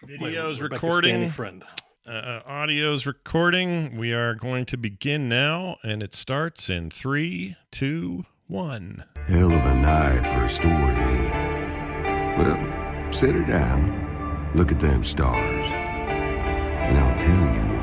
Video's recording. Audio's recording. We are going to begin now, and it starts in 3, 2, 1. Hell of a night for a story, ain't it? Well, sit her down, look at them stars, and I'll tell you one.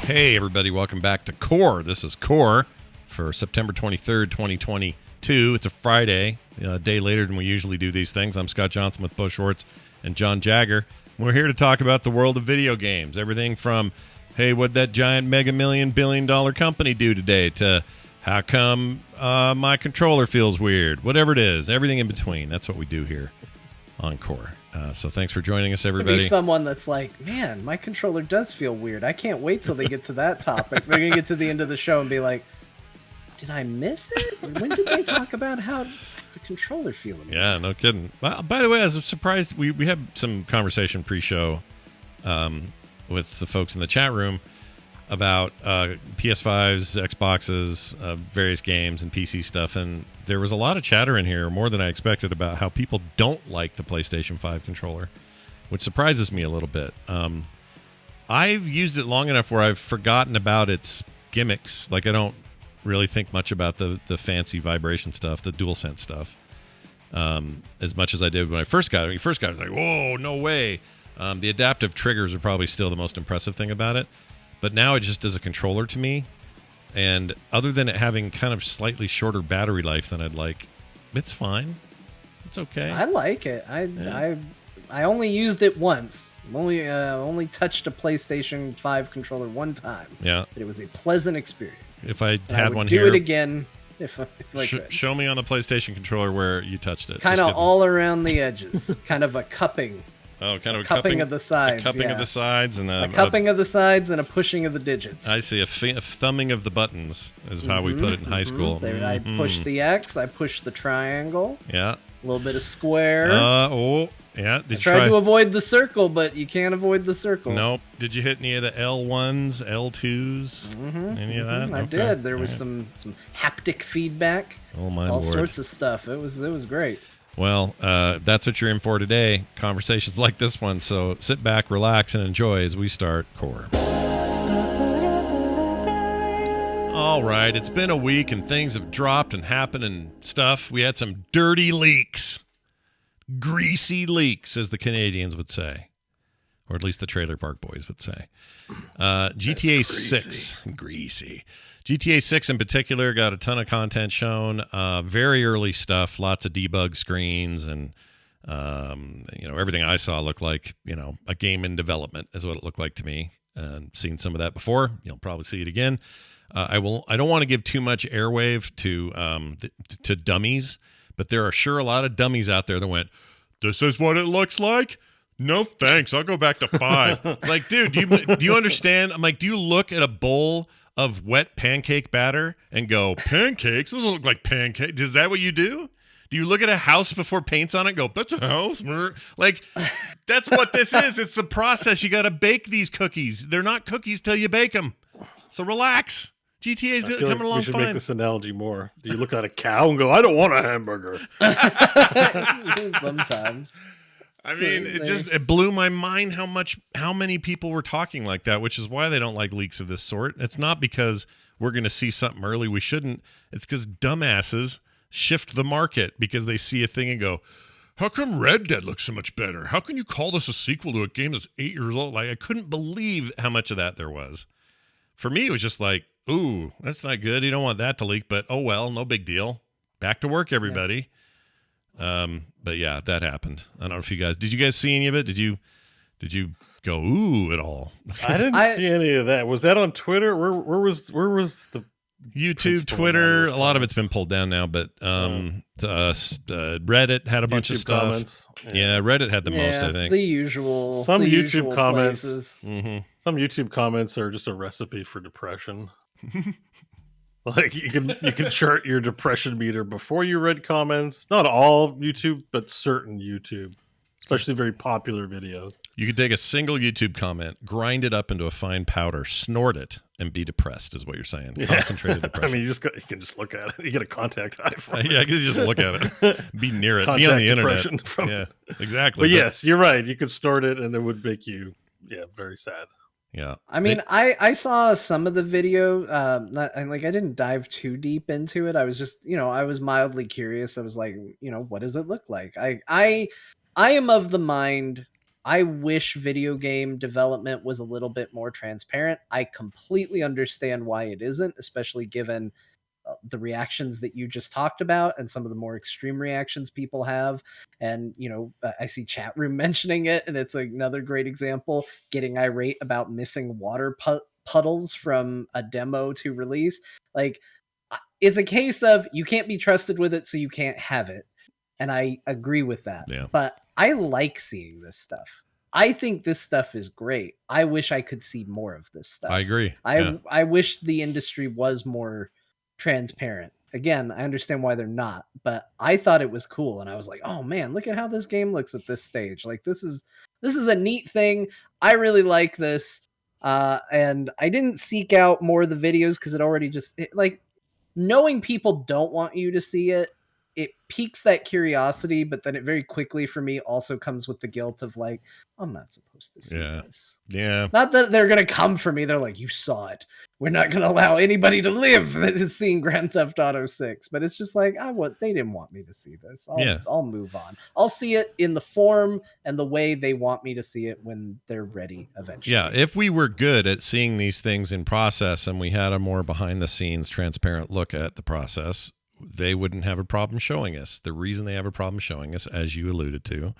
Hey, everybody. Welcome back to Core. This is Core for September 23rd, 2022. It's a Friday, a day later than we usually do these things. I'm Scott Johnson with Bo Schwartz and John Jagger. We're here to talk about the world of video games. Everything from, hey, what'd that giant mega billion-dollar company do today, to how come my controller feels weird? Whatever it is, everything in between. That's what we do here on Core. So thanks for joining us, everybody. Be someone that's like, man, my controller does feel weird. I can't wait till they get to that topic. They're going to get to the end of the show and be like, did I miss it? When did they talk about how the controller feeling? Yeah, no kidding. By the way, I was surprised. We had some conversation pre-show with the folks in the chat room about PS5s, Xboxes, various games, and PC stuff, and there was a lot of chatter in here, more than I expected, about how people don't like the PlayStation 5 controller, which surprises me a little bit. I've used it long enough where I've forgotten about its gimmicks. Like, I don't really think much about the fancy vibration stuff, the DualSense stuff, as much as I did when I first got it. When you first got it, like, whoa, no way. The adaptive triggers are probably still the most impressive thing about it. But now it just is a controller to me. And other than it having kind of slightly shorter battery life than I'd like, it's fine. It's okay. I like it. I only used it once. Only touched a PlayStation 5 controller one time. Yeah. But it was a pleasant experience. If I had I would one do here, it again if I could. Show me on the PlayStation controller where you touched it. Kind of all around the edges. Kind of a cupping. Oh, kind of a cupping of the sides. A cupping of the sides and a cupping of the sides and a pushing of the digits. I see a thumbing of the buttons is how we put it in high school. There, I push the X, I push the triangle. Yeah. A little bit of square. Yeah. Did I tried to avoid the circle, but you can't avoid the circle. Nope. Did you hit any of the L1s, L2s? Any of that? I did. There was some haptic feedback. Oh my All lord. sorts of stuff. It was great. Well, that's what you're in for today. Conversations like this one. So sit back, relax, and enjoy as we start Core. All right. It's been a week and things have dropped and happened and stuff. We had some dirty leaks. Greasy leaks, as the Canadians would say. Or at least the Trailer Park Boys would say. GTA 6. Greasy. GTA 6 in particular got a ton of content shown. Very early stuff. Lots of debug screens. And, everything I saw looked like, a game in development is what it looked like to me. And seen some of that before. You'll probably see it again. I don't want to give too much airwave to dummies. But there are sure a lot of dummies out there that went, this is what it looks like? No thanks. I'll go back to 5. It's like, dude, do you understand? I'm like, do you look at a bowl of wet pancake batter and go, pancakes? Those don't look like pancakes. Is that what you do? Do you look at a house before paint's on it and go, that's a house? Like, that's what this is. It's the process. You got to bake these cookies. They're not cookies till you bake them. So relax. GTA's coming along fine. We should make this analogy more. Do you look at a cow and go, I don't want a hamburger? Sometimes. I mean, it blew my mind how many people were talking like that, which is why they don't like leaks of this sort. It's not because we're going to see something early we shouldn't. It's because dumbasses shift the market because they see a thing and go, how come Red Dead looks so much better? How can you call this a sequel to a game that's 8 years old? Like, I couldn't believe how much of that there was. For me, it was just like, ooh, that's not good. You don't want that to leak, but oh well, no big deal. Back to work, everybody. Yeah. But yeah, that happened. I don't know if did you guys see any of it? Did you go ooh at all? I didn't see any of that. Was that on Twitter? Where was the YouTube, Twitter? A lot of it's been pulled down now, but Reddit had a bunch of stuff. Comments. Yeah, Reddit had the most, I think. The usual. Some the YouTube usual comments. Mm-hmm. Some YouTube comments are just a recipe for depression. Like you can chart your depression meter before you read comments. Not all YouTube, but certain YouTube. especially very popular videos. You could take a single YouTube comment, grind it up into a fine powder, snort it, and be depressed, is what you're saying. Yeah. Concentrated I depression. mean, you can just look at it. You get a contact eye from it. Yeah, I guess you just look at it. Be near it. Be Contact on the internet. depression from Yeah, it. exactly. But yes, you're right. You could snort it, and it would make you, very sad. Yeah. I mean, I saw some of the video. I didn't dive too deep into it. I was just, I was mildly curious. I was like, what does it look like? I am of the mind. I wish video game development was a little bit more transparent. I completely understand why it isn't, especially given the reactions that you just talked about and some of the more extreme reactions people have. And, I see chat room mentioning it, and it's another great example, getting irate about missing water puddles from a demo to release. Like, it's a case of you can't be trusted with it, so you can't have it. And I agree with that. Yeah. But I like seeing this stuff. I think this stuff is great. I wish I could see more of this stuff. I agree. I wish the industry was more transparent. Again, I understand why they're not, but I thought it was cool, and I was like, oh man, look at how this game looks at this stage. Like, this is a neat thing. I really like this. And I didn't seek out more of the videos because it already knowing people don't want you to see it, it piques that curiosity, but then it very quickly for me also comes with the guilt of like, I'm not supposed to see this. Yeah. Not that they're going to come for me. They're like, you saw it. We're not going to allow anybody to live that is seeing Grand Theft Auto 6. But it's just like, they didn't want me to see this. I'll move on. I'll see it in the form and the way they want me to see it when they're ready eventually. Yeah. If we were good at seeing these things in process and we had a more behind the scenes transparent look at the process, they wouldn't have a problem showing us. The reason they have a problem showing us, as you alluded to,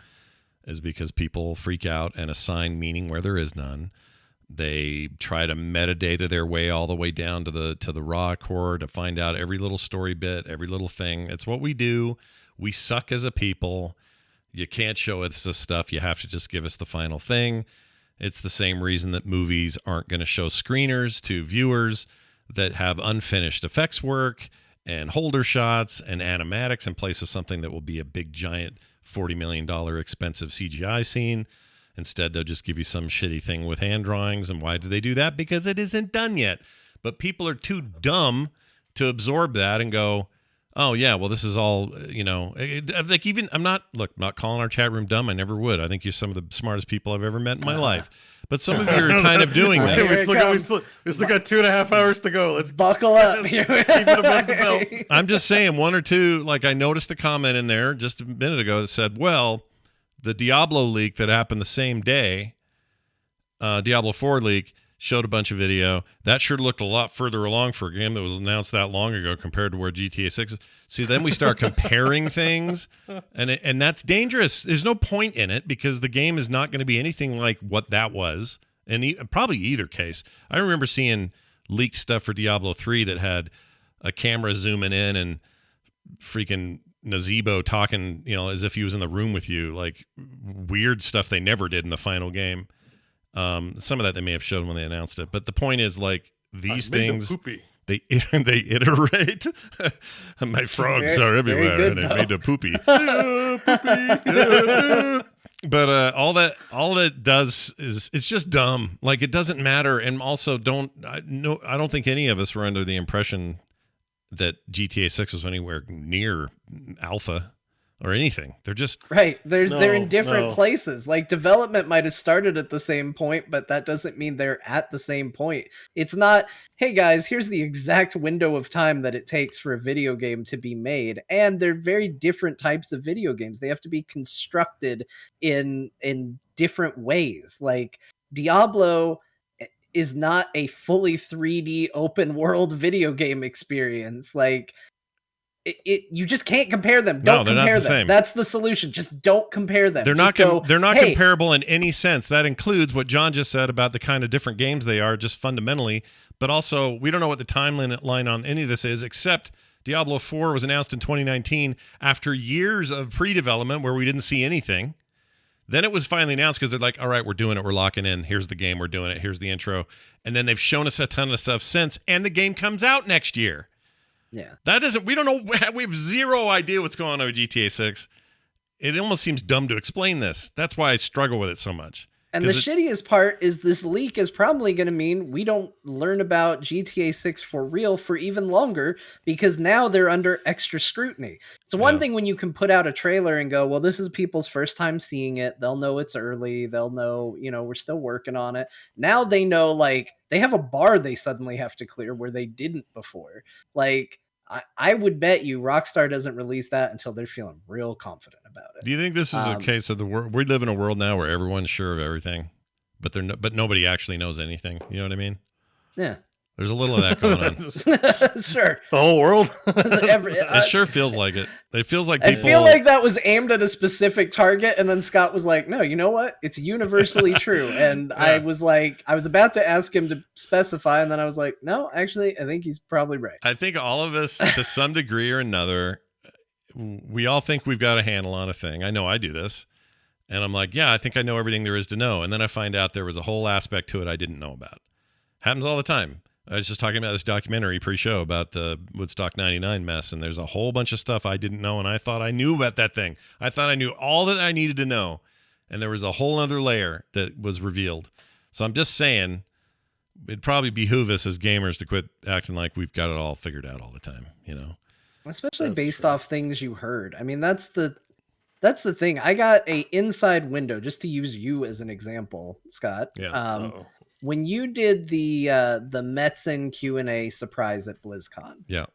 is because people freak out and assign meaning where there is none. They try to metadata their way all the way down to the raw core to find out every little story bit, every little thing. It's what we do. We suck as a people. You can't show us this stuff. You have to just give us the final thing. It's the same reason that movies aren't going to show screeners to viewers that have unfinished effects work and holder shots and animatics in place of something that will be a big, giant $40 million expensive CGI scene. Instead, they'll just give you some shitty thing with hand drawings. And why do they do that? Because it isn't done yet. But people are too dumb to absorb that and go, oh, yeah, well, this is all, I'm not calling our chat room dumb. I never would. I think you're some of the smartest people I've ever met in my life. But some of you are kind of doing this. We still got 2.5 hours to go. Let's buckle up. Keep it above the belt. I'm just saying, one or two, I noticed a comment in there just a minute ago that said, well, the Diablo leak that happened the same day, Diablo 4 leak, showed a bunch of video. That sure looked a lot further along for a game that was announced that long ago compared to where GTA 6 is. See, then we start comparing things, and that's dangerous. There's no point in it because the game is not going to be anything like what that was. And probably either case. I remember seeing leaked stuff for Diablo 3 that had a camera zooming in and freaking Nazebo talking, as if he was in the room with you, like weird stuff they never did in the final game. Some of that they may have shown when they announced it, but the point is, these things they iterate. My frogs are everywhere, and they made a poopy. But all that does is it's just dumb. It doesn't matter, and also I don't think any of us were under the impression that GTA 6 was anywhere near alpha or anything. They're just right. They're in different places. Development might have started at the same point, but that doesn't mean they're at the same point. It's not, hey guys, here's the exact window of time that it takes for a video game to be made. And they're very different types of video games. They have to be constructed in different ways. Diablo is not a fully 3D open world video game experience. You just can't compare them. Don't compare them. Same. That's the solution. Just don't compare them. They're not comparable in any sense. That includes what John just said about the kind of different games they are, just fundamentally. But also, we don't know what the timeline on any of this is, except Diablo 4 was announced in 2019 after years of pre-development where we didn't see anything. Then it was finally announced because they're like, all right, we're doing it. We're locking in. Here's the game. We're doing it. Here's the intro. And then they've shown us a ton of stuff since, and the game comes out next year. Yeah. We don't know. We have zero idea what's going on with GTA 6. it almost seems dumb to explain this. That's why I struggle with it so much. And the shittiest part is this leak is probably going to mean we don't learn about GTA 6 for real for even longer, because now they're under extra scrutiny. It's one thing when you can put out a trailer and go, well, this is people's first time seeing it. They'll know it's early. They'll know, we're still working on it. Now they know, like, they have a bar they suddenly have to clear where they didn't before. Like, I would bet you Rockstar doesn't release that until they're feeling real confident about it. Do you think this is a case of the world? We live in a world now where everyone's sure of everything, but but nobody actually knows anything. You know what I mean? Yeah. There's a little of that going on. Sure. The whole world? It sure feels like it. It feels like people... I feel like that was aimed at a specific target, and then Scott was like, no, you know what? It's universally true. And I was about to ask him to specify, and then I was like, no, actually, I think he's probably right. I think all of us, to some degree or another, we all think we've got a handle on a thing. I know I do this. And I'm like, yeah, I think I know everything there is to know. And then I find out there was a whole aspect to it I didn't know about. Happens all the time. I was just talking about this documentary pre-show about the Woodstock 99 mess, and there's a whole bunch of stuff I didn't know, and I thought I knew about that thing. I thought I knew all that I needed to know, and there was a whole other layer that was revealed. So I'm just saying, it'd probably behoove us as gamers to quit acting like we've got it all figured out all the time, Especially based off things you heard. I mean, that's the thing. I got a inside window, just to use you as an example, Scott. Yeah. When you did the Metzen Q&A surprise at BlizzCon, yeah,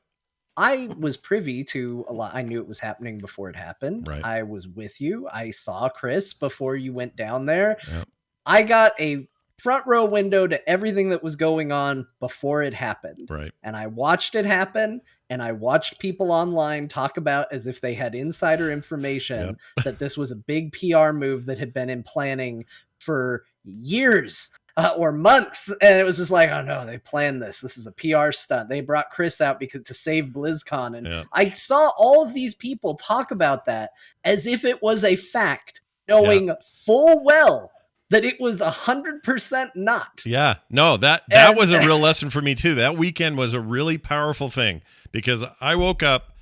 I was privy to a lot. I knew it was happening before it happened. Right. I was with you. I saw Chris before you went down there. Yep. I got a front row window to everything that was going on before it happened. Right. And I watched it happen, and I watched people online talk about, as if they had insider information, that this was a big PR move that had been in planning for years. Or months, and it was just like, oh no, they planned this. This is a PR stunt. They brought Chris out to save BlizzCon, and I saw all of these people talk about that as if it was a fact, knowing full well that it was 100% not. Yeah, no, that was a real lesson for me too. That weekend was a really powerful thing, because I woke up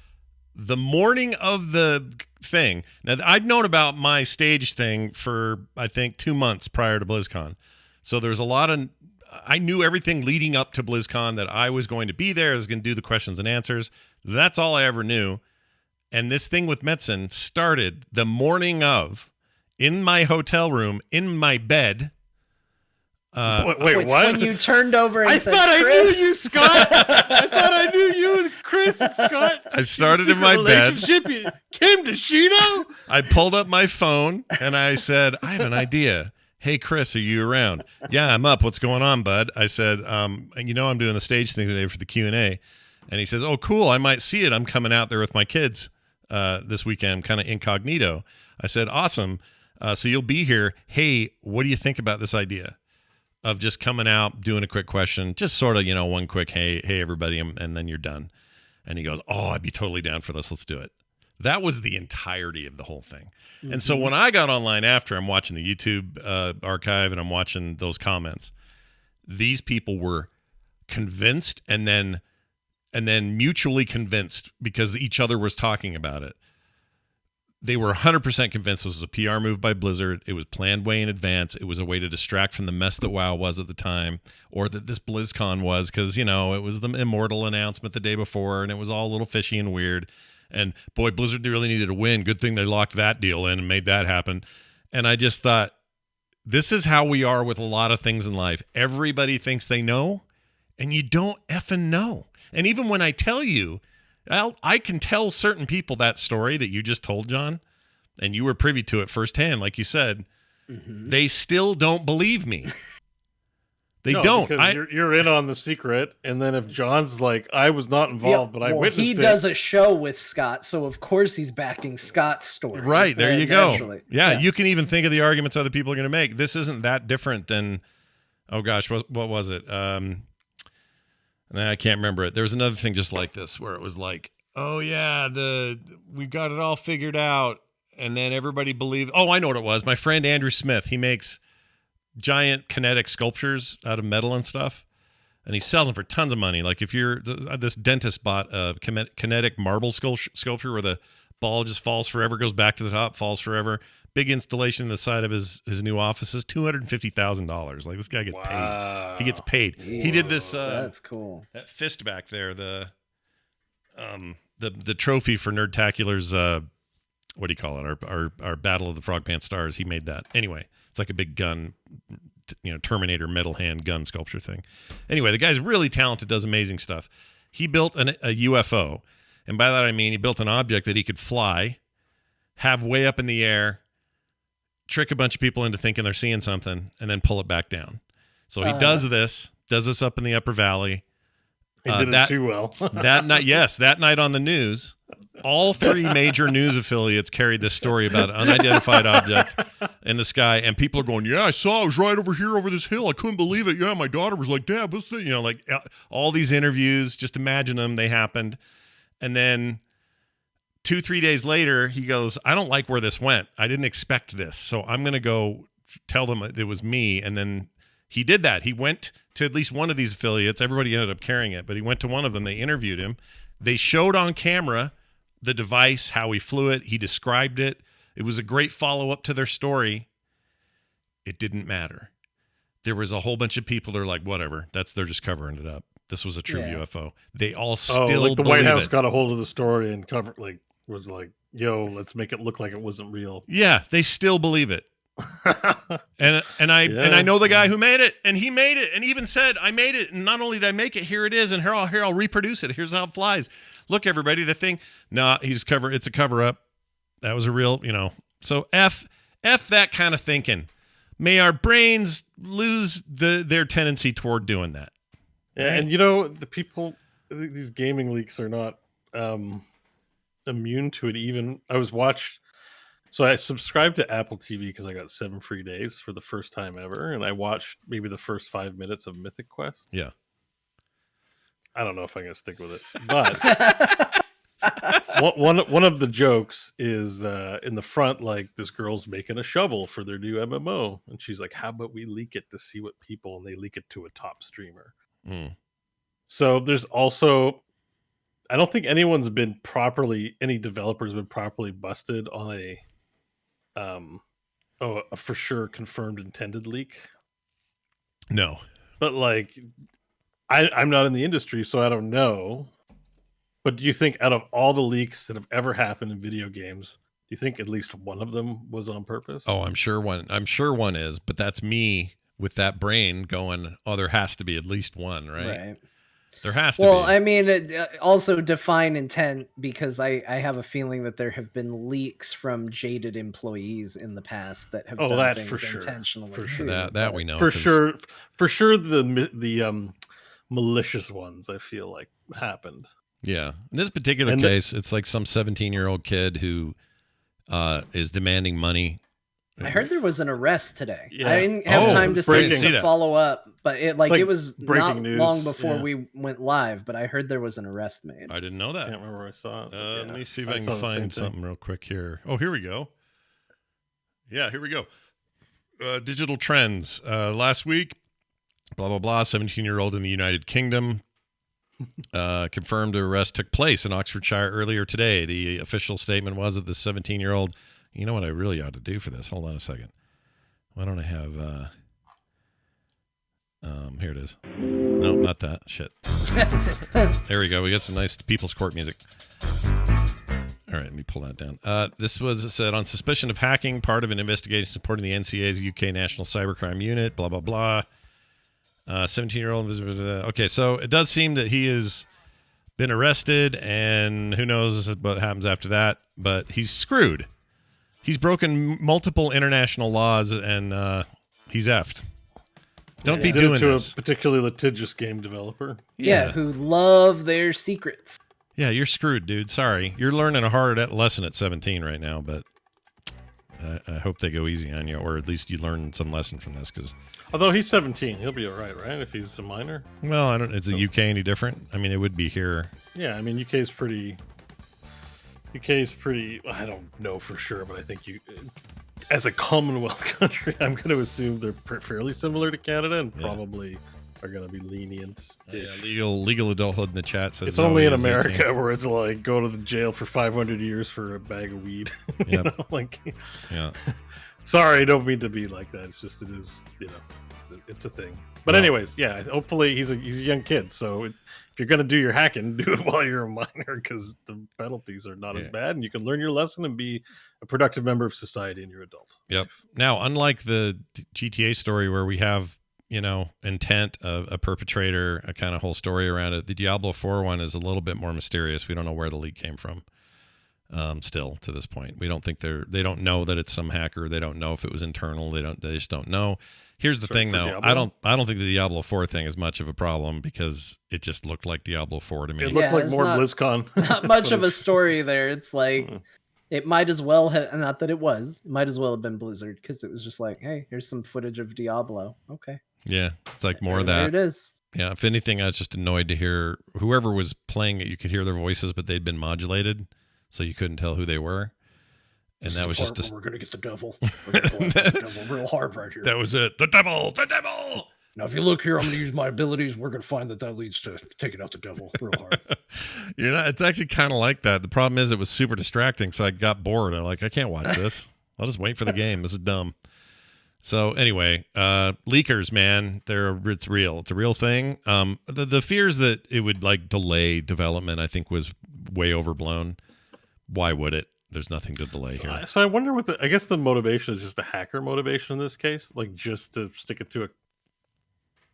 the morning of the thing. Now, I'd known about my stage thing for, I think, 2 months prior to BlizzCon. So there's a lot of, I knew everything leading up to BlizzCon, that I was going to be there. I was going to do the questions and answers. That's all I ever knew. And this thing with Metzen started the morning of, in my hotel room, in my bed. Wait, what? When you turned over and said, thought I Chris? knew you, Scott. I thought I knew you, Chris and Scott. I started in my bed. Kim Deshino? I pulled up my phone and I said, I have an idea. Hey, Chris, are you around? Yeah, I'm up. What's going on, bud? I said, I'm doing the stage thing today for the Q&A. And he says, oh, cool. I might see it. I'm coming out there with my kids this weekend, kind of incognito. I said, awesome. So you'll be here. Hey, what do you think about this idea of just coming out, doing a quick question, just sort of, one quick, hey, everybody, and then you're done. And he goes, oh, I'd be totally down for this. Let's do it. That was the entirety of the whole thing. Mm-hmm. And so when I got online after, I'm watching the YouTube archive and I'm watching those comments. These people were convinced and then mutually convinced, because each other was talking about it. They were 100% convinced this was a PR move by Blizzard. It was planned way in advance. It was a way to distract from the mess that WoW was at the time, or that this BlizzCon was, because, it was the Immortal announcement the day before, and it was all a little fishy and weird. And boy, Blizzard really needed a win. Good thing they locked that deal in and made that happen. And I just thought, this is how we are with a lot of things in life. Everybody thinks they know, and you don't effing know. And even when I tell you, I can tell certain people that story that you just told, John, and you were privy to it firsthand, like you said, they still don't believe me. They don't. You're in on the secret, and then if John's like, I was not involved, but I witnessed it. He does a show with Scott, so of course he's backing Scott's story. Right, there you go. Yeah, you can even think of the arguments other people are going to make. This isn't that different than, oh gosh, what was it? I can't remember it. There was another thing just like this, where it was like, oh yeah, we got it all figured out, and then everybody believed. Oh, I know what it was. My friend Andrew Smith, he makes giant kinetic sculptures out of metal and stuff, and he sells them for tons of money. Like, if you're this dentist bought a kinetic marble sculpture where the Ball just falls forever, goes back to the top, falls forever. Big installation in the side of his new offices, $250,000. Like, this guy gets paid. He gets paid. He did this. That's cool. That fist back there, the trophy for Nerdtacular's. What do you call it? Our Battle of the Frog Pants Stars. He made that. Anyway, it's like a big gun, Terminator metal hand gun sculpture thing. Anyway, the guy's really talented, does amazing stuff. He built a UFO, and by that I mean he built an object that he could fly, have way up in the air, trick a bunch of people into thinking they're seeing something, and then pull it back down. So he does this up in the Upper Valley. He did it too well. that night on the news, all 3 major news affiliates carried this story about an unidentified object in the sky, and people are going, "Yeah, I saw it. It was right over here over this hill. I couldn't believe it. Yeah, my daughter was like, Dad, what's that?" Like all these interviews. Just imagine them. They happened, and then 2-3 days later, he goes, "I don't like where this went. I didn't expect this, so I'm going to go tell them it was me." And then he did that. He went to at least one of these affiliates. Everybody ended up carrying it, but he went to one of them. They interviewed him. They showed on camera the device, how he flew it. He described it. It was a great follow-up to their story. It didn't matter. There was a whole bunch of people that are like, whatever. They're just covering it up. This was a true UFO. They all still like the White House it. got a hold of the story and was like, "Yo, let's make it look like it wasn't real." Yeah, they still believe it. and I know the guy who made it, and he made it, and he even said, "I made it, and not only did I make it, here it is, and here I'll reproduce it. Here's how it flies. Look, everybody, the thing." Nah, it's a cover up. That was a real, So F that kind of thinking. May our brains lose their tendency toward doing that. Yeah, and the people, these gaming leaks are not immune to it. Even so I subscribed to Apple TV because I got 7 free days for the first time ever, and I watched maybe the first 5 minutes of Mythic Quest. Yeah. I don't know if I'm going to stick with it, but one of the jokes is in the front, like, this girl's making a shovel for their new MMO, and she's like, "How about we leak it to see what people," and they leak it to a top streamer. So there's also, I don't think any developer's been properly busted on a for sure confirmed intended leak. No. But like, I'm not in the industry, so I don't know. But do you think out of all the leaks that have ever happened in video games, do you think at least one of them was on purpose? Oh, I'm sure one is, but that's me with that brain going, "Oh, there has to be at least one," right? There has to be. Well, I mean, also define intent, because I have a feeling that there have been leaks from jaded employees in the past that have done that things for sure. intentionally. For sure. That we know. For sure the malicious ones, I feel like, happened. Yeah. In this particular case, it's like some 17-year-old kid who is demanding money. I heard there was an arrest today. Yeah. I didn't have time to follow up, but it was not news. long before we went live, but I heard there was an arrest made. I didn't know that. I can't remember where I saw it. Let me see if I can find something real quick here. Oh, here we go. Yeah, here we go. Digital trends. Last week, blah, blah, blah, 17-year-old in the United Kingdom. Confirmed arrest took place in Oxfordshire earlier today. The official statement was that the 17-year-old... You know what I really ought to do for this? Hold on a second. Why don't I have... here it is. No, not that. Shit. There we go. We got some nice People's Court music. All right, let me pull that down. This was said on suspicion of hacking, part of an investigation supporting the NCA's UK National Cybercrime Unit, blah, blah, blah. 17-year-old. Okay, so it does seem that he has been arrested, and who knows what happens after that, but he's screwed. He's broken multiple international laws, and he's effed. Don't be doing this. A particularly litigious game developer. Yeah, who love their secrets. Yeah, you're screwed, dude. Sorry. You're learning a hard lesson at 17 right now, but I hope they go easy on you, or at least you learn some lesson from this. Because although he's 17, he'll be all right, right? If he's a minor. Well, I don't. Is the UK any different? I mean, it would be here. Yeah, I mean, UK is pretty. I don't know for sure, but I think as a Commonwealth country, I'm going to assume they're fairly similar to Canada and probably are going to be lenient. Yeah, legal adulthood in the chat says it's only in is America 18. where it's like go to the jail for 500 years for a bag of weed. Yep. Yeah. Sorry, don't mean to be like that. It's just it is, it's a thing. But anyways, yeah. Hopefully he's a young kid, so if you're gonna do your hacking, do it while you're a minor because the penalties are not as bad, and you can learn your lesson and be a productive member of society in your adult. Yep. Now, unlike the GTA story where we have intent, a perpetrator, a kind of whole story around it, the Diablo 4 one is a little bit more mysterious. We don't know where the leak came from. Still to this point, we don't think they don't know that it's some hacker. They don't know if it was internal. They just don't know. Here's the thing though. Diablo? I don't think the Diablo 4 thing is much of a problem because it just looked like Diablo 4 to me. It looked like more BlizzCon. Not much of a story there. It's like it might as well have, not that it might as well have been Blizzard because it was just like, hey, here's some footage of Diablo. Okay. Yeah, it's like more of that. There it is. Yeah, if anything, I was just annoyed to hear whoever was playing it. You could hear their voices, but they'd been modulated, so you couldn't tell who they were. And that was just we're gonna get the devil. We're gonna go after the devil real hard right here. That was it. The devil. Now, if you look here, I'm gonna use my abilities. We're gonna find that leads to taking out the devil real hard. It's actually kind of like that. The problem is it was super distracting, so I got bored. I can't watch this. I'll just wait for the game. This is dumb. So anyway, leakers, man, it's real. It's a real thing. The fears that it would delay development, I think, was way overblown. Why would it? There's nothing to delay here. So I wonder I guess the motivation is just a hacker motivation in this case, just to stick it to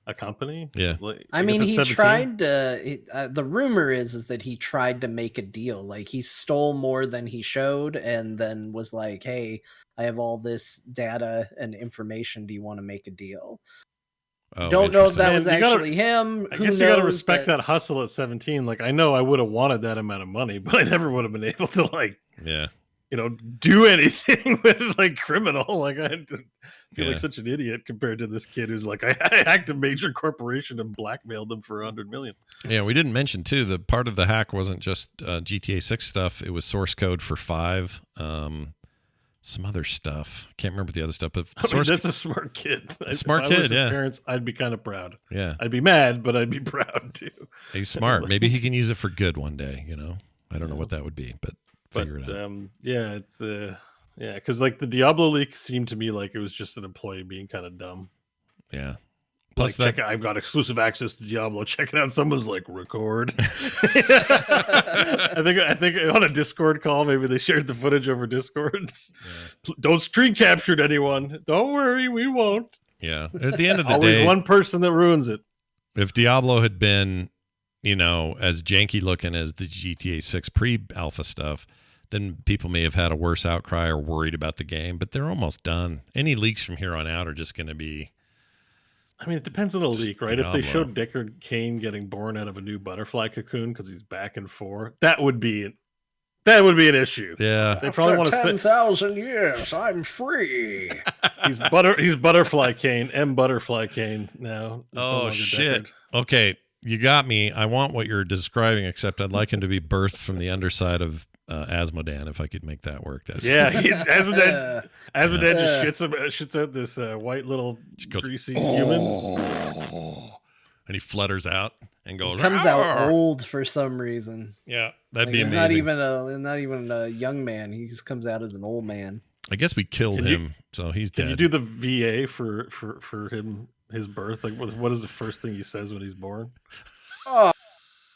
a company. Yeah. I mean, he tried to. The rumor is that he tried to make a deal. Like he stole more than he showed, and then was like, "Hey, I have all this data and information. Do you want to make a deal?" Oh, don't know if that was actually him. I guess you got to respect that hustle at 17. Like I know I would have wanted that amount of money, but I never would have been able to do anything with criminal. I feel like such an idiot compared to this kid who's I hacked a major corporation and blackmailed them for $100 million. Yeah, we didn't mention too, the part of the hack wasn't just GTA 6 stuff. It was source code for 5. Some other stuff. I can't remember the other stuff, but that's a smart kid. Smart kid, yeah. Parents, I'd be kind of proud. Yeah, I'd be mad, but I'd be proud too. He's smart. Maybe he can use it for good one day. I don't know what that would be, but figure it out. It's because the Diablo leak seemed to me like it was just an employee being kind of dumb. Yeah. Plus, I've got exclusive access to Diablo. Check it out. Someone's record. I think on a Discord call, maybe they shared the footage over Discords. Yeah. Don't screen capture it, anyone. Don't worry, we won't. Yeah. At the end of the day, always one person that ruins it. If Diablo had been, as janky looking as the GTA 6 pre-alpha stuff, then people may have had a worse outcry or worried about the game. But they're almost done. Any leaks from here on out are just going to be. I mean, it depends on the leak, right? Diablo. If they showed Deckard Cain getting born out of a new butterfly cocoon because he's back and forth, that would be an issue. Yeah, they probably want to say 10,000 years, I'm free. He's Butterfly Cain, Butterfly Cain now. Oh shit! Deckard. Okay, you got me. I want what you're describing, except I'd like him to be birthed from the underside of Asmodan, if I could make that work. Asmodan just shits out this white little greasy human, and he flutters out and goes. He comes out old for some reason. Yeah, that'd be amazing. Not even a young man. He just comes out as an old man. I guess we killed him, so he's dead. Can you do the VA for him? His birth, what is the first thing he says when he's born? Oh,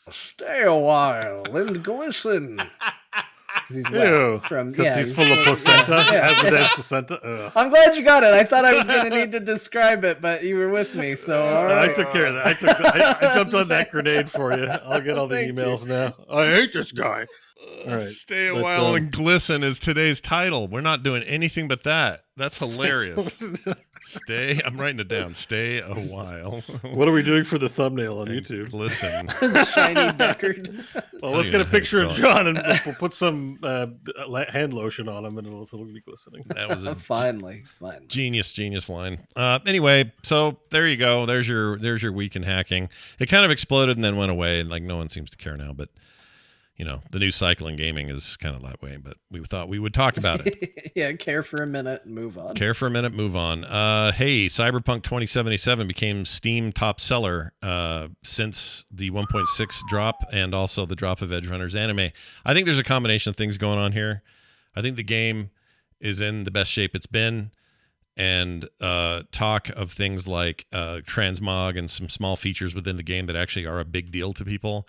stay a while and glisten. He's he's full of placenta. Asmodan's placenta. I'm glad you got it. I thought I was going to need to describe it, but you were with me, so all right. I took care of that. I jumped on that grenade for you. I'll get all the emails now. I hate this guy. All right. Stay a while and glisten is today's title. We're not doing anything but that. That's hilarious. I'm writing it down. Stay a while. What are we doing for the thumbnail on YouTube? Listen. Shiny Deckard. Well, let's get a picture of John and we'll put some hand lotion on him and it'll be glistening. That was a finally. Genius line. Anyway, so there you go. There's your week in hacking. It kind of exploded and then went away, and no one seems to care now, but the new cycle in gaming is kind of that way, but we thought we would talk about it. Yeah, care for a minute and move on. Care for a minute, move on. Hey, Cyberpunk 2077 became Steam top seller since the 1.6 drop and also the drop of Edgerunners anime. I think there's a combination of things going on here. I think the game is in the best shape it's been, and talk of things like transmog and some small features within the game that actually are a big deal to people,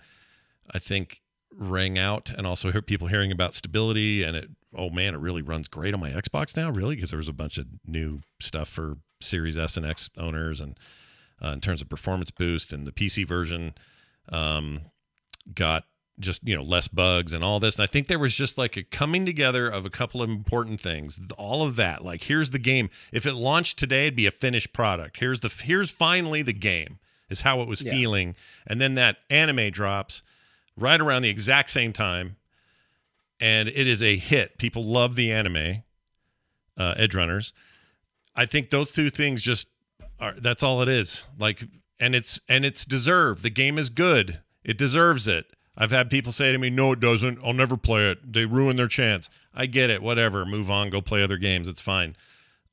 I think rang out, and also people hearing about stability and it really runs great on my Xbox now, really, because there was a bunch of new stuff for Series S and X owners, and in terms of performance boost, and the PC version got just less bugs and all this, and I think there was just like a coming together of a couple of important things, all of that, like here's the game. If it launched today, it'd be a finished product. Here's finally the game, is how it was feeling. And then that anime drops right around the exact same time, and it is a hit. People love the anime, Edgerunners. I think those two things that's all it is. Like, and it's deserved. The game is good. It deserves it. I've had people say to me, no, it doesn't. I'll never play it. They ruin their chance. I get it. Whatever. Move on. Go play other games. It's fine.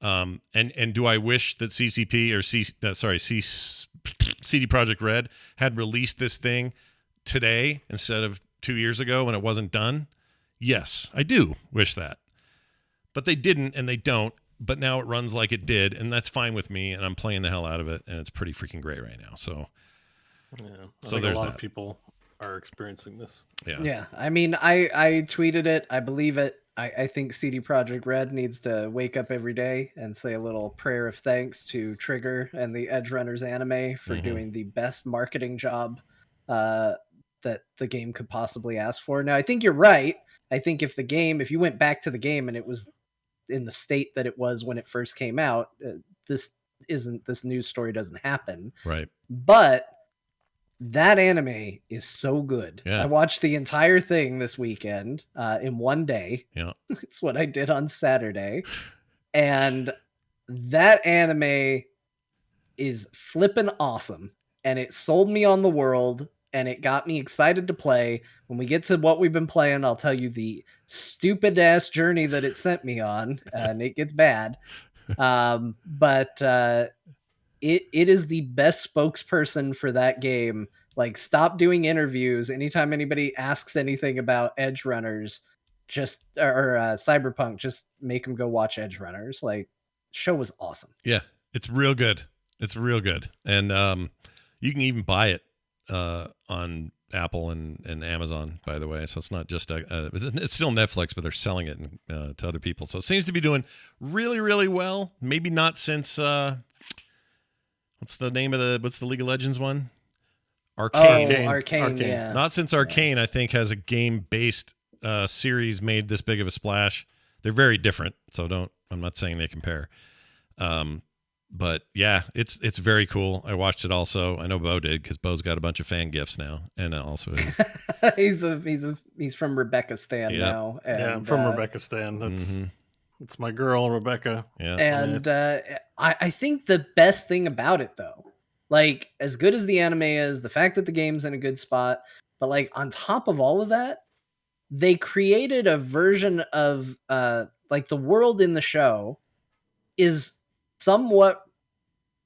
And do I wish that CCP or CD Projekt Red had released this thing today instead of 2 years ago when it wasn't done? Yes, I do wish that. But they didn't, and they don't. But now it runs like it did, and that's fine with me, and I'm playing the hell out of it, and it's pretty freaking great right now. So, I think there's a lot of people are experiencing this. Yeah. I mean, I tweeted it. I believe it. I think CD Projekt Red needs to wake up every day and say a little prayer of thanks to Trigger and the Edgerunners anime for doing the best marketing job that the game could possibly ask for. Now, I think you're right. I think if you went back to the game and it was in the state that it was when it first came out, this news story doesn't happen. Right. But that anime is so good. Yeah. I watched the entire thing this weekend in one day. Yeah. It's what I did on Saturday. And that anime is flippin' awesome. And it sold me on the world, and it got me excited to play. When we get to what we've been playing, I'll tell you the stupid ass journey that it sent me on, and it gets bad. But it is the best spokesperson for that game. Like, stop doing interviews. Anytime anybody asks anything about Edgerunners, or Cyberpunk, just make them go watch Edgerunners. Like, show was awesome. Yeah, it's real good. It's real good. And you can even buy it on Apple and Amazon, by the way. So it's not just it's still Netflix, but they're selling it to other people. So it seems to be doing really, really well. Maybe not since what's the League of Legends one? Arcane. Arcane. Yeah. Not since Arcane, I think, has a game-based series made this big of a splash. They're very different, so I'm not saying they compare. But yeah, it's very cool. I watched it also. I know Bo did, because Bo's got a bunch of fan gifts now, and also he's from Rebecca Stan now. And, yeah, I'm from Rebecca Stan. It's my girl, Rebecca. Yeah. And I think the best thing about it, though, like, as good as the anime is, the fact that the game's in a good spot, but like on top of all of that, they created a version of like the world in the show is somewhat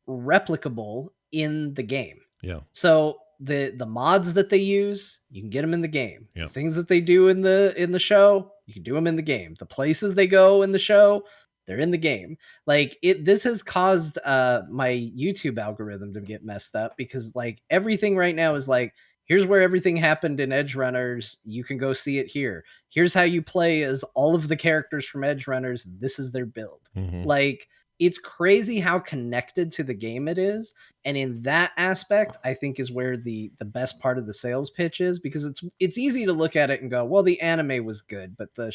replicable in the game. Yeah. So the mods that they use, you can get them in the game. Yeah. The things that they do in the show, you can do them in the game. The places they go in the show, they're in the game. Like, this has caused my YouTube algorithm to get messed up, because like everything right now is like, here's where everything happened in Edgerunners. You can go see it here. Here's how you play as all of the characters from Edgerunners. This is their build. Like, it's crazy how connected to the game it is. And in that aspect, I think is where the best part of the sales pitch is, because it's easy to look at it and go, well, the anime was good, but the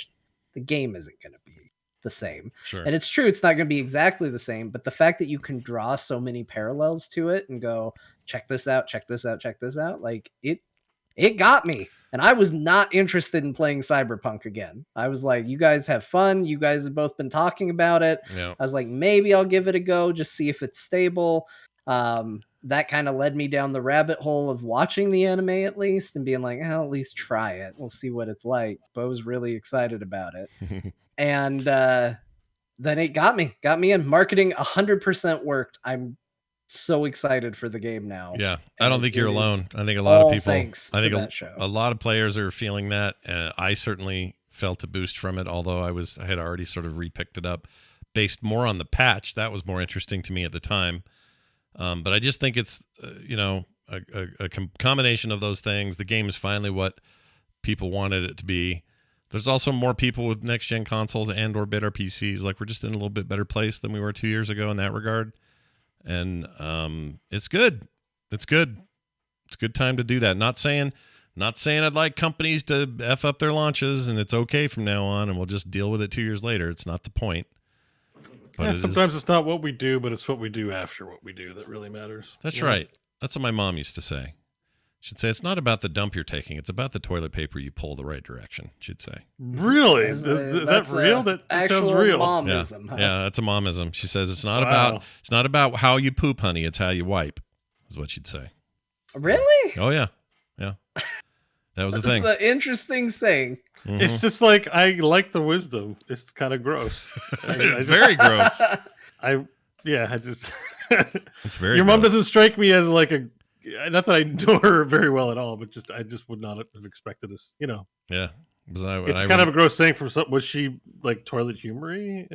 game isn't going to be the same. Sure. And it's true, it's not going to be exactly the same, but the fact that you can draw so many parallels to it and go, check this out, like, it got me. And I was not interested in playing Cyberpunk again. I was like, you guys have fun. You guys have both been talking about it. Yeah. I was like, maybe I'll give it a go, just see if it's stable. that kind of led me down the rabbit hole of watching the anime at least and being like, I'll at least try it. We'll see what it's like. Bo's really excited about it. And then it got me in. Marketing 100% worked. I'm so excited for the game now. Yeah, I don't think you're alone. I think a lot of people, I think a lot of players are feeling that. I certainly felt a boost from it, although I had already sort of repicked it up based more on the patch. That was more interesting to me at the time. But I just think it's, a combination of those things. The game is finally what people wanted it to be. There's also more people with next-gen consoles and or better PCs. Like, we're just in a little bit better place than we were 2 years ago in that regard. And it's good. It's good. It's a good time to do that. Not saying I'd like companies to F up their launches and it's okay from now on and we'll just deal with it 2 years later. It's not the point. But sometimes it's not what we do, but it's what we do after what we do that really matters. That's right. That's what my mom used to say. She'd say, it's not about the dump you're taking. It's about the toilet paper you pull the right direction, she'd say. Really? Is that real? That sounds real. Momism, yeah, that's a momism. She says, it's not about how you poop, honey. It's how you wipe, is what she'd say. Really? Oh, yeah. Yeah. That was the thing. It's an interesting saying. Mm-hmm. It's just like, I like the wisdom. It's kind of gross. Very gross. It's very Your mom gross. doesn't strike me as like not that I know her very well at all, but I just would not have expected this, Yeah. It's kind of a gross thing from was she like toilet humory?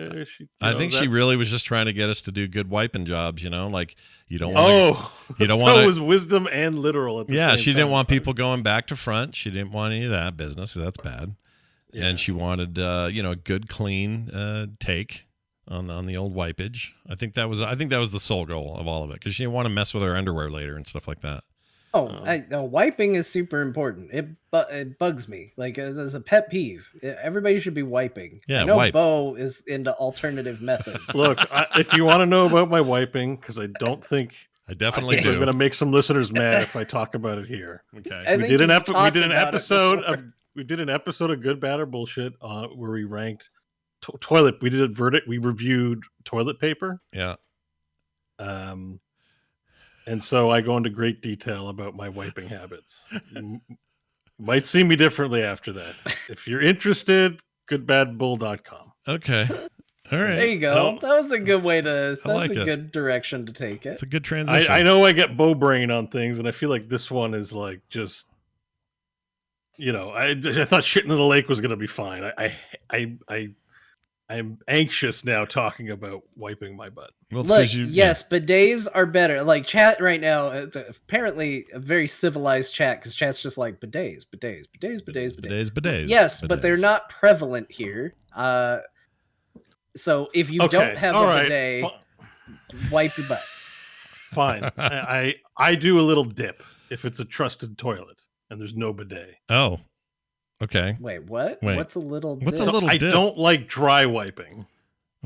I think she really was just trying to get us to do good wiping jobs, like you don't want so it was wisdom and literal at the same she time. didn't want people going back to front. She didn't want any of that business, so that's bad. Yeah. And she wanted a good clean take on the old wipeage. I think that was the sole goal of all of it, because she didn't want to mess with her underwear later and stuff like that. Wiping is super important. It bugs me. Like, as a pet peeve, everybody should be wiping. Yeah, I know wipe. Bo is into alternative methods. Look, if you want to know about my wiping, because I definitely do. I'm going to make some listeners mad if I talk about it here. Okay, we did an episode of Good, Bad, or Bullshit where we ranked toilet. We did a verdict. We reviewed toilet paper. Yeah. And so I go into great detail about my wiping habits. You might see me differently after that. If you're interested, goodbadbull.com. Okay. All right. There you go. That was a good way to. That's a it. good direction to take it. It's a good transition. I know I get bow brain on things, and I feel like this one is like just. I thought shitting in the lake was going to be fine. I'm anxious now talking about wiping my butt. Look, bidets are better. Like, chat right now, it's apparently a very civilized chat, because chat's just like bidets. Yes, but they're not prevalent here. So if you don't have a bidet, wipe your butt. Fine. I do a little dip if it's a trusted toilet and there's no bidet. Oh. Okay. Wait, what? Wait. What's a little dip? What's a little dip? I don't like dry wiping.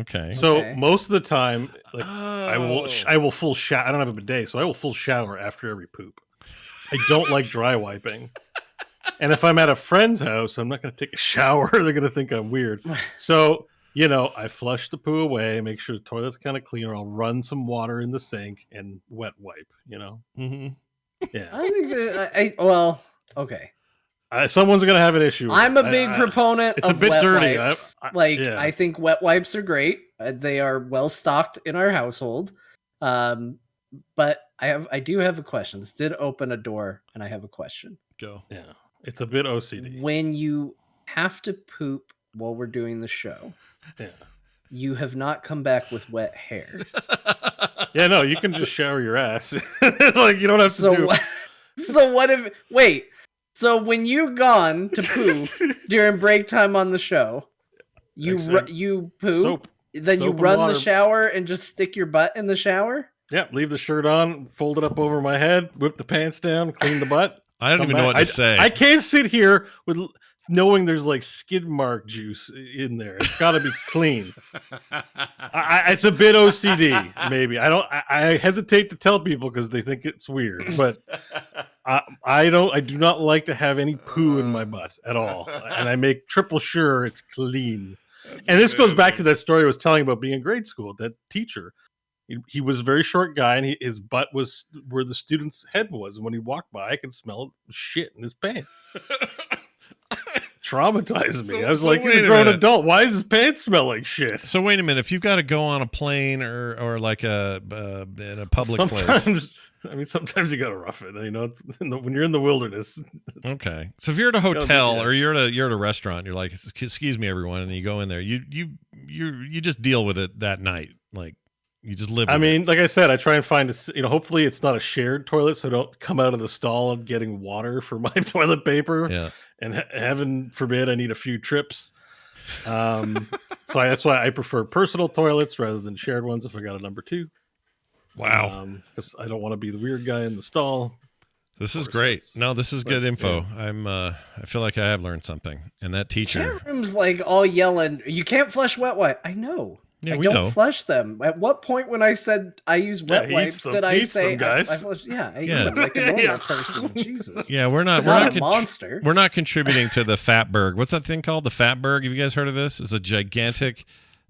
Okay. So most of the time, like I will full shower. I don't have a bidet, so I will full shower after every poop. I don't like dry wiping. And if I'm at a friend's house, I'm not going to take a shower. They're going to think I'm weird. So, I flush the poo away, make sure the toilet's kind of clean, or I'll run some water in the sink and wet wipe, Mm-hmm. Yeah. I think okay. Someone's going to have an issue with I'm a big proponent it's of a bit wet dirty. wipes. I think wet wipes are great. They are well stocked in our household. But I do have a question. This did open a door, and I have a question. Go. Yeah. It's a bit OCD. When you have to poop while we're doing the show, you have not come back with wet hair. Yeah, no, you can just shower your ass. Like, you don't have to do... So what if... Wait. So when you gone to poo during break time on the show, you poo, soap, then you run the shower and just stick your butt in the shower? Yeah, leave the shirt on, fold it up over my head, whip the pants down, clean the butt. I don't even know what to say. I can't sit here with knowing there's like skid mark juice in there. It's got to be clean. It's a bit OCD, maybe. I hesitate to tell people because they think it's weird, but I do not like to have any poo in my butt at all, and I make triple sure it's clean. And this goes back to that story I was telling about being in grade school. That teacher, He was a very short guy, and his butt was where the student's head was. And when he walked by, I could smell shit in his pants. Traumatized me. I was like, he's a grown adult. Why does his pants smell like shit? So wait a minute. If you've got to go on a plane or like in a public place, I mean, sometimes you got to rough it. You know, when you're in the wilderness. Okay. So if you're at a hotel or you're at a restaurant, you're like, excuse me, everyone, and you go in there, you just deal with it that night. Like you just live. I mean, like I said, I try and find hopefully it's not a shared toilet, so I don't come out of the stall and getting water for my toilet paper. Yeah. And heaven forbid I need a few trips. So that's why I prefer personal toilets rather than shared ones if I got a number 2. Wow. Because I don't want to be the weird guy in the stall. This is great. No, this is good info. Yeah. I feel like I have learned something. And that teacher. Chat room's like all yelling, you can't flush wet wipe. I know. Yeah, I don't flush them. At what point when I said I use wet wipes did I say guys. I flush? Yeah, I eat them like a normal person. Jesus. Yeah, we're not a monster. We're not contributing to the Fatberg. What's that thing called? The Fatberg? Have you guys heard of this? It's a gigantic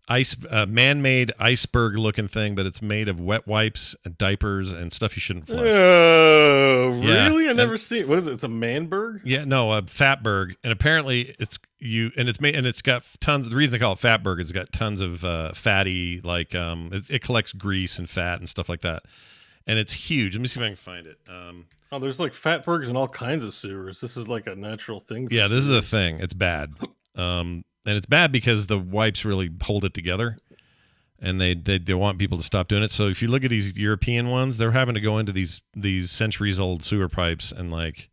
man-made iceberg-looking thing, but it's made of wet wipes and diapers and stuff you shouldn't flush. Oh, really? I never seen it. What is it? It's a manberg? Yeah, no, a Fatberg, and apparently it's got tons. The reason they call it Fatberg is it's got tons of fatty, like it collects grease and fat and stuff like that, and it's huge. Let me see if I can find it. There's like Fatbergs in all kinds of sewers. This is like a natural thing. Yeah, this is a thing. It's bad. And it's bad because the wipes really hold it together, and they want people to stop doing it. So if you look at these European ones, they're having to go into these centuries-old sewer pipes and like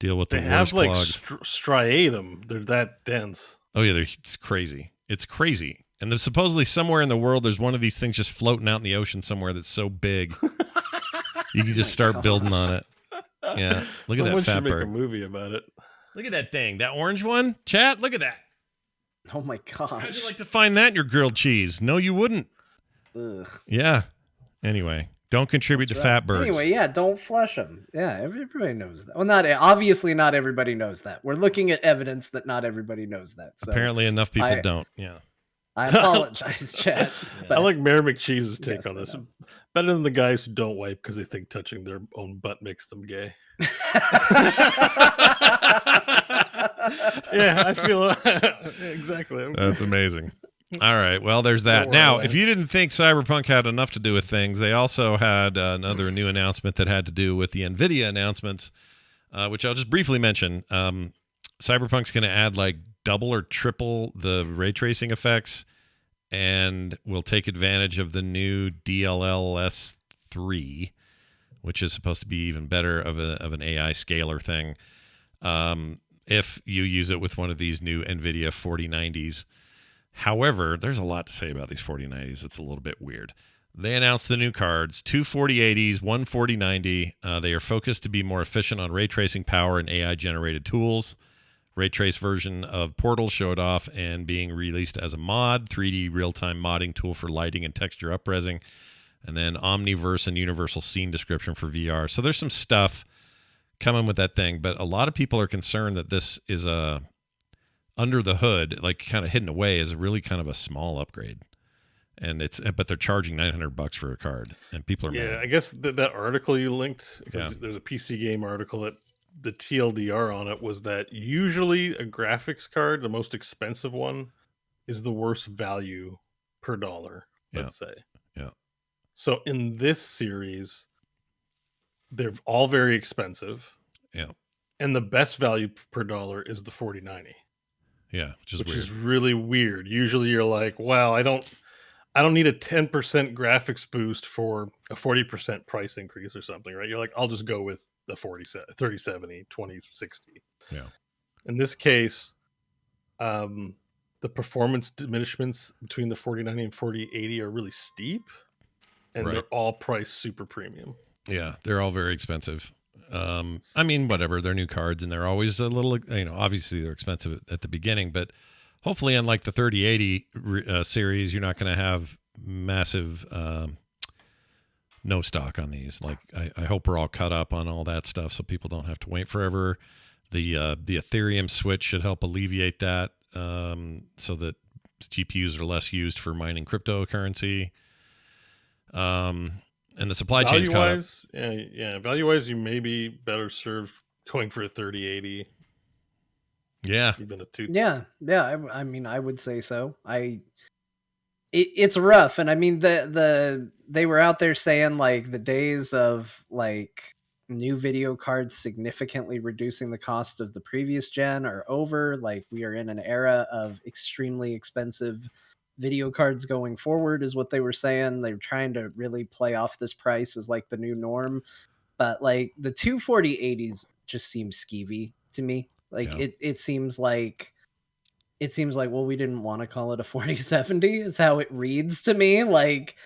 deal with the worst clogs. They have like striatum. They're that dense. Oh yeah, it's crazy. It's crazy. And there's supposedly somewhere in the world there's one of these things just floating out in the ocean somewhere that's so big you can just start building on it. Yeah, look at that Fatberg. Someone should make a movie about it. Look at that thing, that orange one. Chat, look at that. Oh my gosh. How'd you like to find that in your grilled cheese? No, you wouldn't. Ugh. Yeah. Anyway, don't contribute to Fatbergs. Anyway, yeah, don't flush them. Yeah, everybody knows that. Well, obviously not everybody knows that. We're looking at evidence that not everybody knows that. So apparently enough people don't. Yeah. I apologize, chat. I like Mayor McCheese's take on this. Better than the guys who don't wipe because they think touching their own butt makes them gay. Yeah, I feel exactly. That's amazing. All right, well, there's that. Now, if you didn't think Cyberpunk had enough to do with things, they also had another new announcement that had to do with the Nvidia announcements, which I'll just briefly mention. Cyberpunk's going to add like double or triple the ray tracing effects, and will take advantage of the new DLSS 3, which is supposed to be even better of an AI scaler thing. If you use it with one of these new Nvidia 4090s. However, there's a lot to say about these 4090s. It's a little bit weird. They announced the new cards, 2 4080s, 1 4090. They are focused to be more efficient on ray tracing power and AI-generated tools. Ray trace version of Portal showed off and being released as a mod, 3D real-time modding tool for lighting and texture upresing, and then Omniverse and universal scene description for VR. So there's some stuff coming with that thing, but a lot of people are concerned that this is under the hood, like kind of hidden away, is really kind of a small upgrade, but they're charging $900 for a card, and people are mad. I guess that article you linked, because there's a PC game article that the TLDR on it was that usually a graphics card, the most expensive one, is the worst value per dollar. Let's say, So in this series, they're all very expensive. Yeah. And the best value per dollar is the 4090. Yeah, which is really weird. Usually you're like, wow, I don't need a 10% graphics boost for a 40% price increase or something, right? You're like, I'll just go with the 3070, 2060. Yeah. In this case, the performance diminishments between the 4090 and 4080 are really steep, and they're all priced super premium. Yeah, they're all very expensive. I mean, whatever, they're new cards, and they're always a little, obviously they're expensive at the beginning, but hopefully unlike the 3080 series, you're not going to have massive no stock on these. Like, I hope we're all caught up on all that stuff so people don't have to wait forever. The Ethereum switch should help alleviate that, so that GPUs are less used for mining cryptocurrency. And the supply chain's caught up. Value wise, you may be better served going for a 3080. Yeah, even a 2. Yeah. I mean, I would say so. It's rough, and I mean they were out there saying like the days of like new video cards significantly reducing the cost of the previous gen are over. Like we are in an era of extremely expensive video cards going forward, is what they were saying. They were trying to really play off this price as like the new norm. But like the 24080s just seem skeevy to me. Like Yeah. it seems like well, we didn't want to call it a 4070 is how it reads to me, like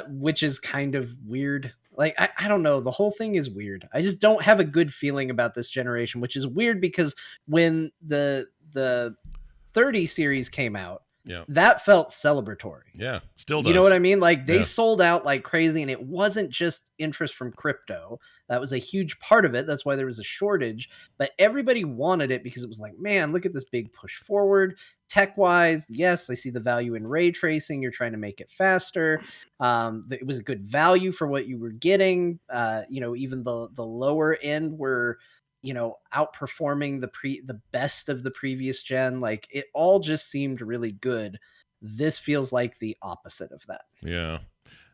which is kind of weird. Like I don't know, the whole thing is weird. I just don't have a good feeling about this generation, which is weird because when the 30 series came out, Yeah. that felt celebratory. Yeah. Still does. You know what I mean? Like they Yeah. sold out like crazy, and it wasn't just interest from crypto. That was a huge part of it. That's why there was a shortage, but everybody wanted it because it was like, man, look at this big push forward tech wise. Yes, I see the value in ray tracing. You're trying to make it faster. It was a good value for what you were getting. You know, even the lower end were, you know, outperforming the best of the previous gen. Like it all just seemed really good. This feels like the opposite of that. Yeah.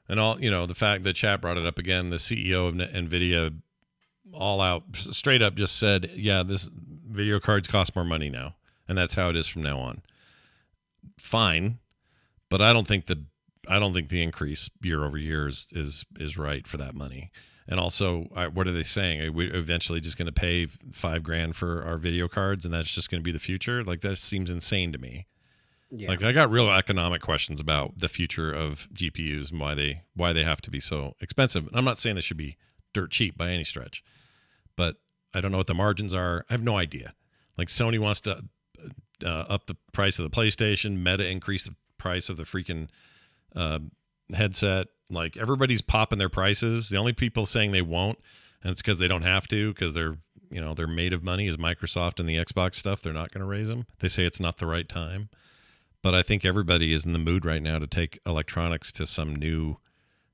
And all, you know, the fact that chat brought it up again, the CEO of Nvidia all out straight up just said, yeah, this video cards cost more money now. And that's how it is from now on. Fine. But I don't think the increase year over year is right for that money. And also, what are they saying? We're eventually just going to pay $5,000 for our video cards, and that's just going to be the future. Like that seems insane to me. Yeah. Like I got real economic questions about the future of GPUs and why they have to be so expensive. And I'm not saying they should be dirt cheap by any stretch, but I don't know what the margins are. I have no idea. Like Sony wants to up the price of the PlayStation, Meta increase the price of the freaking headset. Like everybody's popping their prices. The only people saying they won't, and it's because they don't have to, because they're made of money, is Microsoft and the Xbox stuff. They're not going to raise them. They say it's not the right time. But I think everybody is in the mood right now to take electronics to some new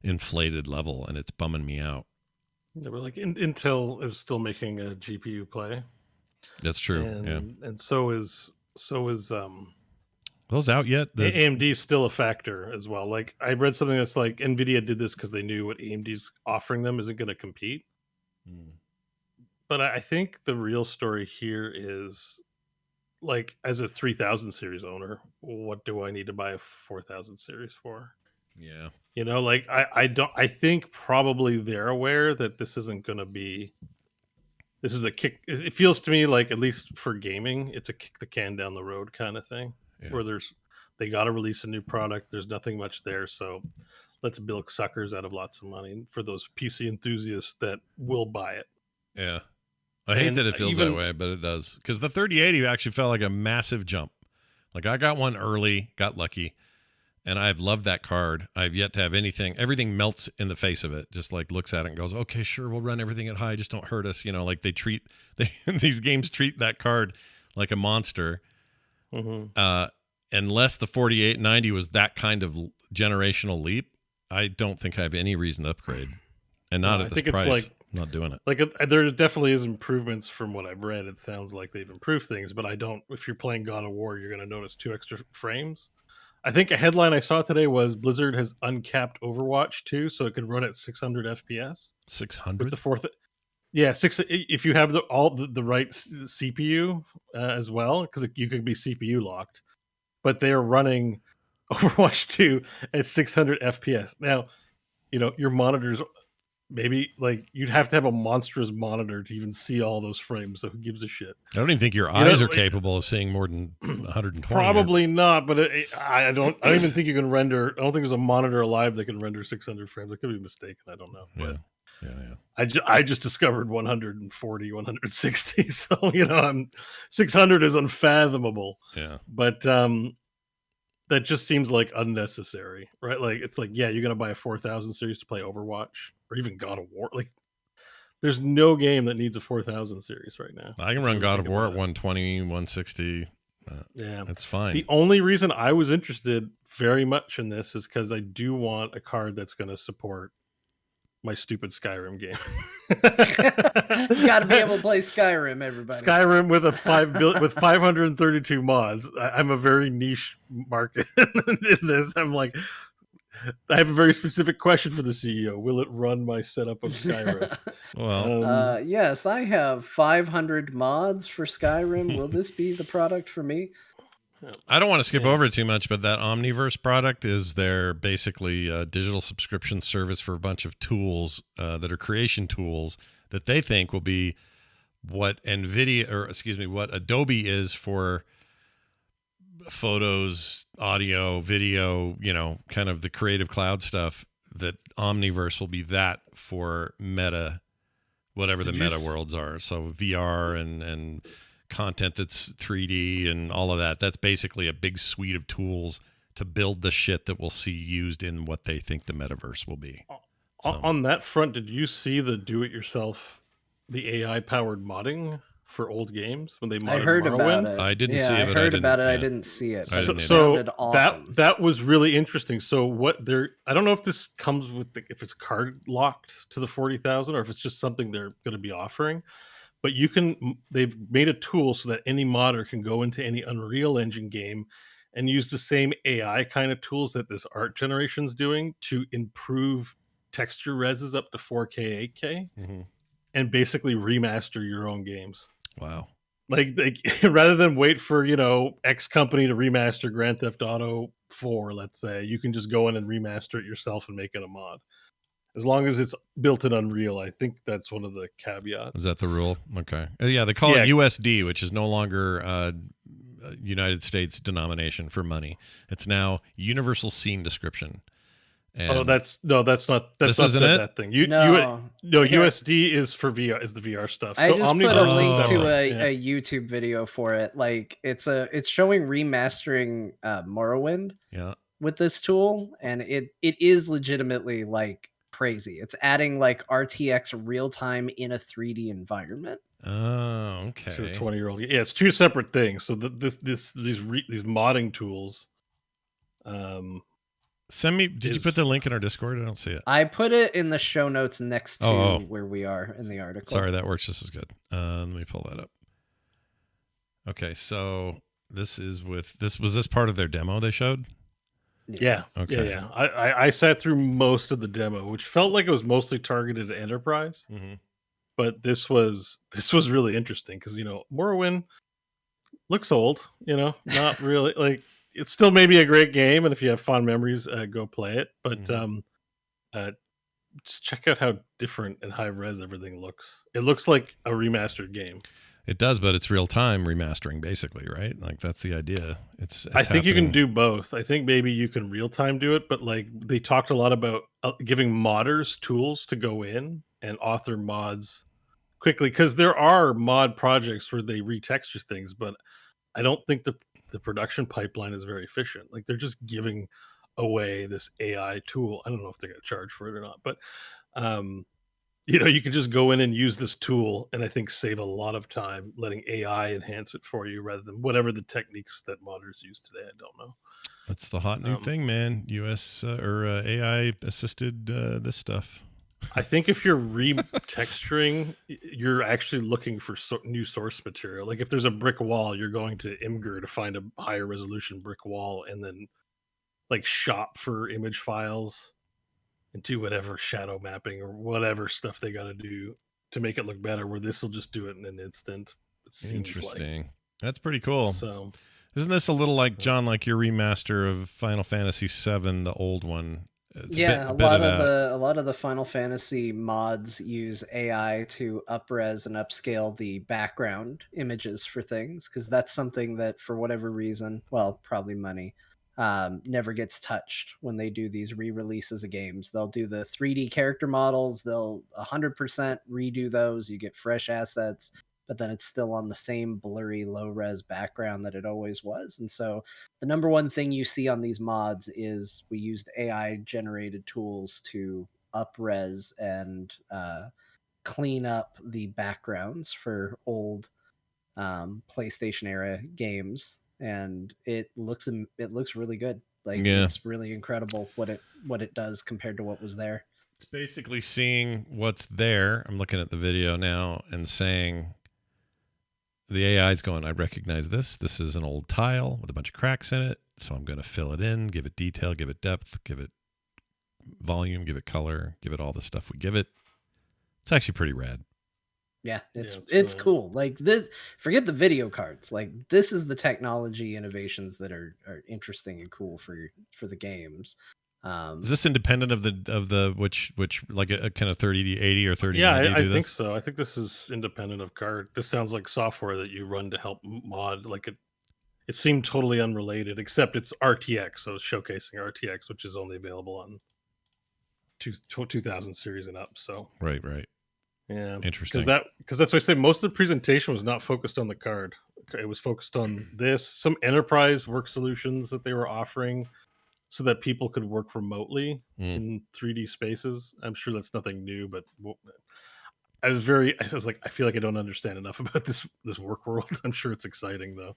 inflated level, and it's bumming me out. Yeah, but like Intel is still making a GPU play. That's true. And so is those out yet? AMD is still a factor as well. Like I read something that's like Nvidia did this because they knew what AMD's offering them isn't going to compete. But I think the real story here is, like, as a 3000 series owner, what do I need to buy a 4000 series for? Yeah. You know, like I think probably they're aware that this isn't going to be, this is a kick. It feels to me like, at least for gaming, it's a kick the can down the road kind of thing. Yeah. Where they got to release a new product. There's nothing much there. So let's bilk suckers out of lots of money for those PC enthusiasts that will buy it. Yeah. I hate that it feels that way, but it does. Because the 3080 actually felt like a massive jump. Like I got one early, got lucky, and I've loved that card. I've yet to have everything melts in the face of it. Just like looks at it and goes, okay, sure, we'll run everything at high. Just don't hurt us. You know, like these games treat that card like a monster. Mm-hmm. Unless the 4890 was that kind of generational leap, I don't think I have any reason to upgrade. And not at this price. It's like, not doing it. Like there definitely is improvements from what I've read. It sounds like they've improved things, but if you're playing God of War, you're going to notice 2 extra frames. I think a headline I saw today was Blizzard has uncapped Overwatch 2, so it could run at 600 FPS. 600? With the fourth, yeah, 6. If you have the right CPU as well, because you could be CPU locked. But they are running Overwatch 2 at 600 FPS. Now, you know, your monitors, maybe like you'd have to have a monstrous monitor to even see all those frames. So who gives a shit? I don't even think your eyes are capable of seeing more than 120. Probably not, but I don't even think you can render. I don't think there's a monitor alive that can render 600 frames. I could be mistaken. I don't know. Yeah. I just discovered 140, 160. So, you know, 600 is unfathomable. Yeah. But that just seems like unnecessary, right? Like, it's like, yeah, you're going to buy a 4000 series to play Overwatch or even God of War. Like, there's no game that needs a 4000 series right now. I can run God of War at 120, 160. Yeah, That's fine. the only reason I was interested very much in this is because I do want a card that's going to support my stupid Skyrim game. You got to be able to play Skyrim, everybody. Skyrim with with 532 mods. I'm a very niche market in this. I'm like, I have a very specific question for the CEO. Will it run my setup of Skyrim? Well, yes, I have 500 mods for Skyrim. Will this be the product for me? I don't want to skip over it too much, but that Omniverse product is their basically digital subscription service for a bunch of tools that are creation tools that they think will be what what Adobe is for photos, audio, video, kind of the creative cloud stuff. That Omniverse will be that for Meta, whatever the Meta worlds are. So VR and content that's 3D and all of that. That's basically a big suite of tools to build the shit that we'll see used in what they think the metaverse will be. So. On that front, did you see the do-it-yourself, the AI-powered modding for old games when they modded I heard Morrowind? about it. I didn't see it, but I heard about it. I didn't see it. So awesome. that was really interesting. So I don't know if this comes with if it's card locked to the 40,000 or if it's just something they're going to be offering. But they've made a tool so that any modder can go into any Unreal Engine game and use the same AI kind of tools that this art generation's doing to improve texture reses up to 4K, 8K, and basically remaster your own games. Wow. Like rather than wait for, X company to remaster Grand Theft Auto 4, let's say, you can just go in and remaster it yourself and make it a mod. As long as it's built in Unreal, I think that's one of the caveats. Is that the rule? Okay. Yeah, they call it USD, which is no longer United States denomination for money. It's now Universal Scene Description. And that's not that thing. USD is for VR, is the VR stuff. I just put a link to a YouTube video for it. Like it's showing remastering Morrowind with this tool, and it is legitimately like crazy. It's adding like RTX real time in a 3D environment. Oh, okay. To a 20-year-old. Yeah, it's two separate things. So these modding tools. Send me. Did you put the link in our Discord? I don't see it. I put it in the show notes next to where we are in the article. Sorry, that works just as good. Let me pull that up. Okay, so was this part of their demo they showed? Yeah. Okay. Yeah. I sat through most of the demo, which felt like it was mostly targeted at enterprise. Mm-hmm. But this was really interesting because Morrowind looks old. Not really like. It's still maybe a great game, and if you have fond memories, go play it. But just check out how different and high res everything looks. It looks like a remastered game. It does, but it's real time remastering, basically, right? Like that's the idea. I think you can do both. I think maybe you can real time do it, but like they talked a lot about giving modders tools to go in and author mods quickly, because there are mod projects where they retexture things, but I don't think the production pipeline is very efficient. Like they're just giving away this AI tool. I don't know if they're going to charge for it or not, but you can just go in and use this tool and I think save a lot of time letting AI enhance it for you rather than whatever the techniques that modders use today. I don't know. That's the hot new thing, man. US or AI assisted this stuff. I think if you're retexturing, you're actually looking for new source material. Like if there's a brick wall, you're going to Imgur to find a higher resolution brick wall and then like shop for image files and do whatever shadow mapping or whatever stuff they got to do to make it look better, where this will just do it in an instant. Interesting. That's pretty cool. So isn't this a little like, John, like your remaster of Final Fantasy VII, the old one? A lot of the Final Fantasy mods use AI to upres and upscale the background images for things, because that's something that for whatever reason, well, probably money, never gets touched when they do these re-releases of games. They'll do the 3D character models, they'll 100% redo those, you get fresh assets, but then it's still on the same blurry low-res background that it always was. And so the number one thing you see on these mods is we used AI-generated tools to up-res and clean up the backgrounds for old PlayStation-era games. and it looks really good. Like Yeah. it's really incredible what it does compared to what was there. It's basically seeing what's there. I'm looking at the video now and saying the AI is going, I recognize this. This is an old tile with a bunch of cracks in it. So I'm going to fill it in, give it detail, give it depth, give it volume, give it color, give it all the stuff we give it. It's actually pretty rad. Yeah, it's cool. Like this, forget the video cards. Like this is the technology innovations that are interesting and cool for the games. Is this independent of the which like a kind of 3080 or 3090? Yeah, I think so. I think this is independent of card. This sounds like software that you run to help mod. Like it seemed totally unrelated, except it's RTX, so it's showcasing RTX, which is only available on 2000 series and up. So right. Yeah, interesting. Because that's why I say most of the presentation was not focused on the card. It was focused on some enterprise work solutions that they were offering, so that people could work remotely in 3D spaces. I'm sure that's nothing new, but I was like, I feel like I don't understand enough about this work world. I'm sure it's exciting though.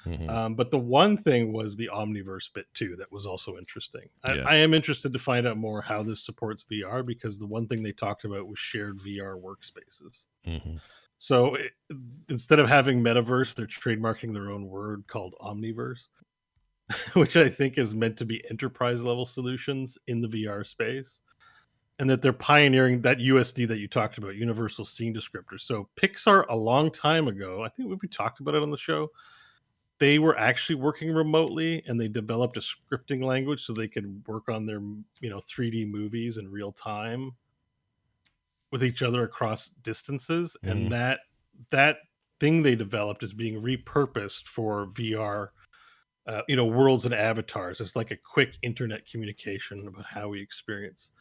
Mm-hmm. But the one thing was the Omniverse bit too. That was also interesting. Yeah. I am interested to find out more how this supports VR, because the one thing they talked about was shared VR workspaces. Mm-hmm. So instead of having metaverse, they're trademarking their own word called Omniverse, which I think is meant to be enterprise level solutions in the VR space. And that they're pioneering that USD that you talked about, universal scene descriptor. So Pixar, a long time ago, I think we talked about it on the show, they were actually working remotely, and they developed a scripting language so they could work on their 3D movies in real time with each other across distances. And that thing they developed is being repurposed for VR, worlds and avatars. It's like a quick internet communication about how we experience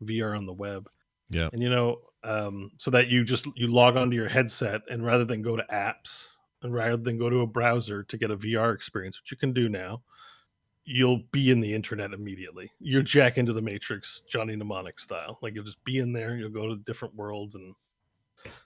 VR on the web. Yeah. And so that you log onto your headset, and rather than go to apps and rather than go to a browser to get a VR experience, which you can do now, you'll be in the internet immediately. You're Jack into the Matrix, Johnny Mnemonic style. Like you'll just be in there, you'll go to different worlds and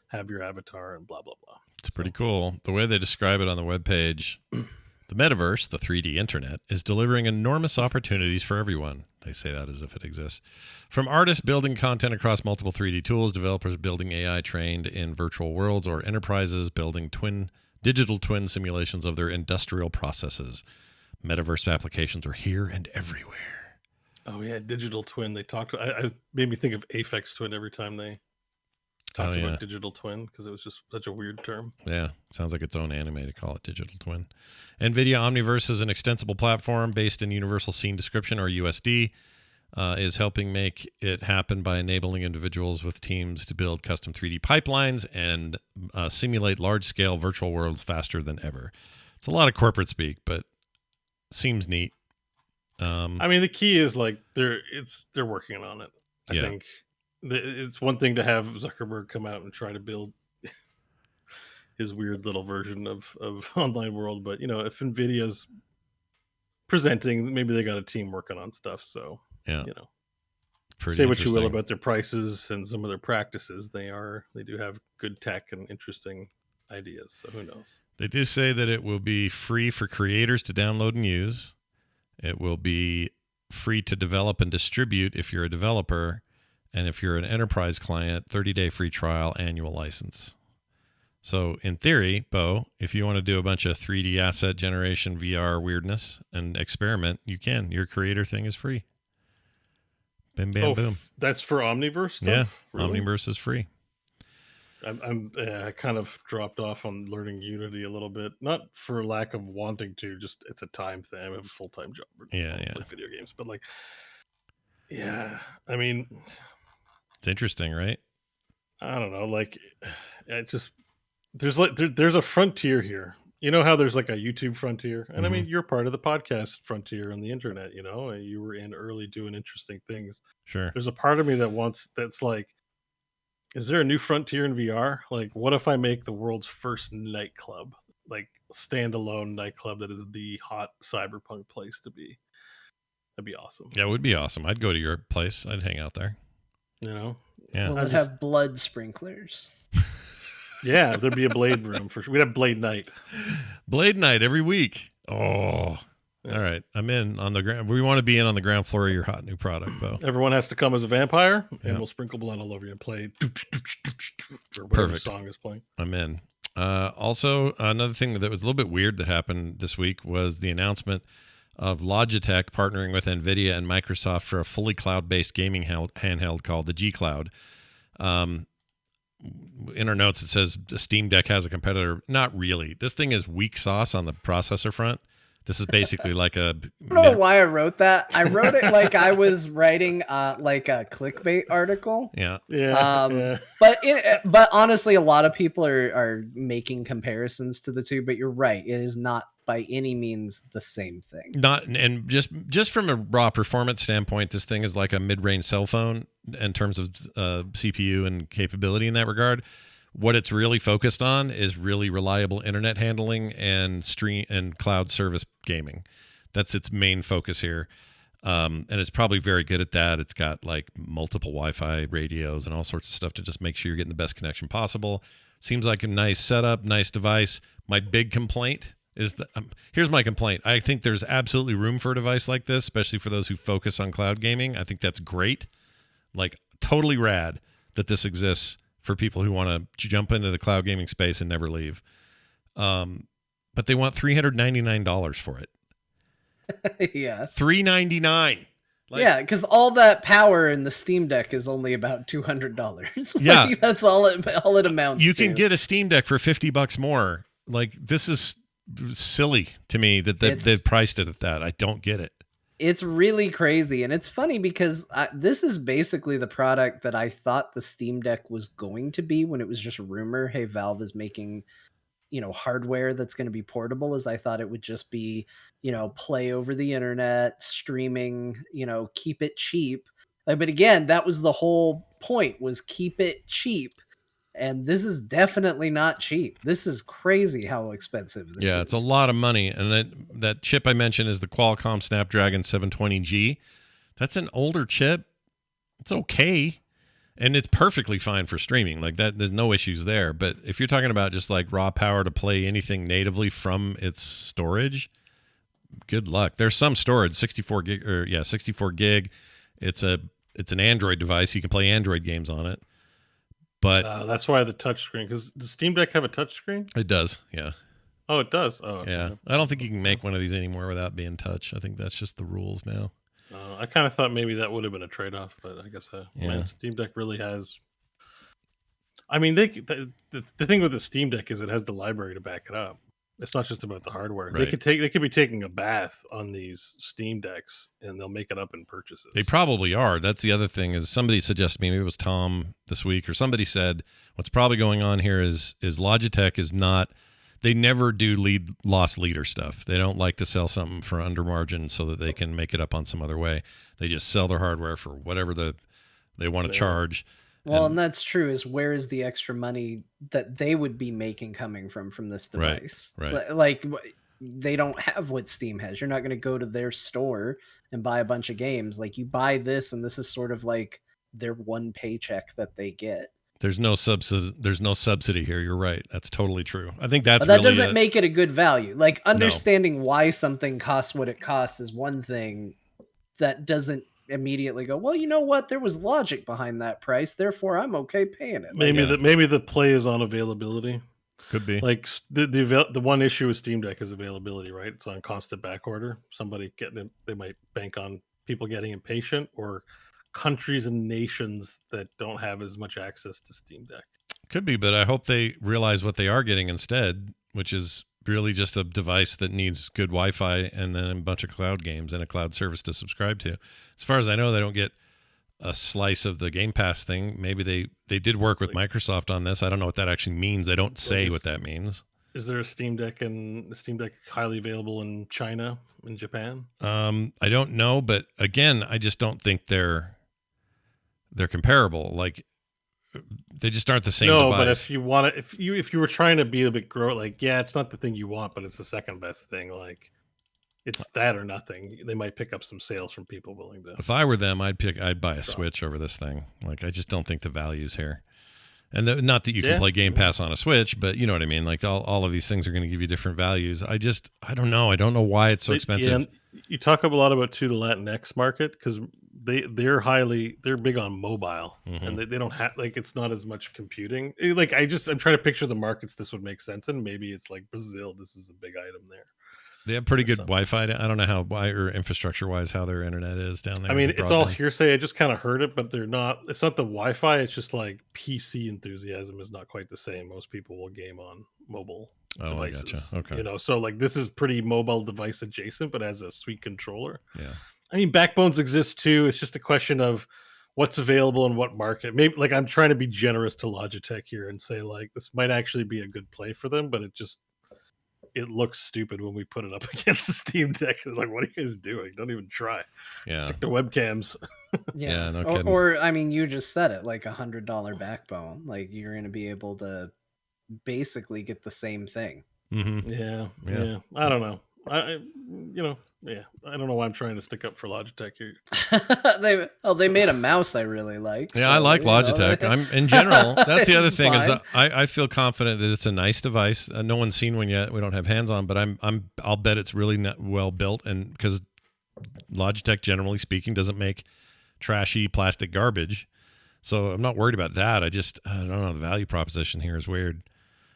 have your avatar and blah blah blah. It's pretty cool. The way they describe it on the webpage, the metaverse, the 3D internet, is delivering enormous opportunities for everyone. They say that as if it exists. From artists building content across multiple 3D tools, developers building AI trained in virtual worlds, or enterprises building digital twin simulations of their industrial processes. Metaverse applications are here and everywhere. Oh yeah, digital twin. They talked. I made me think of Aphex Twin every time they talked about digital twin, because it was just such a weird term. Yeah, sounds like its own anime to call it digital twin. Nvidia Omniverse is an extensible platform based in Universal Scene Description, or USD, is helping make it happen by enabling individuals with teams to build custom 3D pipelines and simulate large-scale virtual worlds faster than ever. It's a lot of corporate speak, but seems neat. I mean, the key is like they're working on it. I think it's one thing to have Zuckerberg come out and try to build his weird little version of online world, but if Nvidia's presenting, maybe they got a team working on stuff. So say what you will about their prices and some of their practices, they do have good tech and interesting ideas. So who knows? They do say that it will be free for creators to download and use. It will be free to develop and distribute if you're a developer, and if you're an enterprise client, 30-day free trial, annual license. So in theory, Bo, if you want to do a bunch of 3D asset generation VR weirdness and experiment, you can. Your creator thing is free. Bim, bam, boom. That's for Omniverse stuff? Yeah, really? Omniverse is free. I kind of dropped off on learning Unity a little bit, not for lack of wanting to, just it's a time thing. I have a full-time job. Yeah. Play video games, but I mean, it's interesting, right? I don't know. Like, it's just there's a frontier here. You know how there's like a YouTube frontier, and I mean, you're part of the podcast frontier on the internet. You were in early doing interesting things. Sure. There's a part of me that's like, is there a new frontier in VR? Like, what if I make the world's first nightclub, like standalone nightclub that is the hot cyberpunk place to be? That'd be awesome. Yeah, it would be awesome. I'd go to your place. I'd hang out there. Yeah. Well, I'd have blood sprinklers. Yeah, there'd be a blade room for sure. We'd have Blade Night. Blade Night every week. Oh, all right. I'm in on the ground. We want to be in on the ground floor of your hot new product, Bo. Everyone has to come as a vampire, and Yeah. we'll sprinkle blood all over you and play or whatever Perfect. song is playing. I'm in. Also, another thing that was a little bit weird that happened this week was the announcement of Logitech partnering with Nvidia and Microsoft for a fully cloud-based gaming handheld called the G Cloud. In our notes, it says the Steam Deck has a competitor. Not really. This thing is weak sauce on the processor front. This is basically like a... I don't know why I wrote that. I wrote it like I was writing like a clickbait article. Yeah. Yeah. But honestly, a lot of people are making comparisons to the two. But you're right; it is not by any means the same thing. Not, and just from a raw performance standpoint, this thing is like a mid-range cell phone in terms of CPU and capability in that regard. What it's really focused on is really reliable internet handling and stream and cloud service gaming. That's its main focus here. And it's probably very good at that. It's got like multiple Wi-Fi radios and all sorts of stuff to just make sure you're getting the best connection possible. Seems like a nice setup, nice device. My big complaint is that here's my complaint. I think there's absolutely room for a device like this, especially for those who focus on cloud gaming. I think that's great. Like totally rad that this exists for people who want to jump into the cloud gaming space and never leave. But they want $399 for it. Yeah. $399. Yeah, because all that power in the Steam Deck is only about $200. Yeah. That's all it amounts You to. can get a Steam Deck for $50 more. Like, this is silly to me that they've priced it at that. I don't get it. It's really crazy. And it's funny because this is basically the product that I thought the Steam Deck was going to be when it was just rumor. Hey, Valve is making, hardware that's going to be portable. As I thought it would just be, play over the internet, streaming, keep it cheap. But again, that was the whole point, was keep it cheap. And this is definitely not cheap. This is crazy how expensive this is. Yeah, it's a lot of money. And that chip I mentioned is the Qualcomm Snapdragon 720G. That's an older chip. It's okay. And it's perfectly fine for streaming. Like that, there's no issues there. But if you're talking about just like raw power to play anything natively from its storage, good luck. There's some storage, 64 gig. It's an Android device. You can play Android games on it. But that's why the touchscreen. Because does Steam Deck have a touchscreen? It does, yeah. Oh, it does. Oh, yeah. Okay. I don't think you can make one of these anymore without being touch. I think that's just the rules now. I kind of thought maybe that would have been a trade-off, but I guess Yeah. Steam Deck really has. I mean, the thing with the Steam Deck is it has the library to back it up. It's not just about the hardware. Right. They could be taking a bath on these Steam Decks, and they'll make it up in purchases. They probably are. That's the other thing. Is somebody suggested me, maybe it was Tom this week, or somebody said what's probably going on here is Logitech is not. They never do loss leader stuff. They don't like to sell something for under margin so that they can make it up on some other way. They just sell their hardware for whatever they want to charge. Well, and that's true. Is where is the extra money that they would be making coming from this device? Right. Like they don't have what Steam has. You're not going to go to their store and buy a bunch of games. Like you buy this, and this is sort of like their one paycheck that they get. There's no subsidy here. You're right. That's totally true. I think that's. But that really doesn't make it a good value. Like understanding why something costs what it costs is one thing. That doesn't immediately go, well, you know what? There was logic behind that price, therefore I'm okay paying it. Maybe the play is on availability. Could be. Like the one issue with Steam Deck is availability, right? It's on constant back order. Somebody they might bank on people getting impatient, or countries and nations that don't have as much access to Steam Deck. Could be, but I hope they realize what they are getting instead, which is really just a device that needs good Wi-Fi and then a bunch of cloud games and a cloud service to subscribe to. As far as I know, they don't get a slice of the Game Pass thing. Maybe they did work with Microsoft on this. I don't know what that actually means. They don't say what that means. Is there a Steam Deck highly available in China and Japan? I don't know, but again, I just don't think they're comparable. Like they just aren't the same device. But if you want to, if you were trying to be a bit it's not the thing you want, but it's the second best thing. Like it's that or nothing. They might pick up some sales from people willing to. If I were them, I'd buy a Switch over this thing. Like I just don't think the value's here. And not that you can Yeah. play Game Pass on a Switch, but you know what I mean? Like all of these things are going to give you different values. I don't know. I don't know why it's so expensive. Yeah, you talk a lot about too the Latinx market because they're big on mobile and they don't have like it's not as much computing. Like I'm trying to picture the markets this would make sense in. Maybe it's like Brazil. This is a big item there. They have pretty good Wi-Fi. I don't know how or infrastructure-wise how their internet is down there. I mean, it's all hearsay. I just kind of heard it, but it's not the Wi-Fi. It's just like PC enthusiasm is not quite the same. Most people will game on mobile devices. I gotcha. Okay. You know, so like this is pretty mobile device adjacent, but as a sweet controller. Yeah. I mean, backbones exist too. It's just a question of what's available in what market. Maybe like I'm trying to be generous to Logitech here and say like this might actually be a good play for them, but it looks stupid when we put it up against the Steam Deck. It's like, what are you guys doing? Don't even try. Yeah. Stick to webcams. Yeah. No kidding. Or I mean, you just said it, like $100 backbone. Like you're going to be able to basically get the same thing. Mm-hmm. Yeah. I don't know. I don't know why I'm trying to stick up for Logitech here. they made a mouse I really like. Yeah, I like Logitech. I'm in general. That's the other thing is I feel confident that it's a nice device. No one's seen one yet. We don't have hands on, but I'll bet it's really well built, and because Logitech, generally speaking, doesn't make trashy plastic garbage, so I'm not worried about that. I don't know. The value proposition here is weird.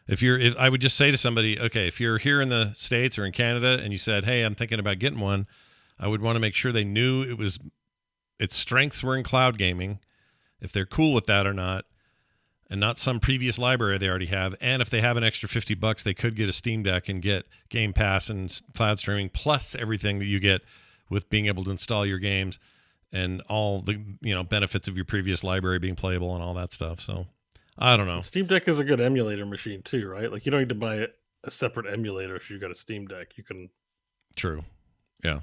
If I would just say to somebody, okay, if you're here in the States or in Canada and you said, hey, I'm thinking about getting one, I would want to make sure they knew its strengths were in cloud gaming, if they're cool with that or not, and not some previous library they already have. And if they have an extra $50, they could get a Steam Deck and get Game Pass and cloud streaming, plus everything that you get with being able to install your games and all the benefits of your previous library being playable and all that stuff. So I don't know. Steam Deck is a good emulator machine too, right? Like you don't need to buy a separate emulator if you've got a Steam Deck. You can. True. Yeah.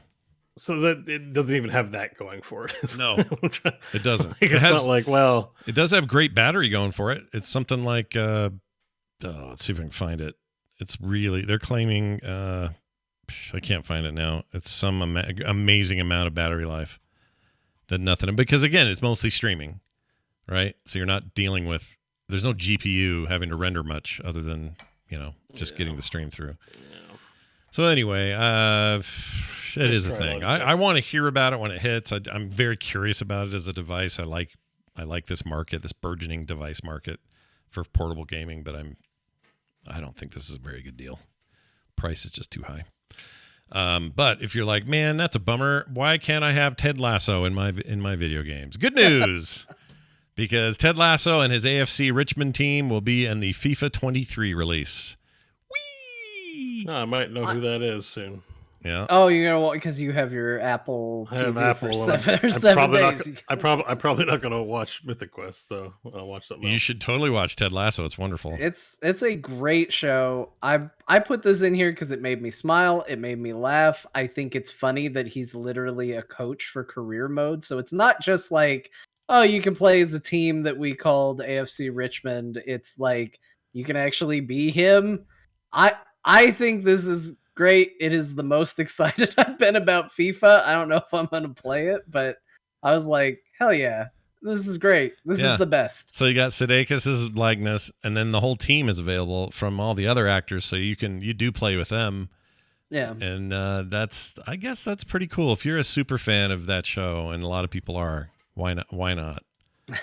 So that it doesn't even have that going for it. No, it doesn't. Like, it's not like, well, it does have great battery going for it. It's something like, let's see if I can find it. It's really, they're claiming, I can't find it now. It's some amazing amount of battery life that nothing, because again, it's mostly streaming, right? So you're not dealing with, there's no GPU having to render much other than, just getting the stream through. Yeah. So anyway, it is a thing. I want to hear about it when it hits. I'm very curious about it as a device. I like this market, this burgeoning device market for portable gaming, but I don't think this is a very good deal. Price is just too high. But if you're like, man, that's a bummer. Why can't I have Ted Lasso in my video games? Good news. Because Ted Lasso and his AFC Richmond team will be in the FIFA 23 release. Whee! I might know who that is soon. Yeah. Oh, you're gonna because you have your Apple TV I have Apple. for 7 days. I'm probably not gonna watch Mythic Quest, so I'll watch something else. You should totally watch Ted Lasso. It's wonderful. It's a great show. I put this in here because it made me smile. It made me laugh. I think it's funny that he's literally a coach for career mode. So it's not just like, oh, you can play as a team that we called AFC Richmond. It's like you can actually be him. I think this is great. It is the most excited I've been about FIFA. I don't know if I'm going to play it, but I was like, hell yeah, this is great. This is the best. So you got Sudeikis' likeness, and then the whole team is available from all the other actors, so you do play with them. Yeah. And I guess that's pretty cool. If you're a super fan of that show, and a lot of people are, why not?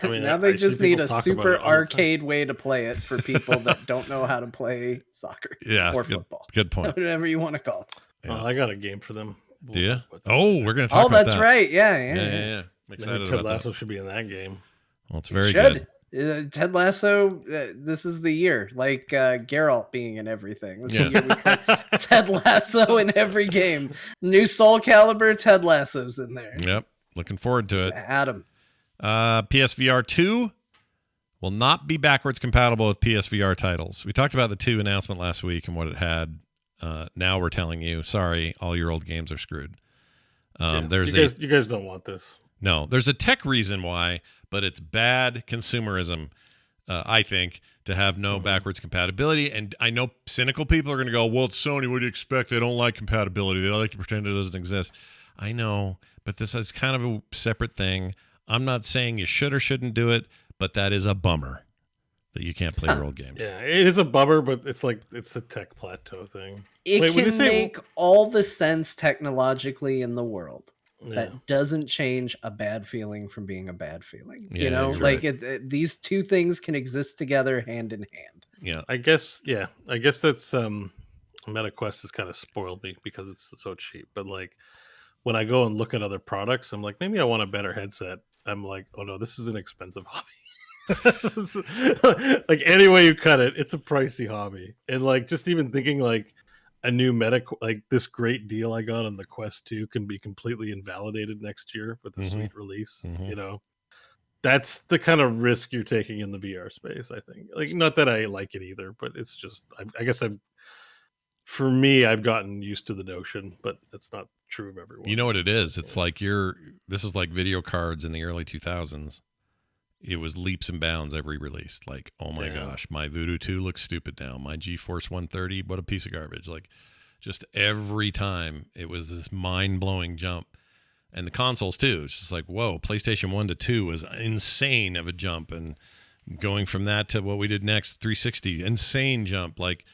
I mean, now they just need a super arcade way to play it for people that don't know how to play soccer or football. Good point. Whatever you want to call it. Yeah. I got a game for them. Do you? Oh, we're going to talk about that. Oh, that's right. Yeah. I'm excited Ted about Lasso that. should be in that game. Well, it's very good. Ted Lasso, this is the year. Like Geralt being in everything. This is the year we put Ted Lasso in every game. New Soul Calibur, Ted Lasso's in there. Yep. Looking forward to it. Adam. PSVR 2 will not be backwards compatible with PSVR titles. We talked about the 2 announcement last week and what it had. Now we're telling you, sorry, all your old games are screwed. You guys don't want this. No, there's a tech reason why, but it's bad consumerism, I think, to have no backwards compatibility. And I know cynical people are going to go, well, it's Sony. What do you expect? They don't like compatibility. They like to pretend it doesn't exist. I know, but this is kind of a separate thing. I'm not saying you should or shouldn't do it, but that is a bummer. that you can't play world games. Yeah, it is a bummer, but it's like it's a tech plateau thing. It Wait, when you can say- make all the sense technologically in the world. Yeah. That doesn't change a bad feeling from being a bad feeling. Yeah, You know, you're like right. these two things can exist together hand in hand. Yeah. I guess that's MetaQuest has kind of spoiled me because it's so cheap. But like when I go and look at other products, I'm like, maybe I want a better headset. I'm like, oh no, this is an expensive hobby. Like any way you cut it, it's a pricey hobby. And like just even thinking like a new like this great deal I got on the Quest 2 can be completely invalidated next year with a sweet release. You know, that's the kind of risk you're taking in the VR space. I think, like, not that I like it either, but it's just, I guess for me, I've gotten used to the notion, but that's not true of everyone. You know what it is? It's like this is like video cards in the early 2000s. It was leaps and bounds every release. Like, oh my gosh, my Voodoo 2 looks stupid now. My GeForce 130, what a piece of garbage. Like, just every time it was this mind-blowing jump. And the consoles too. It's just like, whoa, PlayStation 1 to 2 was insane of a jump. And going from that to what we did next, 360, insane jump. Like,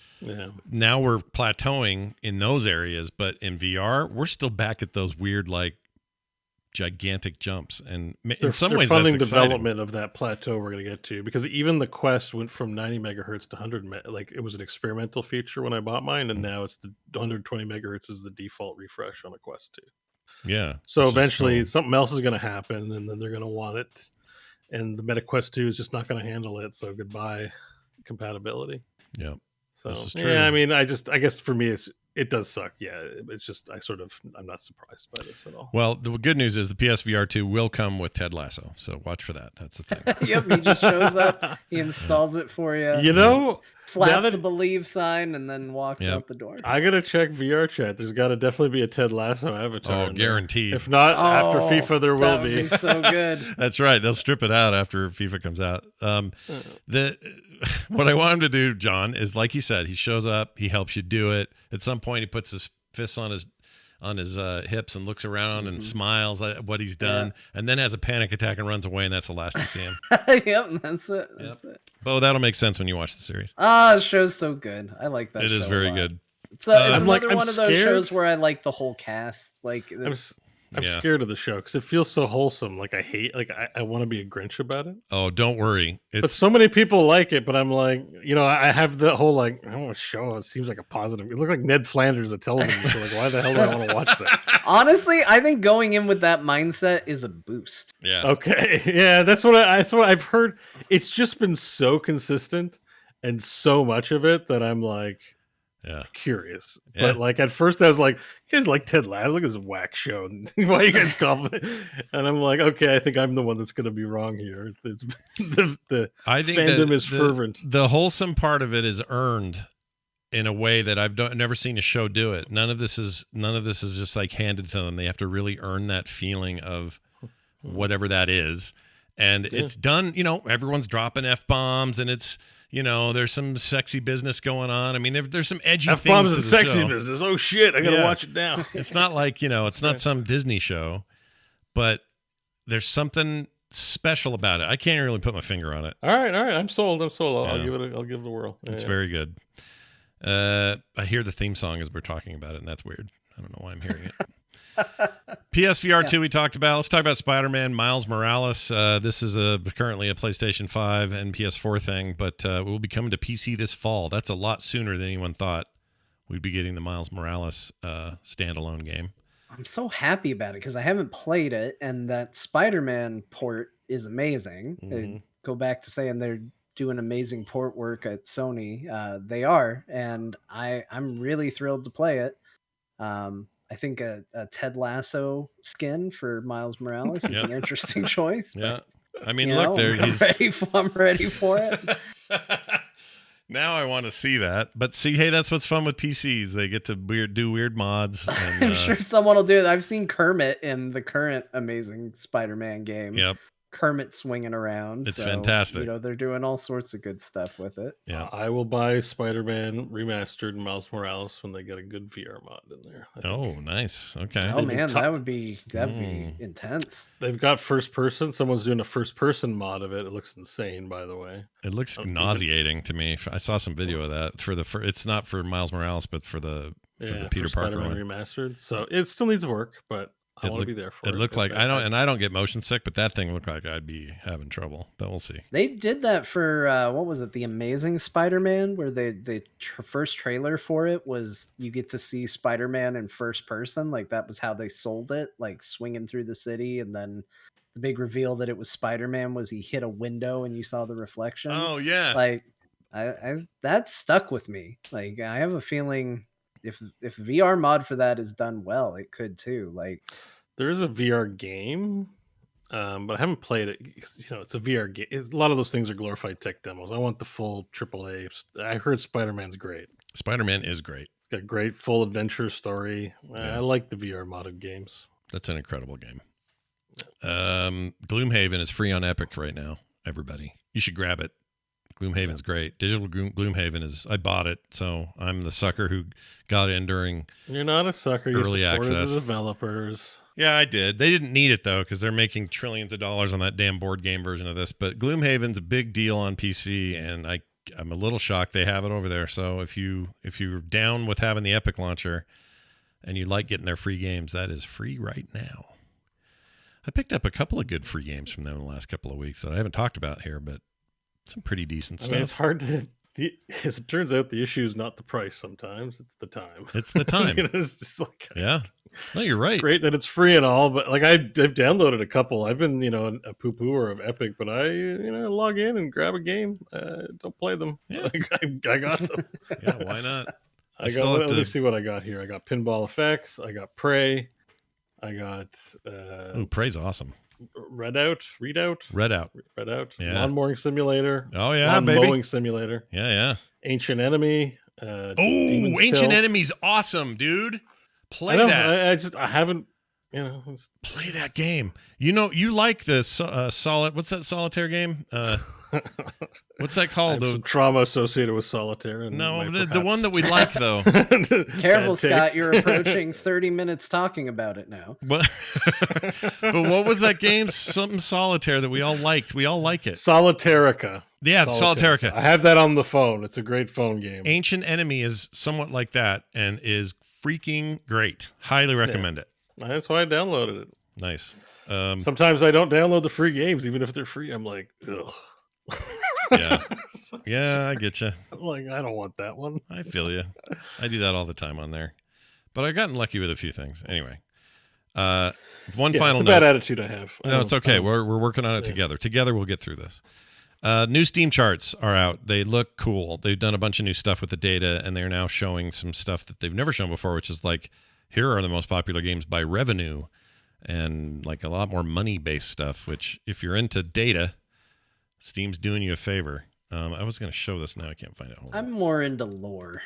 now we're plateauing in those areas, but in VR, we're still back at those weird, like, gigantic jumps. And in some ways, funding that's development of that plateau we're going to get to, because even the Quest went from 90 megahertz to 100 like it was an experimental feature when I bought mine, and now it's the 120 megahertz is the default refresh on a Quest 2. Yeah. So eventually something else is going to happen, and then they're going to want it, and the Meta Quest 2 is just not going to handle it. So goodbye compatibility. Yeah. So this is true. yeah, I mean, I guess for me it does suck. Yeah, it's just I'm not surprised by this at all. Well, the good news is the PSVR 2 will come with Ted Lasso, so watch for that. That's the thing. Yep, he just shows up, he installs it for you. You know, slaps the believe sign and then walks out the door. I gotta check VR chat. There's got to definitely be a Ted Lasso avatar. Oh, guaranteed. If not, after FIFA, there will be. That would be so good. That's right. They'll strip it out after FIFA comes out. What I want him to do, John, is like he said, he shows up, he helps you do it. At some point, he puts his fists on his hips and looks around and smiles at what he's done, and then has a panic attack and runs away, and that's the last you see him. Yep, that's it. That's it. Bo, that'll make sense when you watch the series. The show's so good. I like that. It is very good. It's another one of those shows where I like the whole cast. Like, I'm scared of the show because it feels so wholesome. Like I want to be a Grinch about it. Oh, don't worry. But so many people like it, but I'm like, I have the whole like, I want to show. It seems like a positive. It looked like Ned Flanders at television. So like, why the hell do I want to watch that? Honestly, I think going in with that mindset is a boost. Yeah. Okay. Yeah, that's what I've heard. It's just been so consistent and so much of it that I'm like, curious. But like at first I was like, you guys like Ted Lasso? Look at this whack show. Why are you guys confident? And I'm like, okay, I think I'm the one that's gonna be wrong here. I think fandom is fervent. The wholesome part of it is earned in a way that I've never seen a show do it. None of this is just like handed to them. They have to really earn that feeling of whatever that is. And it's done, everyone's dropping F-bombs, and it's, there's some sexy business going on. I mean, there's some edgy things. F-bombs and sexy business. Oh shit, I gotta watch it now. It's not like, it's not some Disney show, but there's something special about it. I can't really put my finger on it. All right. I'm sold. I'll give it a whirl. It's very good. I hear the theme song as we're talking about it, and that's weird. I don't know why I'm hearing it. PSVR 2 we talked about. Let's talk about Spider-Man Miles Morales. This is currently a PlayStation 5 and PS4 thing, but it will be coming to PC this fall. That's a lot sooner than anyone thought we'd be getting the Miles Morales standalone game. I'm so happy about it because I haven't played it, and that Spider-Man port is amazing. Go back to saying they're doing amazing port work at Sony. They are, and I'm really thrilled to play it. I think a Ted Lasso skin for Miles Morales is an interesting choice. Yeah, I mean, look, I'm ready for it. Now I want to see that. But see, hey, that's what's fun with PCs. They get to do weird mods. And, I'm sure someone will do it. I've seen Kermit in the current Amazing Spider-Man game. Yep. Kermit swinging around. It's so, fantastic. You know, they're doing all sorts of good stuff with it. Yeah. I will buy Spider-Man Remastered and Miles Morales when they get a good VR mod in there. Oh, nice. Okay. Oh man, that would be intense. They've got first person. Someone's doing a first person mod of it. It looks insane, by the way. It looks nauseating to me. I saw some video of that it's not for Miles Morales, but for the Peter Parker one. Remastered. So it still needs work, but I want to be there for it. It looked like I don't get motion sick, but that thing looked like I'd be having trouble. But we'll see. They did that for what was it? The Amazing Spider-Man, where the first trailer for it was you get to see Spider-Man in first person. Like that was how they sold it, like swinging through the city, and then the big reveal that it was Spider-Man was he hit a window and you saw the reflection. Oh yeah, like I that stuck with me. Like I have a feeling if VR mod for that is done well, it could too. Like there is a VR game, but I haven't played it because it's a VR game. A lot of those things are glorified tech demos. I want the full AAA. I heard Spider-Man's great. Spider-Man is great. It's got a great full adventure story. I like the VR modded games. That's an incredible game. Gloomhaven is free on Epic right now. Everybody, you should grab it. Gloomhaven's great. Digital Gloomhaven is. I bought it, so I'm the sucker who got in during. You're not a sucker. Early you access. The developers. Yeah, I did. They didn't need it though because they're making trillions of dollars on that damn board game version of this. But Gloomhaven's a big deal on PC, and I'm a little shocked they have it over there. So if you're down with having the Epic launcher, and you like getting their free games, that is free right now. I picked up a couple of good free games from them in the last couple of weeks that I haven't talked about here, but some pretty decent stuff. It's hard to. As it turns out, the issue is not the price. Sometimes it's the time. It's the time. It's just like yeah. No, you're right. It's great that it's free and all, but like I've downloaded a couple. I've been a poo-pooer of Epic, but I log in and grab a game. Don't play them. Yeah. Like, I got them. Yeah, why not? Let me see what I got here. I got Pinball Effects. I got Prey. I got Prey's awesome. Redout. Yeah. Lawn Mowing Simulator. Oh yeah, Lawn baby. Mowing Simulator. Yeah. Ancient Enemy. Ancient Enemy's awesome, dude. Play that. I haven't. Play that game. You like the solid. What's that solitaire game? What's that called? Some trauma associated with solitaire. No, the one that we like though. Careful, Scott. You're approaching 30 minutes talking about it now. But what was that game? Something solitaire that we all liked. We all like it. Solitarica. Yeah, Solitarica. I have that on the phone. It's a great phone game. Ancient Enemy is somewhat like that and is freaking great. Highly recommend it. That's why I downloaded it. Nice. Sometimes I don't download the free games, even if they're free. I'm like, ugh. Yeah, I get you. I'm like, I don't want that one. I feel you. I do that all the time on there, but I've gotten lucky with a few things. Anyway, final it's a note. bad attitude I have. No, it's okay. We're working on it together. Together, we'll get through this. New Steam charts are out. They look cool. They've done a bunch of new stuff with the data, and they're now showing some stuff that they've never shown before, which is like, here are the most popular games by revenue, and like a lot more money-based stuff. Which, if you're into data, Steam's doing you a favor. I was going to show this now. I can't find it. I'm more into lore.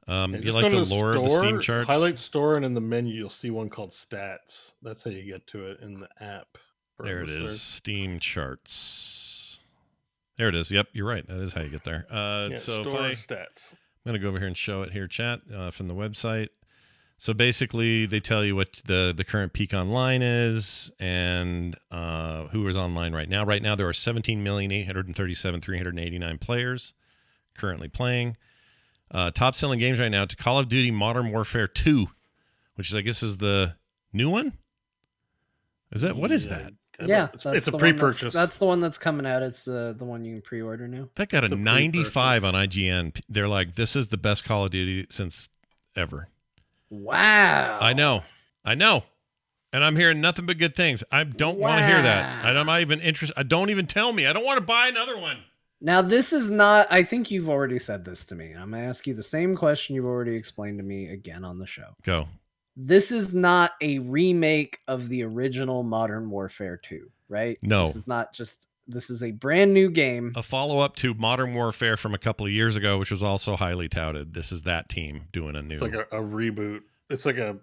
You like the lore of the Steam charts? Highlight store, and in the menu, you'll see one called Stats. That's how you get to it in the app. There it is. Steam charts. There it is. Yep, you're right. That is how you get there. So store stats. I'm going to go over here and show it here, chat, from the website. So basically, they tell you what the current peak online is and who is online right now. Right now, there are 17,837,389 players currently playing. Top selling games right now to Call of Duty Modern Warfare 2, which is, I guess, is the new one. Is that what is that? Yeah, it's a pre-purchase. That's the one that's coming out. It's the one you can pre-order now. That got a 95 on IGN. They're like, this is the best Call of Duty since ever. Wow. I know. And I'm hearing nothing but good things. I don't want to hear that. I'm not even interested. Don't even tell me. I don't want to buy another one. Now, this is not, I think you've already said this to me. I'm going to ask you the same question you've already explained to me again on the show. Go. This is not a remake of the original Modern Warfare 2, right? No. This is a brand new game. A follow-up to Modern Warfare from a couple of years ago, which was also highly touted. This is that team doing a new... It's like a reboot. It's like a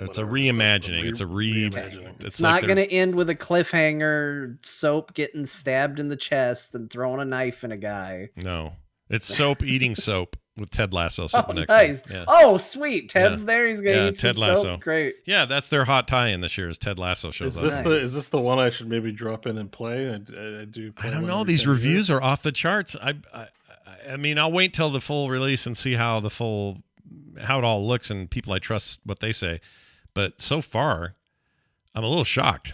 It's a whatever, reimagining. It's a reimagining. It's not going to end with a cliffhanger. Soap getting stabbed in the chest and throwing a knife in a guy. No, it's Soap eating soap with Ted Lasso sitting next nice. to him. Yeah. Oh, sweet. Ted's there. He's going to eat Ted some Lasso. soap. Great. Yeah, that's their hot tie-in this year. Is Ted Lasso shows up? Is this the one I should maybe drop in and play? I do. I don't know. These reviews are off the charts. I mean, I'll wait till the full release and see how it all looks, and people I trust what they say. But so far, I'm a little shocked.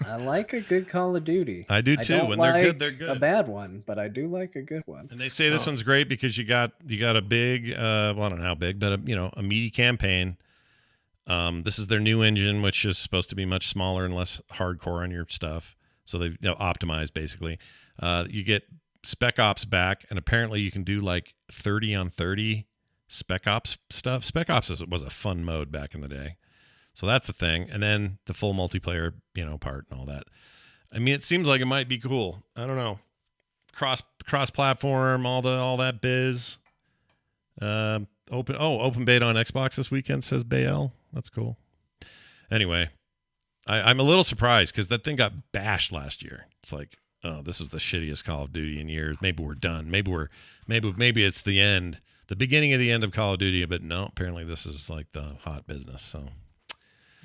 I like a good Call of Duty. I do too. When they're good, they're good. A bad one, but I do like a good one. And they say this one's great because you got a big, well, I don't know how big, but a meaty campaign. This is their new engine, which is supposed to be much smaller and less hardcore on your stuff. So they've optimized basically. You get Spec Ops back, and apparently you can do like 30 on 30 Spec Ops stuff. Spec Ops was a fun mode back in the day. So that's the thing. And then the full multiplayer, part and all that. I mean, it seems like it might be cool. I don't know. Cross platform, all that biz. Open beta on Xbox this weekend, says Bael. That's cool. Anyway, I'm a little surprised because that thing got bashed last year. It's like, oh, this is the shittiest Call of Duty in years. Maybe we're done. Maybe it's the end, the beginning of the end of Call of Duty. But no, apparently this is like the hot business. So.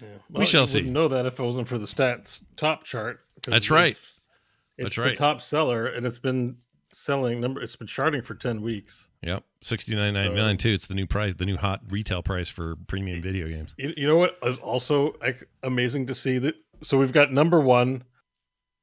Yeah. We shall see. Wouldn't know that if it wasn't for the stats top chart. That's right. It's the top seller, and it's been selling It's been charting for 10 weeks. Yep, $69.99 too. It's the new price, the new hot retail price for premium video games. You know what is also amazing to see that? So we've got number one,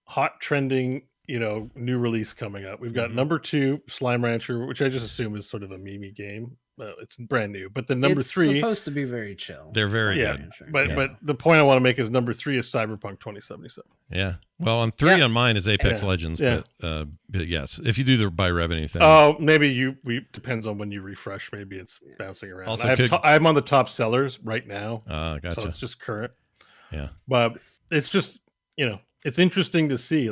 hot trending, new release coming up. We've got number two, Slime Rancher, which I just assume is sort of a meme game. It's brand new, but the number three, it's supposed to be very chill. They're very good. But the point I want to make is number three is Cyberpunk 2077. Yeah. Well, on three on mine is Apex Legends, but yes, if you do the by revenue thing. Oh, maybe depends on when you refresh. Maybe it's bouncing around. Also, I'm on the top sellers right now. Gotcha. So it's just current. Yeah. But it's just it's interesting to see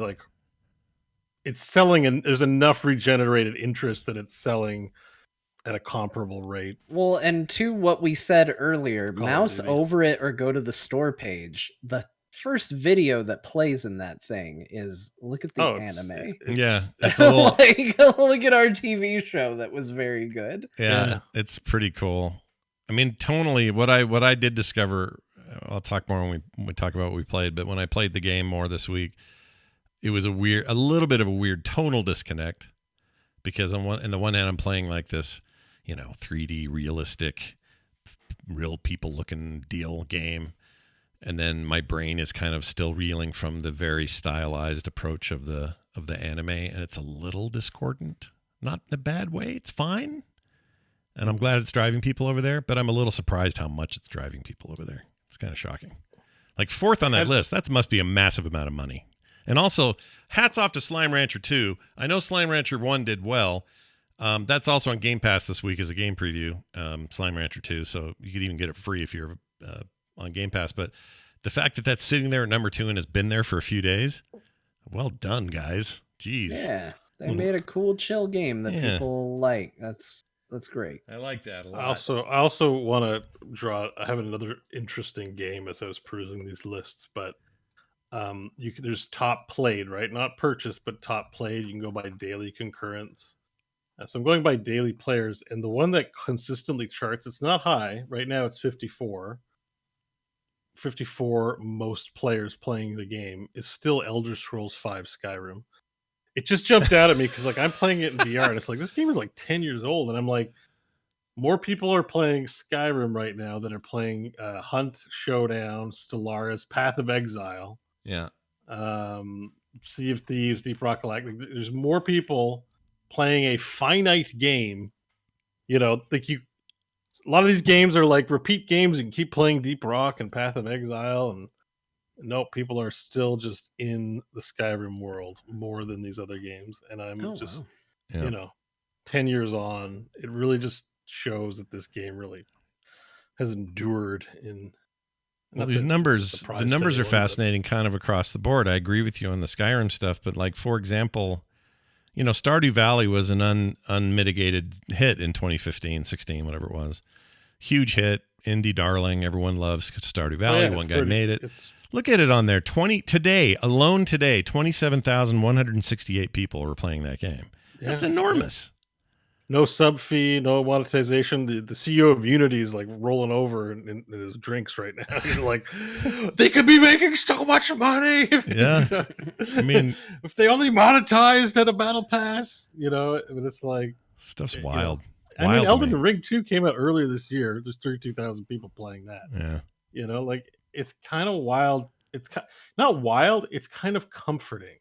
it's selling, and there's enough regenerated interest that it's selling at a comparable rate. Well, and to what we said earlier, mouse over it or go to the store page. The first video that plays in that thing is look at the anime. It's a little look at our TV show that was very good. Yeah, it's pretty cool. I mean, tonally, what I did discover, I'll talk more when we talk about what we played, but when I played the game more this week, it was a little bit of a weird tonal disconnect, because on the one hand I'm playing like this 3D realistic, real people looking deal game. And then my brain is kind of still reeling from the very stylized approach of the anime. And it's a little discordant, not in a bad way. It's fine. And I'm glad it's driving people over there, but I'm a little surprised how much it's driving people over there. It's kind of shocking. Like fourth on that list, that must be a massive amount of money. And also, hats off to Slime Rancher 2. I know Slime Rancher 1 did well. That's also on Game Pass this week as a game preview, Slime Rancher 2, so you could even get it free if you're on Game Pass. But the fact that that's sitting there at number 2 and has been there for a few days, well done, guys. Jeez. Yeah, they made a cool, chill game that people like. That's great. I like that a lot. I also want to I have another interesting game as I was perusing these lists, but there's top played, right? Not purchased, but top played. You can go by daily concurrence. So I'm going by daily players, and the one that consistently charts, it's not high. Right now it's 54. 54 most players playing the game is still Elder Scrolls V Skyrim. It just jumped out at me because I'm playing it in VR, and it's like, this game is 10 years old, and I'm like, more people are playing Skyrim right now than are playing Hunt, Showdown, Stellaris, Path of Exile. Yeah. Sea of Thieves, Deep Rock Galactic. There's more people playing a finite game. A lot of these games are repeat games. You can keep playing Deep Rock and Path of Exile, and no, people are still just in the Skyrim world more than these other games. And I'm 10 years on, it really just shows that this game really has endured in. Well, these numbers, the numbers are fascinating kind of across the board. I agree with you on the Skyrim stuff, but for example, Stardew Valley was an unmitigated hit in 2015, 16, whatever it was. Huge hit, indie darling. Everyone loves Stardew Valley. Yeah, One it's guy made it. it's- Look at it on there. 27,168 people were playing that game. That's yeah, enormous. No sub fee, no monetization. The CEO of Unity is like rolling over in his drinks right now. He's like, they could be making so much money. Yeah. I mean, if they only monetized at a battle pass, but it's like stuff's you wild. know, Wild to Elden me. Ring 2 came out earlier this year. There's 32,000 people playing that. Yeah. Like it's kind of wild. It's not wild. It's kind of comforting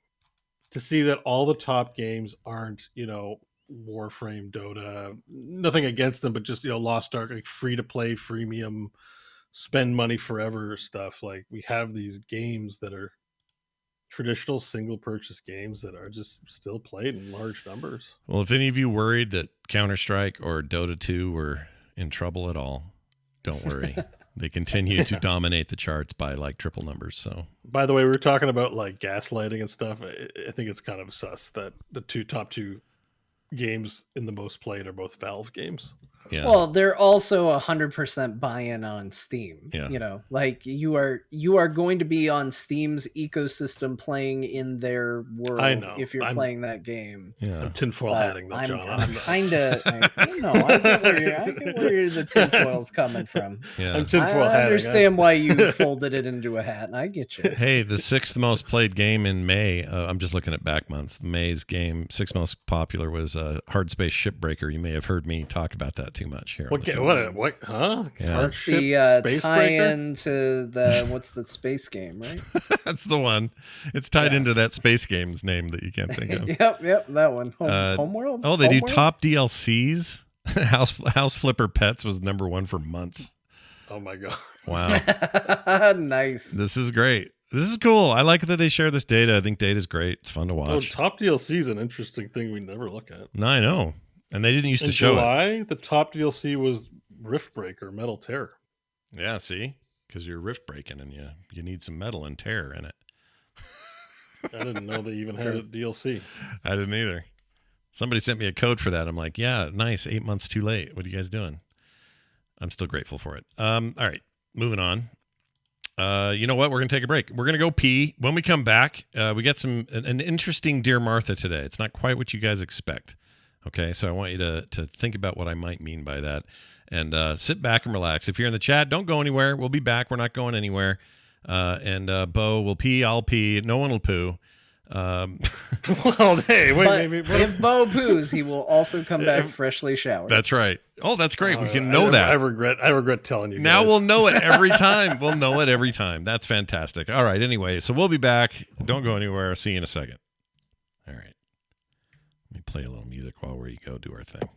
to see that all the top games aren't, Warframe, Dota, nothing against them, but just, Lost Ark, like free to play, freemium, spend money forever stuff. Like we have these games that are traditional single purchase games that are just still played in large numbers. Well, if any of you worried that Counter-Strike or Dota 2 were in trouble at all, don't worry. They continue to dominate the charts by like triple numbers. So, by the way, we were talking about like gaslighting and stuff. I think it's kind of sus that the top two games in the most played are both Valve games. yeah. Well, they're also 100% buy-in on Steam. Yeah. Like you are going to be on Steam's ecosystem playing in their world. I know. If you're playing that game. Yeah. I'm tinfoil hatting that, John. I'm kind of. I get where the tinfoil's coming from. Yeah. I'm tinfoil I hatting. understand why you folded it into a hat, and I get you. Hey, the sixth most played game in May. I'm just looking at back months. May's game, sixth most popular was Hard Space Shipbreaker. You may have heard me talk about that too much here. What? What? Huh? Yeah. That's Hardship, the Space tie-in to the what's the space game, right? That's the one. It's tied Yeah. into that space game's name that you can't think of. Yep, that one. Homeworld. Oh, they do Homeworld? top DLCs. House Flipper Pets was number one for months. Oh my god! Wow. Nice. This is great. This is cool. I like that they share this data. I think data's great. It's fun to Oh, watch. top DLC is an interesting thing we never look at. No, I know. And they didn't used In to show it. July, the top DLC was Riftbreaker Metal Terror. Yeah, see? Because you're rift breaking and you need some metal and terror in it. I didn't know they even had a DLC. I didn't either. Somebody sent me a code for that. I'm like, yeah, nice. 8 months too late. What are you guys doing? I'm still grateful for it. All right, moving on. You know what? We're going to take a break. We're going to go pee. When we come back, we got an interesting Dear Martha today. It's not quite what you guys expect. Okay, so I want you to think about what I might mean by that. And sit back and relax. If you're in the chat, don't go anywhere. We'll be back. We're not going anywhere. And Bo will pee. I'll pee. No one will poo. Well, hey, But wait. if Bo poos, he will also come back freshly showered. That's right. Oh, that's great. We can I know that. I regret telling you. Now guys. we'll know it every time. We'll know it every time. That's fantastic. All right. Anyway, so we'll be back. Don't go anywhere. See you in a second. All right. Let me play a little music while we go do our thing.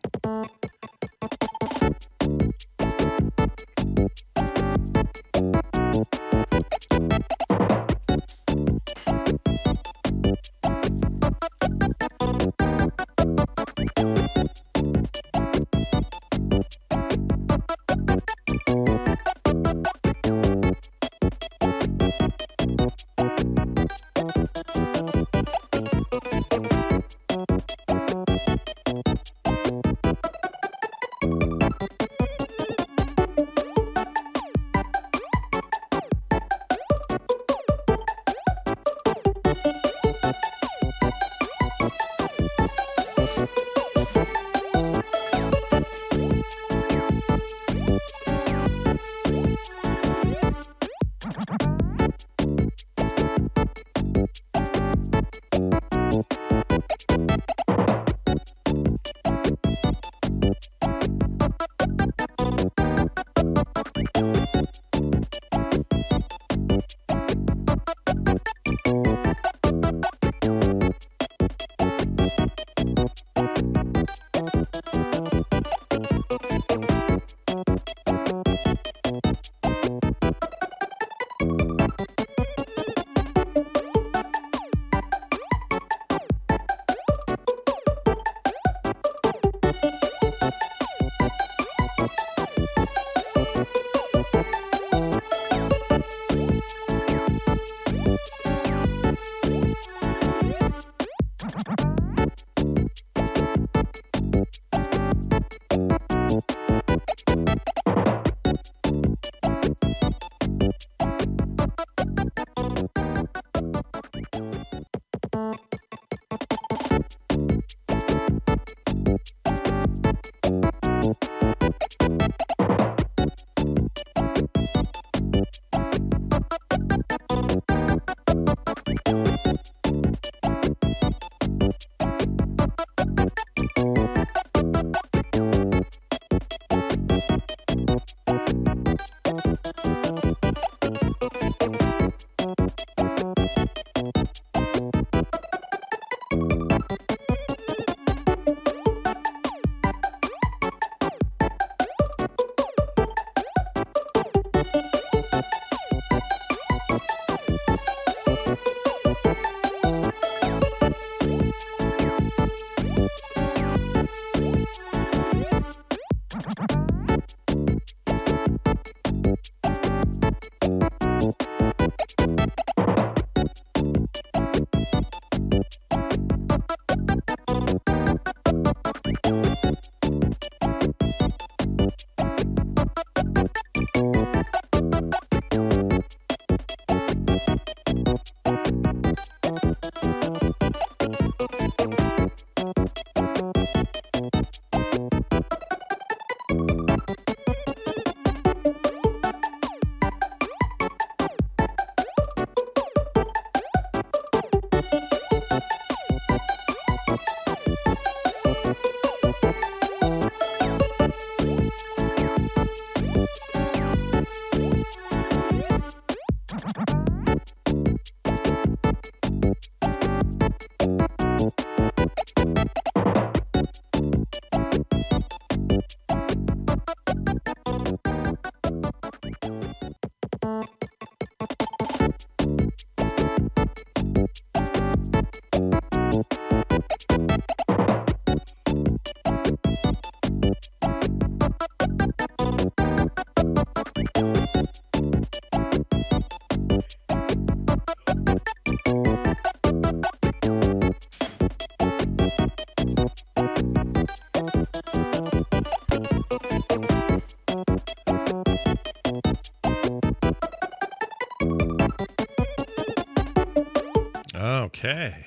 Okay.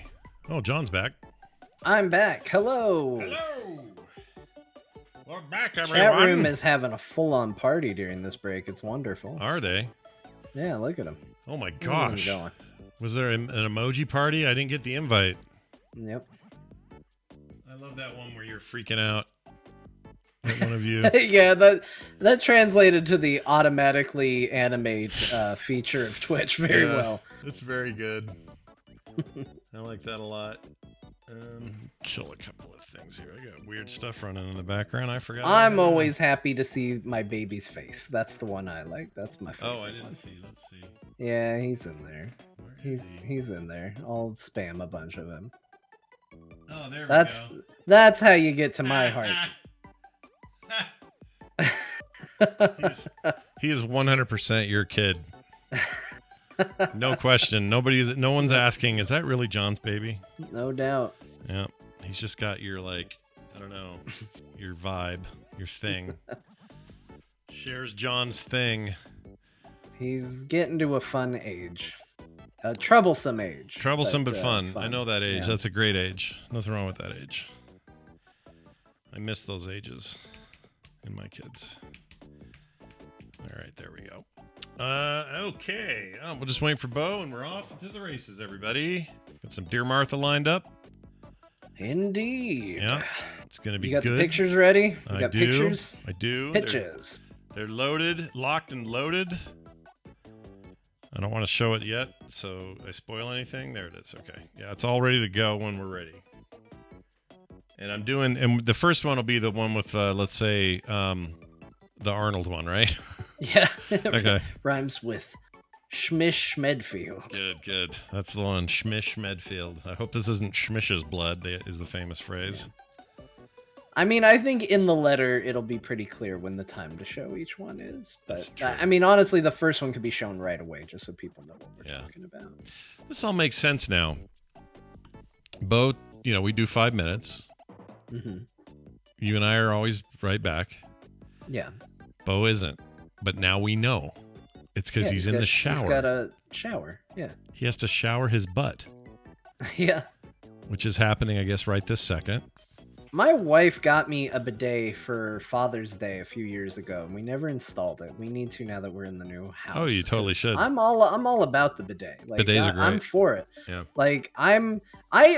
Oh, John's back. I'm back. Hello. Hello. We're back, everyone. Chat room is having a full-on party during this break. It's wonderful. Are they? Yeah, look at them. Oh my gosh. Going. Was there an emoji party? I didn't get the invite. Yep. I love that one where you're freaking out. At one of you. Yeah, that translated to the automatically animate feature of Twitch very well. It's very good. I like that a lot. Kill a couple of things here. I got weird stuff running in the background. I forgot. I'm always happy to see my baby's face. That's the one I like. That's my favorite. Oh, I didn't see. Let's see. Yeah, he's in there. Where is he? He's in there. I'll spam a bunch of him. Oh, there we go. That's how you get to my heart. He is 100% your kid. No question. No one's asking, is that really John's baby? No doubt. Yeah. He's just got your, like, I don't know, your vibe, your thing. Shares John's thing. He's getting to a fun age. A troublesome age. Troublesome but fun. I know that age. Yeah. That's a great age. Nothing wrong with that age. I miss those ages in my kids. All right, there we go. Okay. We'll just wait for Bo, and we're off to the races, everybody. Got some Dear Martha lined up. Indeed. Yeah, it's going to be good. good. You got the pictures ready? You I got do. pictures? I do. Pitches. They're loaded, locked and loaded. I don't want to show it yet, so I spoil anything. There it is. Okay. Yeah, it's all ready to go when we're ready. And the first one will be the one with, let's say, the Arnold one, right? Yeah. Okay. Rhymes with Schmish Medfield. Good. That's the one, Schmish Medfield. I hope this isn't Schmish's blood, is the famous phrase. I mean, I think in the letter it'll be pretty clear when the time to show each one is. But I mean, honestly, the first one could be shown right away, just so people know what we're talking about. This all makes sense now. Bo, we do 5 minutes. Mm-hmm. You and I are always right back. Yeah. Bo isn't. But now we know. It's because he's in the shower. He's got a shower. Yeah. He has to shower his butt. Yeah. Which is happening, I guess, right this second. My wife got me a bidet for Father's Day a few years ago, and we never installed it. We need to now that we're in the new house. Oh, you totally should. I'm all about the bidet. Like, Bidets are great. I'm for it. Yeah. Like I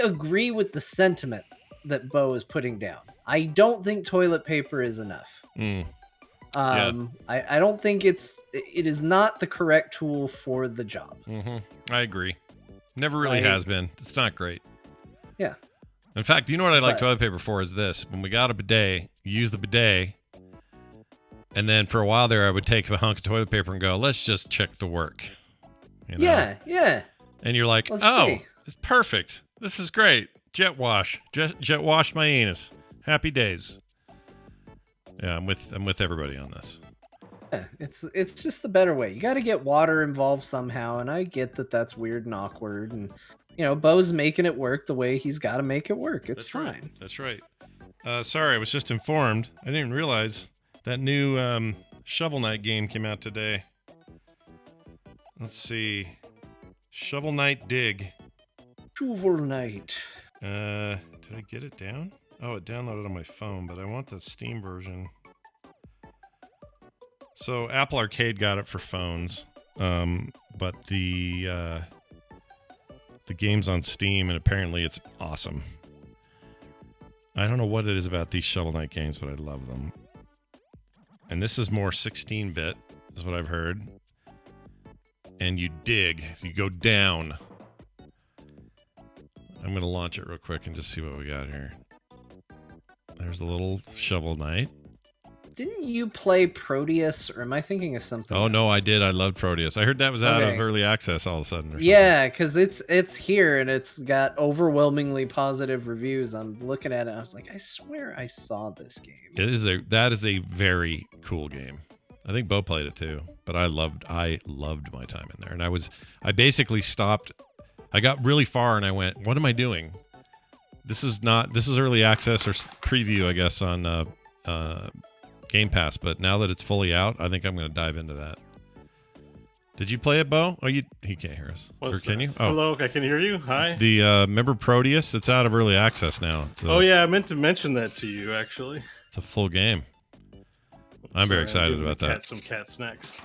agree with the sentiment that Bo is putting down. I don't think toilet paper is enough. I don't think it is not the correct tool for the job. Mm-hmm. I agree. Never really has been. It's not great. Yeah. In fact, you know what I like toilet paper for is this. When we got a bidet, you use the bidet, and then for a while there, I would take a hunk of toilet paper and go, let's just check the work. Yeah. And you're like, see. It's perfect. This is great. Jet wash my anus. Happy days. Yeah, I'm with everybody on this. Yeah, it's just the better way. You got to get water involved somehow, and I get that that's weird and awkward, and Bo's making it work the way he's got to make it work. It's fine. Right. That's right. Sorry, I was just informed. I didn't even realize that new Shovel Knight game came out today. Let's see. Shovel Knight Dig. Shovel Knight. Did I get it down? Oh, it downloaded on my phone, but I want the Steam version. So Apple Arcade got it for phones, but the game's on Steam, and apparently it's awesome. I don't know what it is about these Shovel Knight games, but I love them. And this is more 16-bit, is what I've heard. And you dig, you go down. I'm going to launch it real quick and just see what we got here. There's a little Shovel Knight. Didn't you play Proteus, or am I thinking of something else? No, I did. I loved Proteus. I heard that was out of early access all of a sudden. Yeah, because it's here, and it's got overwhelmingly positive reviews. I'm looking at it, and I was like, I swear I saw this game. That is a very cool game. I think Bo played it too, but I loved my time in there. And I basically stopped. I got really far, and I went, what am I doing? This is early access or preview, I guess, on Game Pass, but now that it's fully out, I think I'm going to dive into that. Did you play it, Bo? Oh, he can't hear us. What's or can that? you? Oh, Hello, I can hear you. Hi. the remember Proteus? It's out of early access now. Oh yeah, I meant to mention that to you actually. It's a full game. I'm very excited about that. Some cat snacks.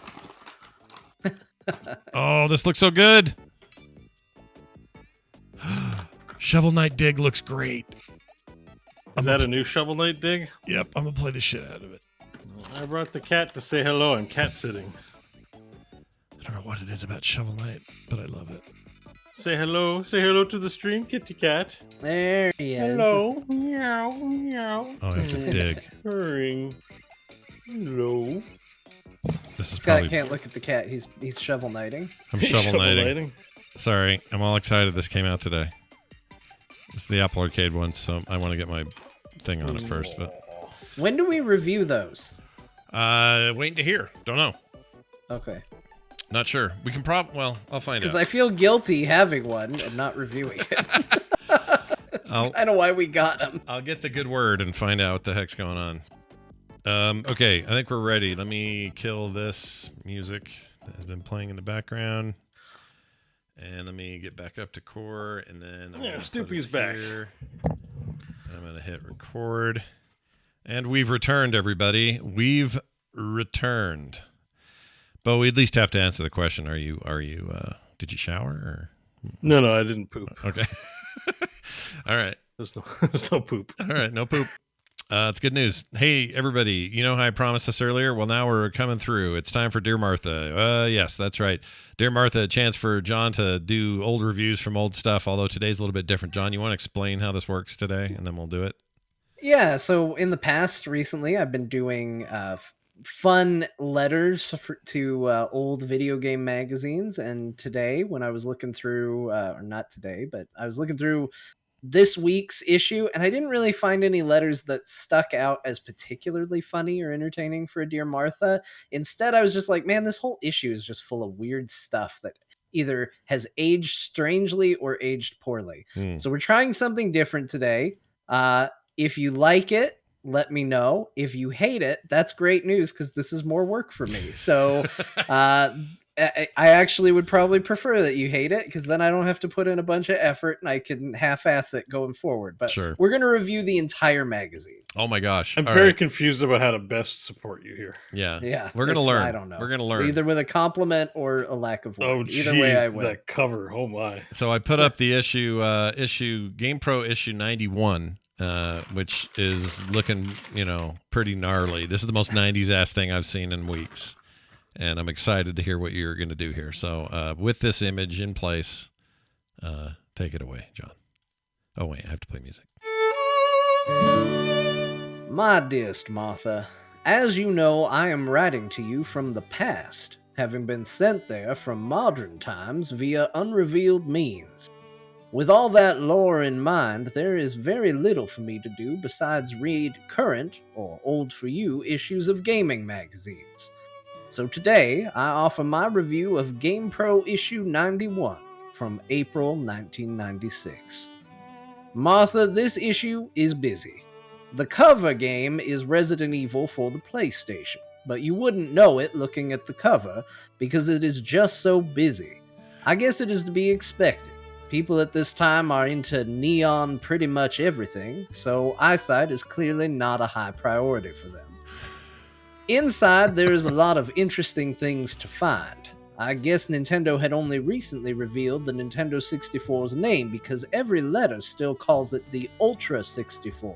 Oh, this looks so good. Shovel Knight Dig looks great. Is that a new Shovel Knight dig? Yep, I'm gonna play the shit out of it. I brought the cat to say hello. I'm cat sitting. I don't know what it is about Shovel Knight, but I love it. Say hello. Say hello to the stream, kitty cat. There he is. Hello. Meow, meow. Oh, I have to dig. Purring. Hello. This is Scott probably. can't look at the cat. He's shovel knighting. I'm Shovel Knighting. Sorry, I'm all excited this came out today. It's the Apple Arcade one, so I want to get my thing on it first. But When do we review those? waiting to hear. Don't know. Okay. Not sure. We can well, I'll find out. Because I feel guilty having one and not reviewing it. That's kind of why we got them. I'll get the good word and find out what the heck's going on. Okay, I think we're ready. Let me kill this music that has been playing in the background. And let me get back up to core, and then Snoopy's back. I'm going to hit record. And we've returned, everybody. We've returned. But we at least have to answer the question. Are you did you shower or? No, I didn't poop. Okay. All right. There's no poop. All right, no poop. It's good news. Hey, everybody, you know how I promised this earlier? Well, now we're coming through. It's time for Dear Martha. Yes, that's right. Dear Martha, a chance for John to do old reviews from old stuff, although today's a little bit different. John, you want to explain how this works today, and then we'll do it? Yeah, so in the past, recently, I've been doing fun letters to old video game magazines, and today, when I was looking through, or not today, but I was looking through this week's issue, and I didn't really find any letters that stuck out as particularly funny or entertaining for a Dear Martha. Instead, I was just like, man, this whole issue is just full of weird stuff that either has aged strangely or aged poorly. So we're trying something different today. If you like it, let me know. If you hate it, that's great news because this is more work for me. So I actually would probably prefer that you hate it because then I don't have to put in a bunch of effort and I can half-ass it going forward. But Sure. We're going to review the entire magazine. Oh, my gosh. I'm All very right. confused about how to best support you here. Yeah. Yeah. We're going to learn. I don't know. We're going to learn. Either with a compliment or a lack of work. Oh, Either way, I geez, win. that cover. Oh, my. So I put up the issue GamePro issue 91, which is looking, pretty gnarly. This is the most 90s ass thing I've seen in weeks. And I'm excited to hear what you're going to do here. So with this image in place, take it away, John. Oh, wait, I have to play music. My dearest Martha, as you know, I am writing to you from the past, having been sent there from modern times via unrevealed means. With all that lore in mind, there is very little for me to do besides read current, or old for you, issues of gaming magazines. So today, I offer my review of GamePro issue 91 from April 1996. Martha, this issue is busy. The cover game is Resident Evil for the PlayStation, but you wouldn't know it looking at the cover because it is just so busy. I guess it is to be expected. People at this time are into neon pretty much everything, so eyesight is clearly not a high priority for them. Inside, there is a lot of interesting things to find. I guess Nintendo had only recently revealed the Nintendo 64's name because every letter still calls it the Ultra 64.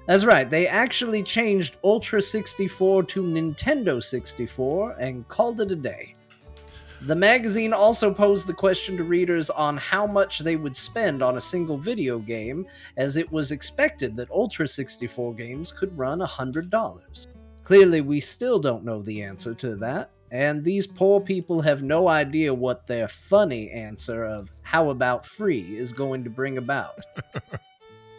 That's right, they actually changed Ultra 64 to Nintendo 64 and called it a day. The magazine also posed the question to readers on how much they would spend on a single video game, as it was expected that Ultra 64 games could run $100. Clearly, we still don't know the answer to that, and these poor people have no idea what their funny answer of "how about free" is going to bring about.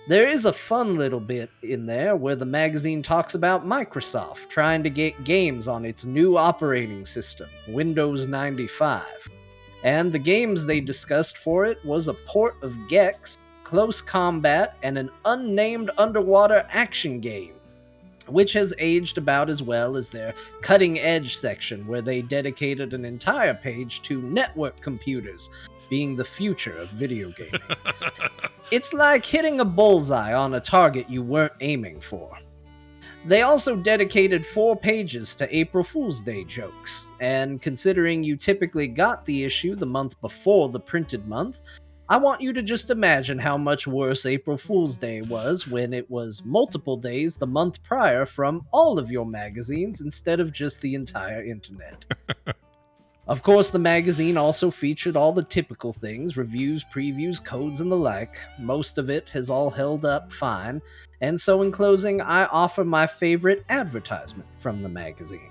There is a fun little bit in there where the magazine talks about Microsoft trying to get games on its new operating system, Windows 95. And the games they discussed for it was a port of Gex, Close Combat, and an unnamed underwater action game. which has aged about as well as their cutting edge section, where they dedicated an entire page to network computers being the future of video gaming. It's like hitting a bullseye on a target you weren't aiming for. They also dedicated 4 pages to April Fool's Day jokes, and considering you typically got the issue the month before the printed month, I want you to just imagine how much worse April Fool's Day was when it was multiple days the month prior from all of your magazines instead of just the entire internet. Of course, the magazine also featured all the typical things, reviews, previews, codes, and the like. Most of it has all held up fine, and so in closing, I offer my favorite advertisement from the magazine.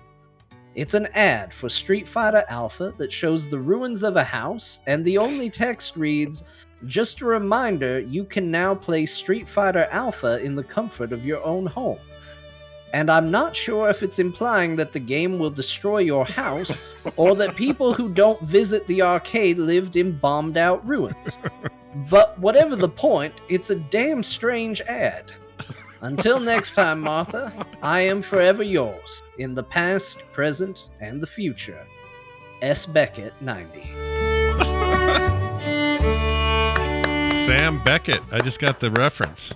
It's an ad for Street Fighter Alpha that shows the ruins of a house, and the only text reads, "Just a reminder, you can now play Street Fighter Alpha in the comfort of your own home." And I'm not sure if it's implying that the game will destroy your house, or that people who don't visit the arcade lived in bombed out ruins. But whatever the point, it's a damn strange ad. Until next time, Martha, I am forever yours, in the past, present, and the future. S. Beckett, 90. Sam Beckett. I just got the reference.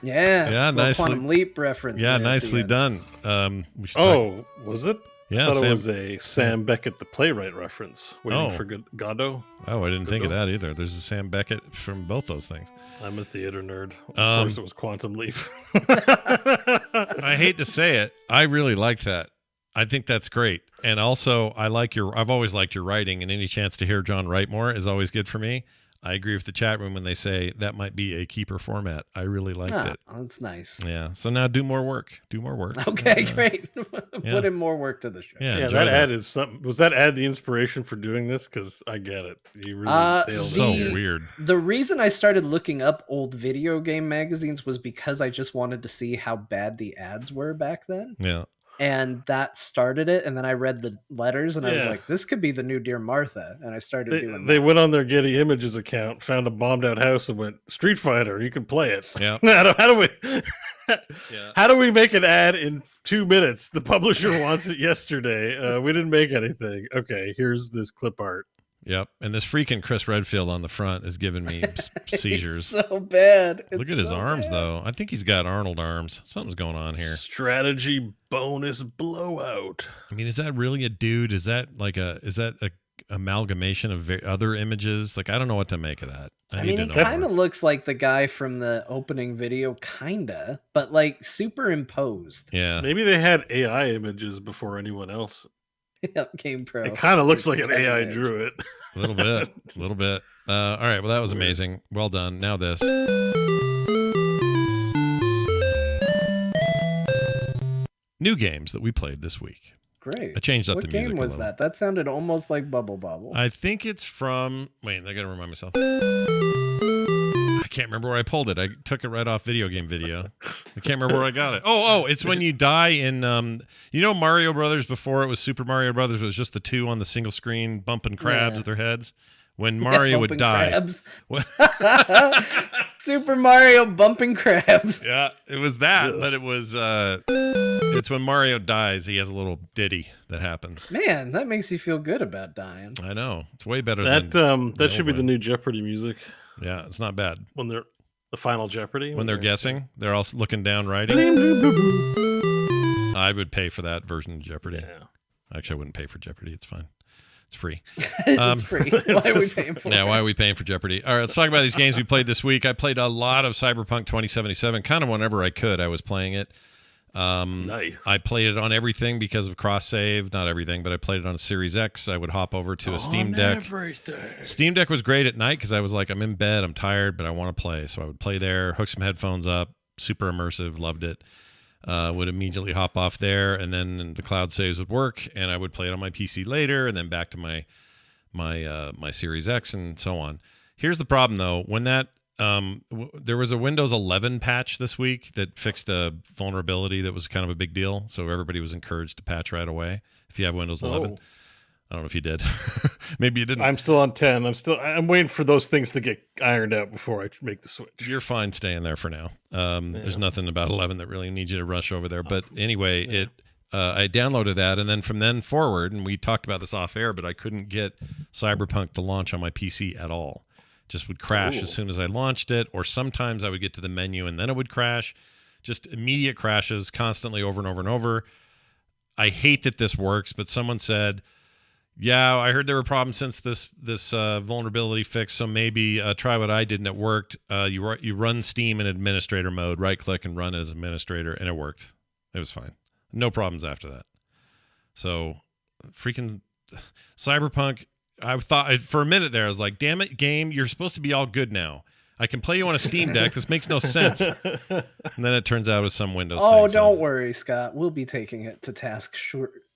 Yeah, nicely. Quantum Leap reference. Yeah, there nicely at the end. done. Was it? Yeah, I thought Sam. it was a Sam Beckett the playwright reference. Waiting for Godot. Oh, I didn't think of Godot. that either. There's a Sam Beckett from both those things. I'm a theater nerd. Of course, it was Quantum Leap. I hate to say it, I really like that. I think that's great, and also I've always liked your writing, and any chance to hear John write more is always good for me. I agree with the chat room when they say that might be a keeper format. I really liked it. Oh, that's nice. Yeah. So now do more work. Okay, great. Put in more work to the show. Yeah. Yeah, enjoy that ad is something. Was that ad the inspiration for doing this? Because I get it. You really nailed So it. weird. The reason I started looking up old video game magazines was because I just wanted to see how bad the ads were back then. Yeah. And that started it. And then I read the letters and I was Yeah. like, this could be the new Dear Martha. And I started doing They that. went on their Getty Images account, found a bombed out house, and went Street Fighter. You can play it. Yeah. How do we? Yeah. How do we make an ad in 2 minutes? The publisher wants it yesterday. We didn't make anything. Okay, here's this clip art. Yep. And this freaking Chris Redfield on the front is giving me seizures. It's so bad. Look at his arms, though. I think he's got Arnold arms. Something's going on here. Strategy bonus blowout. I mean, is that really a dude? Is that a amalgamation of other images? Like, I don't know what to make of that. I need mean, to it know. kind of looks like the guy from the opening video, kinda, but like superimposed. Yeah. Maybe they had AI images before anyone else. Game Pro. It kind of looks like an Cutting AI edge. drew it. A little bit. All right. Well, that was amazing. Well done. Now this. New games that we played this week. Great. I changed up What the music game a was little. that? That sounded almost like Bubble Bobble. I think it's from. Wait, I gotta remind myself. I can't remember where I pulled it. I took it right off video game video. I can't remember where I got it. Oh, it's when you die in Mario Brothers before it was Super Mario Brothers. It was just the two on the single screen bumping crabs Yeah. with their heads. When Mario would bumping die. crabs. Super Mario bumping crabs. Yeah, it was that, but it was it's when Mario dies, he has a little ditty that happens. Man, that makes you feel good about dying. I know. It's way better That than that should be old the one. new Jeopardy music Yeah, it's not bad. when they're the final Jeopardy. When they're guessing, they're all looking down writing. I would pay for that version of Jeopardy. Yeah. Actually, I wouldn't pay for Jeopardy. It's fine. It's free. It's free. Why are we just- paying for Yeah, it? why are we paying for Jeopardy? All right, let's talk about these games we played this week. I played a lot of Cyberpunk 2077. Kind of whenever I could, I was playing it. Nice. I played it on everything because of cross save. Not everything, but I played it on a Series X. I would hop over to a Steam Deck. Steam Deck was great at night because I was like, I'm in bed, I'm tired, but I want to play. So I would play there, hook some headphones up, super immersive, loved it. Would immediately hop off there, and then the cloud saves would work, and I would play it on my PC later, and then back to my Series X and so on. Here's the problem, though. When that there was a Windows 11 patch this week that fixed a vulnerability that was kind of a big deal, so everybody was encouraged to patch right away if you have Windows 11. I don't know if you did. Maybe you didn't. I'm still on 10. I'm waiting for those things to get ironed out before I make the switch. You're fine staying there for now. There's nothing about 11 that really needs you to rush over there. But anyway, I downloaded that, and then from then forward, and we talked about this off air, but I couldn't get Cyberpunk to launch on my PC at all. Just would crash as soon as I launched it, or sometimes I would get to the menu and then it would crash. Just immediate crashes constantly over and over and over. I hate that this works, but someone said, yeah, I heard there were problems since this vulnerability fix, so maybe try what I did, and it worked. You run Steam in administrator mode, right-click and run as administrator, and it worked. It was fine. No problems after that. So, freaking Cyberpunk, I thought for a minute there, I was like, damn it, game, you're supposed to be all good now. I can play you on a Steam Deck. This makes no sense. And then it turns out it was some Windows thing. Oh, don't worry, Scott. We'll be taking it to task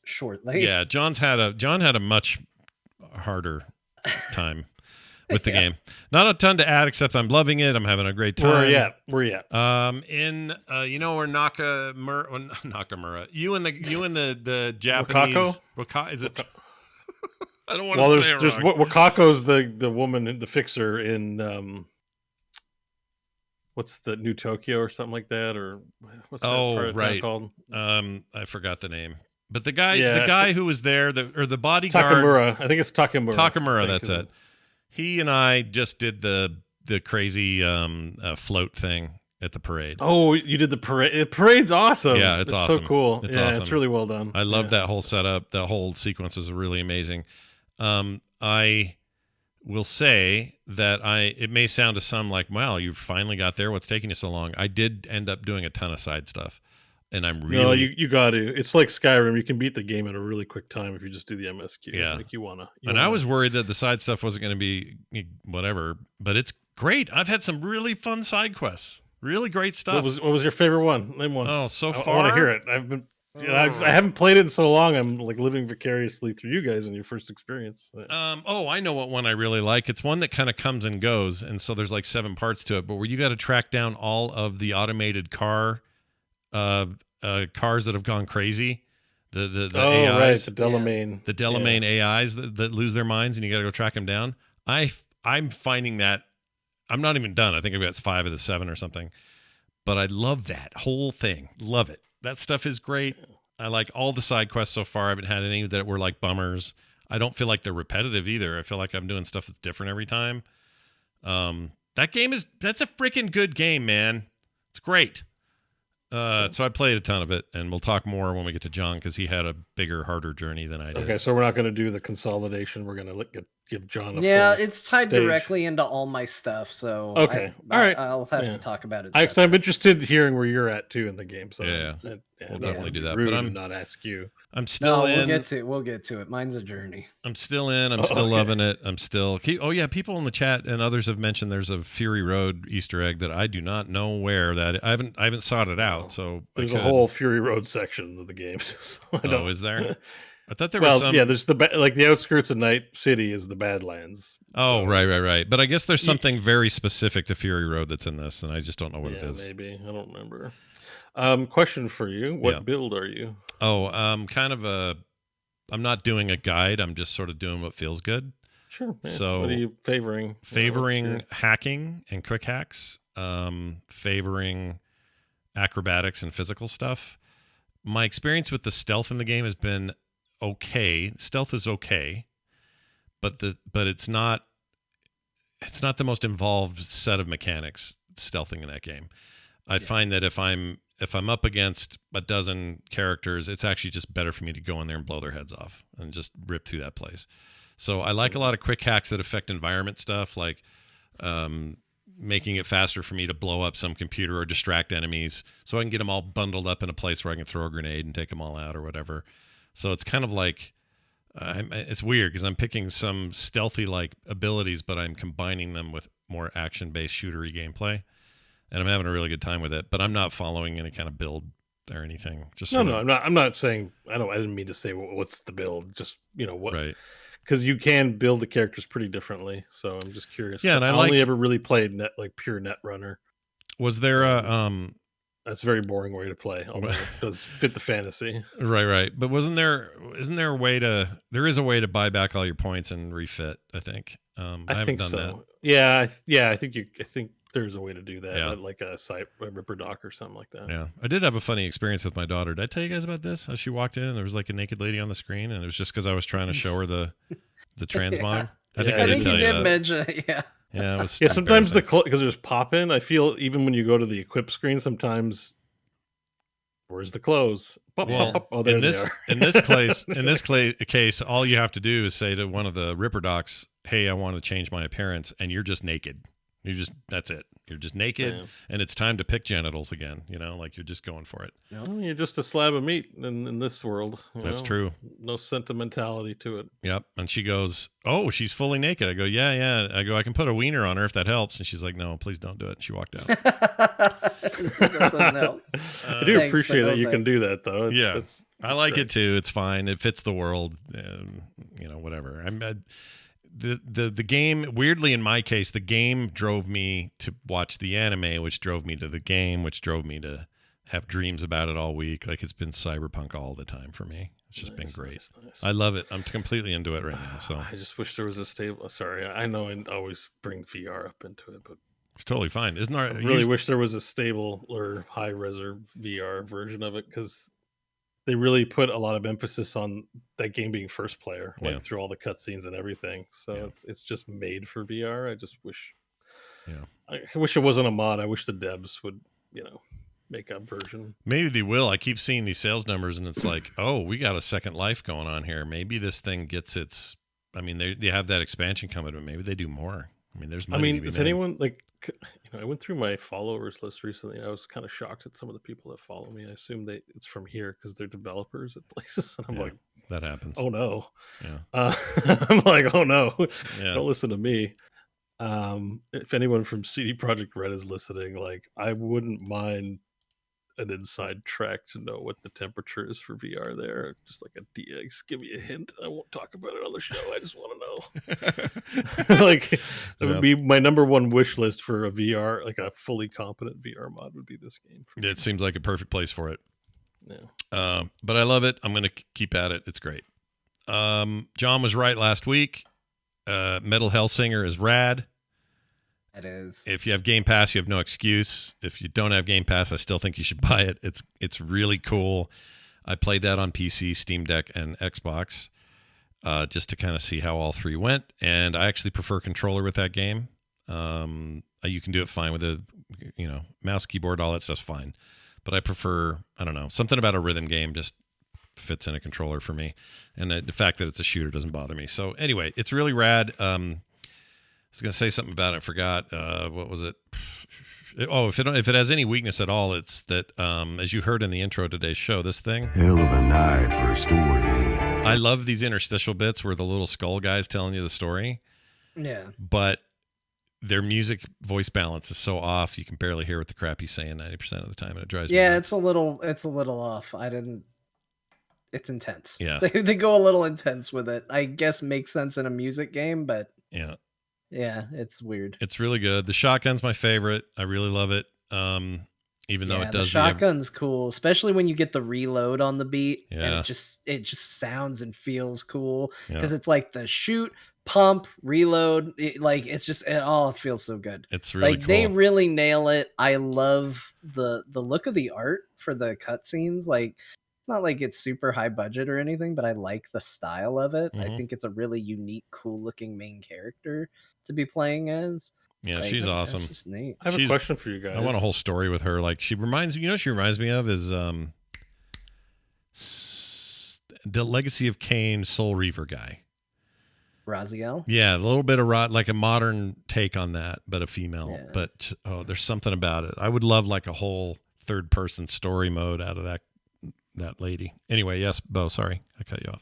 shortly. Yeah, John had a much harder time with the game. Not a ton to add, except I'm loving it. I'm having a great time. Where you at? In where Nakamura. You and the Japanese. Wakako? Is it? I don't want to say it there's wrong. Wakako's the woman, the fixer in what's the New Tokyo or something like that, or what's that part of town called? I forgot the name. But the guy who was there, the bodyguard, Takamura. I think it's Takamura. Takamura, that's it. He and I just did the crazy float thing at the parade. Oh, you did the parade. The parade's awesome. Yeah, it's awesome. So cool. It's awesome. It's really well done. I love that whole setup. That whole sequence was really amazing. I will say that it may sound to some like, wow, you finally got there. What's taking you so long? I did end up doing a ton of side stuff. And I'm really... No, you got to. It's like Skyrim. You can beat the game in a really quick time if you just do the MSQ. Yeah. Like you want to. And I was worried that the side stuff wasn't going to be whatever, but it's great. I've had some really fun side quests. Really great stuff. What was your favorite one? Name one. Oh, so far? I want to hear it. I haven't played it in so long. I'm like living vicariously through you guys in your first experience. I know what one I really like. It's one that kind of comes and goes, and so there's like 7 parts to it, but where you got to track down all of the automated cars that have gone crazy. The AIs, right, the Delamain. The Delamain AIs that lose their minds, and you got to go track them down. I'm finding that I'm not even done. I think I've got 5 of the 7 or something, but I love that whole thing. Love it. That stuff is great. I like all the side quests so far. I haven't had any that were like bummers. I don't feel like they're repetitive either. I feel like I'm doing stuff that's different every time. That's a freaking good game, man. It's great. So I played a ton of it, and we'll talk more when we get to John because he had a bigger, harder journey than I did. Okay, so we're not going to do the consolidation. We're going to give John a full it's tied stage. Directly into all my stuff. So okay, all right, I'll have to talk about it. I'm interested in hearing where you're at too in the game. So we'll definitely do that. Rude but I'm to not ask you. I'm still in. We'll get to it. Mine's a journey. I'm still in. I'm still loving it. I'm still. People in the chat and others have mentioned there's a Fury Road Easter egg that I do not know where that I haven't sought it out. So there's a whole Fury Road section of the game. So is there? I thought there was some. Yeah, there's the outskirts of Night City is the Badlands. Oh, so right. But I guess there's something very specific to Fury Road that's in this, and I just don't know what it is. Maybe I don't remember. Question for you: what build are you? I'm not doing a guide. I'm just sort of doing what feels good. Sure. Yeah. So what are you favoring? Favoring hacking and quick hacks. Favoring acrobatics and physical stuff. My experience with the stealth in the game has been okay. Stealth is okay, but it's not the most involved set of mechanics stealthing in that game. I find that if I'm up against a dozen characters, it's actually just better for me to go in there and blow their heads off and just rip through that place. So I like a lot of quick hacks that affect environment stuff, like making it faster for me to blow up some computer or distract enemies so I can get them all bundled up in a place where I can throw a grenade and take them all out or whatever. So it's kind of like, it's weird because I'm picking some stealthy like abilities, but I'm combining them with more action-based shootery gameplay. And I'm having a really good time with it, but I'm not following any kind of build or anything. Just I'm not saying I didn't mean to say what's the build. Just what, right? Because you can build the characters pretty differently. So I'm just curious. Yeah, and I only ever really played pure Netrunner. Was there a That's a very boring way to play, although it does fit the fantasy. Right. But isn't there a way to buy back all your points and refit, I think. I haven't done that. Yeah, I think there's a way to do that, Yeah. like a Ripper Doc or something like that. Yeah. I did have a funny experience with my daughter. Did I tell you guys about this? How she walked in and there was like a naked lady on the screen, and it was just because I was trying to show her the transmog. I think I did tell you that. Mention it, yeah. Yeah, it was sometimes because there's pop-in, I feel even when you go to the equip screen, sometimes where's the clothes? Pop, pop, pop. Oh, there they are. in this case, all you have to do is say to one of the Ripper Docs, "Hey, I want to change my appearance," and you're just naked. That's it. You're just naked, and it's time to pick genitals again. Like you're just going for it. No, you're just a slab of meat in this world. That's true. No sentimentality to it. Yep. And she goes, "Oh, she's fully naked." I go, "Yeah." I go, "I can put a wiener on her if that helps." And she's like, "No, please don't do it." And she walked out. That doesn't help. I do appreciate that you can do that, though. I like it too. It's fine. It fits the world. Whatever. The game, weirdly in my case, the game drove me to watch the anime, which drove me to the game, which drove me to have dreams about it all week. Like it's been Cyberpunk all the time for me. It's just been great. Nice. I love it. I'm completely into it right now. So I just wish there was a stable. Sorry, I know I always bring VR up into it, but it's totally fine. Isn't there? I really wish there was a stable or high res VR version of it, because they really put a lot of emphasis on that game being first player, through all the cutscenes and everything. So it's just made for VR. I just wish, I wish it wasn't a mod. I wish the devs would, make a version. Maybe they will. I keep seeing these sales numbers, and it's like, oh, we got a Second Life going on here. Maybe this thing gets its. I mean, they have that expansion coming, but maybe they do more. I mean, there's money to be does made. Anyone I went through my followers list recently, and I was kind of shocked at some of the people that follow me. I assume it's from here because they're developers at places, and I'm like, that happens. Oh no. Yeah. I'm like, oh no, don't listen to me. If anyone from CD Projekt Red is listening, like, I wouldn't mind an inside track to know what the temperature is for VR there. Just like a DX, give me a hint. I won't talk about it on the show. I just want to know. Like, that would be my number one wish list for a VR, like a fully competent VR mod would be this game. It seems like a perfect place for it. Yeah. But I love it. I'm going to keep at it. It's great. John was right last week. Metal Hellsinger is rad. It is. If you have Game Pass, you have no excuse. If you don't have Game Pass, I still think you should buy it. It's really cool. I played that on PC, Steam Deck, and Xbox, just to kind of see how all three went. And I actually prefer controller with that game. You can do it fine with a mouse, keyboard, all that stuff's fine. But I prefer, I don't know, something about a rhythm game just fits in a controller for me. And the fact that it's a shooter doesn't bother me. So anyway, it's really rad. I was going to say something about it. I forgot. What was it? If it has any weakness at all, it's that, as you heard in the intro to today's show, this thing. Hell of a night for a story. I love these interstitial bits where the little skull guy's telling you the story. Yeah. But their music voice balance is so off, you can barely hear what the crap he's saying 90% of the time, and it drives me nuts. It's a little off. It's intense. Yeah. They go a little intense with it. I guess makes sense in a music game, but yeah, it's weird. It's really good. The shotgun's my favorite. I really love it. Even though it does. The shotgun's cool, especially when you get the reload on the beat. Yeah. And it just sounds and feels cool because it's like the shoot, pump, reload. It feels so good. It's really cool. They really nail it. I love the look of the art for the cutscenes. Like, it's not like it's super high budget or anything, but I like the style of it. Mm-hmm. I think it's a really unique, cool looking main character to be playing as. Yeah, she's awesome. That's just neat. I have a question for you guys. I want a whole story with her. Like, she reminds me, she reminds me of is the Legacy of Kain Soul Reaver guy. Raziel? Yeah, a little bit of like a modern take on that, but a female. Yeah. But there's something about it. I would love like a whole third person story mode out of that lady. Anyway, yes, Bo, sorry, I cut you off.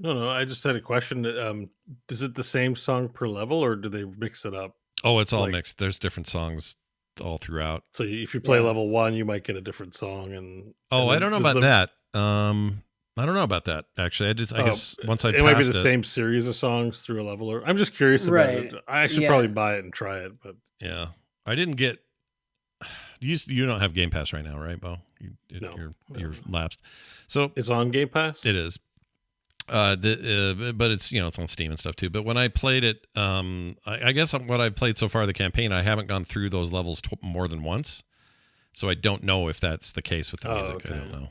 No, I just had a question. Is it the same song per level, or do they mix it up? Oh, it's all mixed. There's different songs all throughout. So if you play level 1, you might get a different song. I don't know about that. I don't know about that, actually. I guess once it might be the same series of songs through a level. I'm just curious about it. I should probably buy it and try it. But yeah, I didn't get You don't have Game Pass right now, right, Bo? No. You're lapsed. So it's on Game Pass. It is. But it's it's on Steam and stuff too. But when I played it, I guess what I've played so far the campaign, I haven't gone through those levels more than once, so I don't know if that's the case with the music. Okay. I don't know.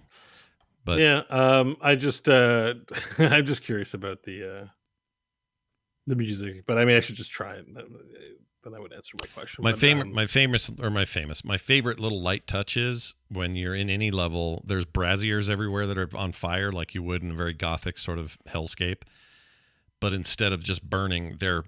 But yeah, I just I'm just curious about the music. But I mean, I should just try it. Then I would answer my question. My favorite little light touch is when you're in any level, there's braziers everywhere that are on fire like you would in a very gothic sort of hellscape. But instead of just burning, they're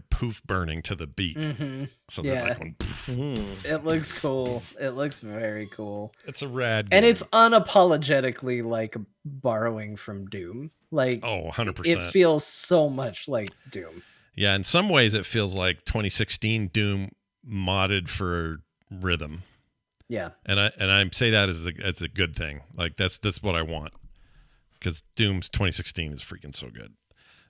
poof burning to the beat. Mm-hmm. So they're like going poof. It looks cool. It looks very cool. It's a rad game. And it's unapologetically like borrowing from Doom. Like 100%. It feels so much like Doom. Yeah, in some ways it feels like 2016 Doom modded for rhythm. Yeah. And I say that as a good thing. Like that's what I want. Because Doom's 2016 is freaking so good.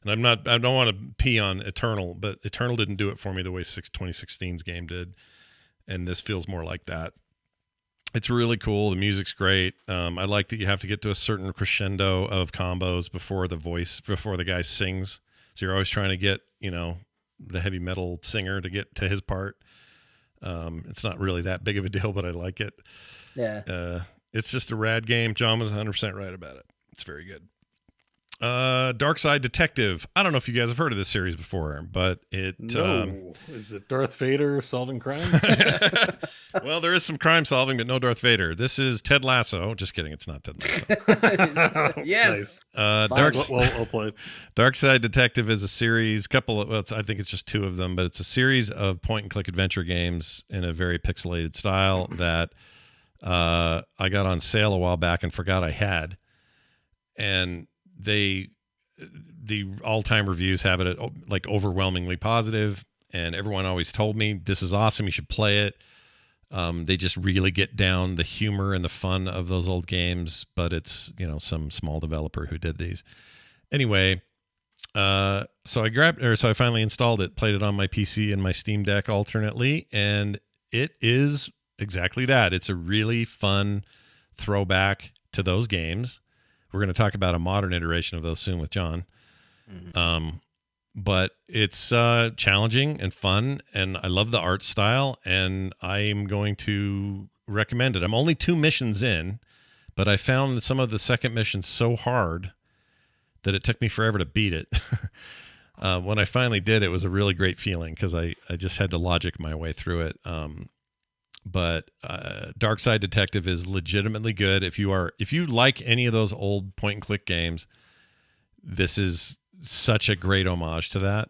And I don't want to pee on Eternal, but Eternal didn't do it for me the way 2016's game did. And this feels more like that. It's really cool. The music's great. I like that you have to get to a certain crescendo of combos before the guy sings. So you're always trying to get, the heavy metal singer to get to his part. It's not really that big of a deal, but I like it. Yeah. It's just a rad game. John was 100% right about it. It's very good. Dark Side Detective. I don't know if you guys have heard of this series before, but is it Darth Vader solving crime? Well, there is some crime solving, but no Darth Vader. This is Ted Lasso. Just kidding, it's not Ted Lasso. Yes. Nice. Well played. Dark Side Detective is a series, I think it's just 2 of them, but it's a series of point and click adventure games in a very pixelated style that I got on sale a while back and forgot I had. And the all-time reviews have it at like overwhelmingly positive, and everyone always told me this is awesome, you should play it. They just really get down the humor and the fun of those old games, but it's some small developer who did these anyway. So I finally installed it, played it on my PC and my Steam Deck alternately, and it is exactly that. It's a really fun throwback to those games. We're going to talk about a modern iteration of those soon with John. Mm-hmm. But it's challenging and fun, and I love the art style, and I'm going to recommend it. I'm only 2 missions in, but I found some of the second missions so hard that it took me forever to beat it. When I finally did, it was a really great feeling because I just had to logic my way through it. But Dark Side Detective is legitimately good. If you like any of those old point and click games, this is such a great homage to that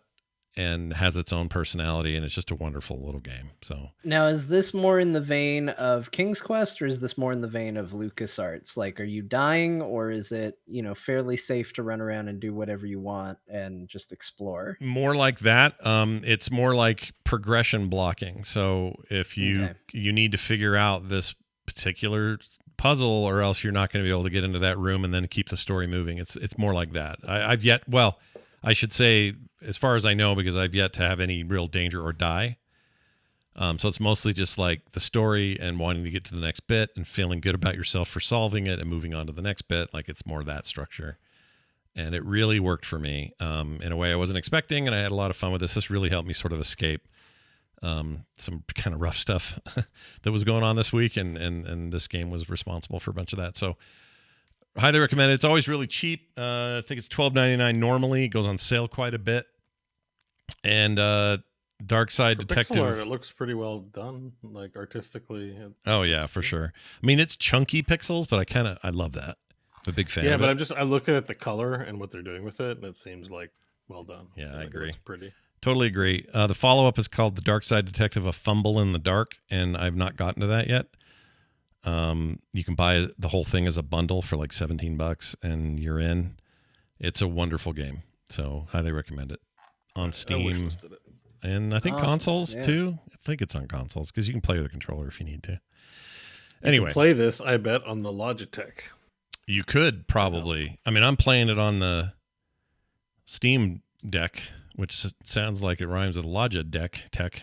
and has its own personality, and it's just a wonderful little game. So now, is this more in the vein of King's Quest, or is this more in the vein of LucasArts? Like, are you dying, or is it fairly safe to run around and do whatever you want and just explore? More like that. It's more like progression blocking. So if you need to figure out this particular puzzle, or else you're not going to be able to get into that room and then keep the story moving. It's more like that. I should say, as far as I know, because I've yet to have any real danger or die. So it's mostly just like the story and wanting to get to the next bit and feeling good about yourself for solving it and moving on to the next bit. Like, it's more that structure. And it really worked for me in a way I wasn't expecting, and I had a lot of fun with this. This really helped me sort of escape some kind of rough stuff that was going on this week, and this game was responsible for a bunch of that. So highly recommend it. It's always really cheap. I think it's $12.99 normally. It goes on sale quite a bit. And Dark Side Detective. Pixel art, it looks pretty well done, like artistically. Oh yeah, for sure. I mean, it's chunky pixels, but I love that. I'm a big fan. Yeah, of but it. I'm looking at the color and what they're doing with it, and it seems like well done. Yeah, I agree. It looks pretty. Totally agree. The follow-up is called The Dark Side Detective: A Fumble in the Dark, and I've not gotten to that yet. You can buy the whole thing as a bundle for like $17 and you're in. It's a wonderful game. So highly recommend it on Steam. And I think consoles too. I think it's on consoles because you can play with a controller if you need to. Anyway, play this, I bet, on the Logitech. You could probably. I mean, I'm playing it on the Steam Deck, which sounds like it rhymes with Logitech.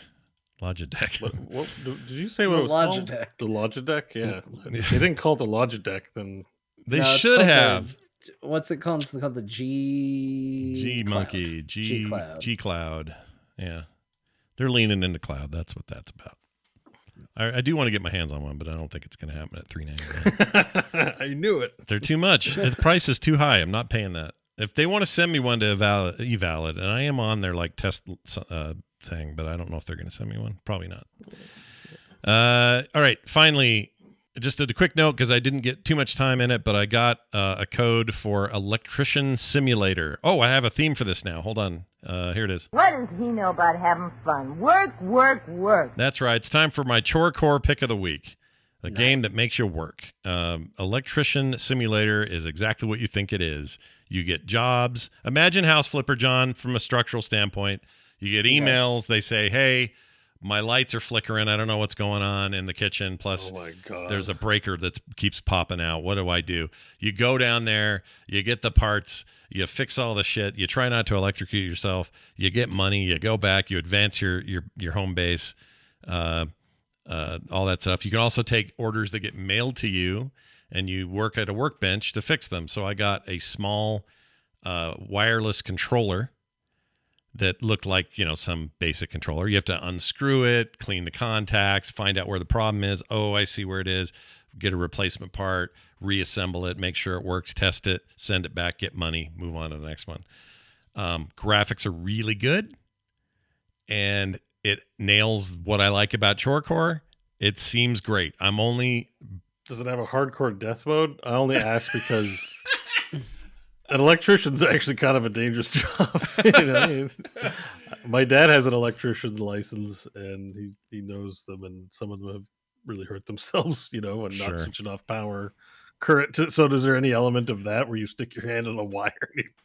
Logitech. What did you say? What it was called? The Logitech. Yeah, they didn't call it the Logitech. Then they should have. What's it called? It's called the G Cloud. Monkey G Cloud. G Cloud. Yeah, they're leaning into cloud. That's what that's about. I do want to get my hands on one, but I don't think it's going to happen at $399. I knew it. They're too much. The price is too high. I'm not paying that. If they want to send me one to eval it, and I am on their like test thing, but I don't know if they're going to send me one. Probably not. All right. Finally, just a quick note because I didn't get too much time in it, but I got a code for Electrician Simulator. Oh, I have a theme for this now. Hold on. Here it is. What does he know about having fun? Work, work, work. That's right. It's time for my Chore Core pick of the week. A game that makes you work. Electrician Simulator is exactly what you think it is. You get jobs. Imagine House Flipper, John, from a structural standpoint. You get emails. They say, hey, my lights are flickering. I don't know what's going on in the kitchen. Plus, there's a breaker that keeps popping out. What do I do? You go down there. You get the parts. You fix all the shit. You try not to electrocute yourself. You get money. You go back. You advance your home base. All that stuff. You can also take orders that get mailed to you, and you work at a workbench to fix them. So I got a small wireless controller that looked like, some basic controller. You have to unscrew it, clean the contacts, find out where the problem is. Oh, I see where it is. Get a replacement part, reassemble it, make sure it works, test it, send it back, get money, move on to the next one. Graphics are really good, and it nails what I like about Chore Core. It seems great. Does it have a hardcore death mode? I only ask because an electrician's actually kind of a dangerous job. My dad has an electrician's license, and he knows them, and some of them have really hurt themselves, and not switching off power current. So is there any element of that where you stick your hand on a wire?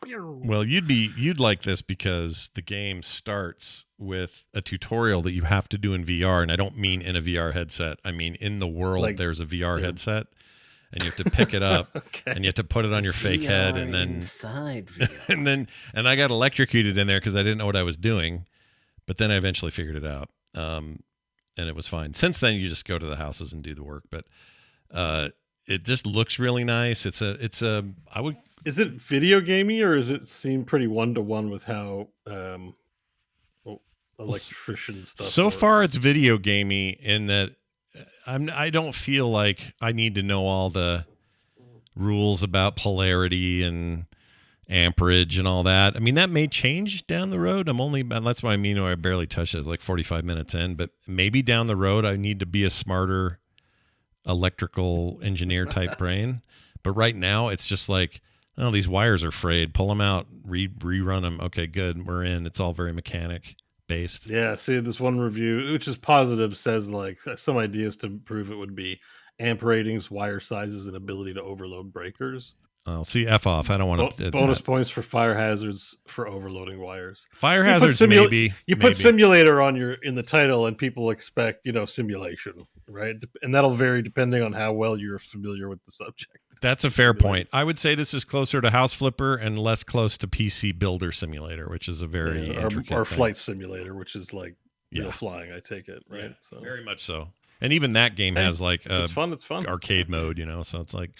Well, you'd like this because the game starts with a tutorial that you have to do in VR, and I don't mean in a VR headset. I mean in the world. There's a VR headset, and you have to pick it up, and you have to put it on your fake head, and then inside VR. and I got electrocuted in there because I didn't know what I was doing, but then I eventually figured it out, and it was fine. Since then, you just go to the houses and do the work, but it just looks really nice. Is it video gamey, or does it seem pretty one-to-one with how electrician stuff so works? Far it's video gamey in that I don't feel like I need to know all the rules about polarity and amperage and all that. I mean, that may change down the road. That's why I barely touched it. It's like 45 minutes in, but maybe down the road I need to be a smarter electrical engineer type brain. But right now it's just like, oh, these wires are frayed. Pull them out, rerun them. Okay, good. We're in. It's all very mechanic based. Yeah. See, this one review, which is positive, says like some ideas to improve it would be amp ratings, wire sizes, and ability to overload breakers. Oh, see, F off. I don't want to. Bonus points for fire hazards for overloading wires. Fire hazards, maybe. You put simulator in the title, and people expect simulation, right? And that'll vary depending on how well you're familiar with the subject. That's a fair point. I would say this is closer to House Flipper and less close to PC Builder Simulator, which is a very intricate or thing. Flight Simulator, which is like real flying. I take it, right? Yeah, so very much so. And even that game has like it's fun. Arcade mode, So it's like.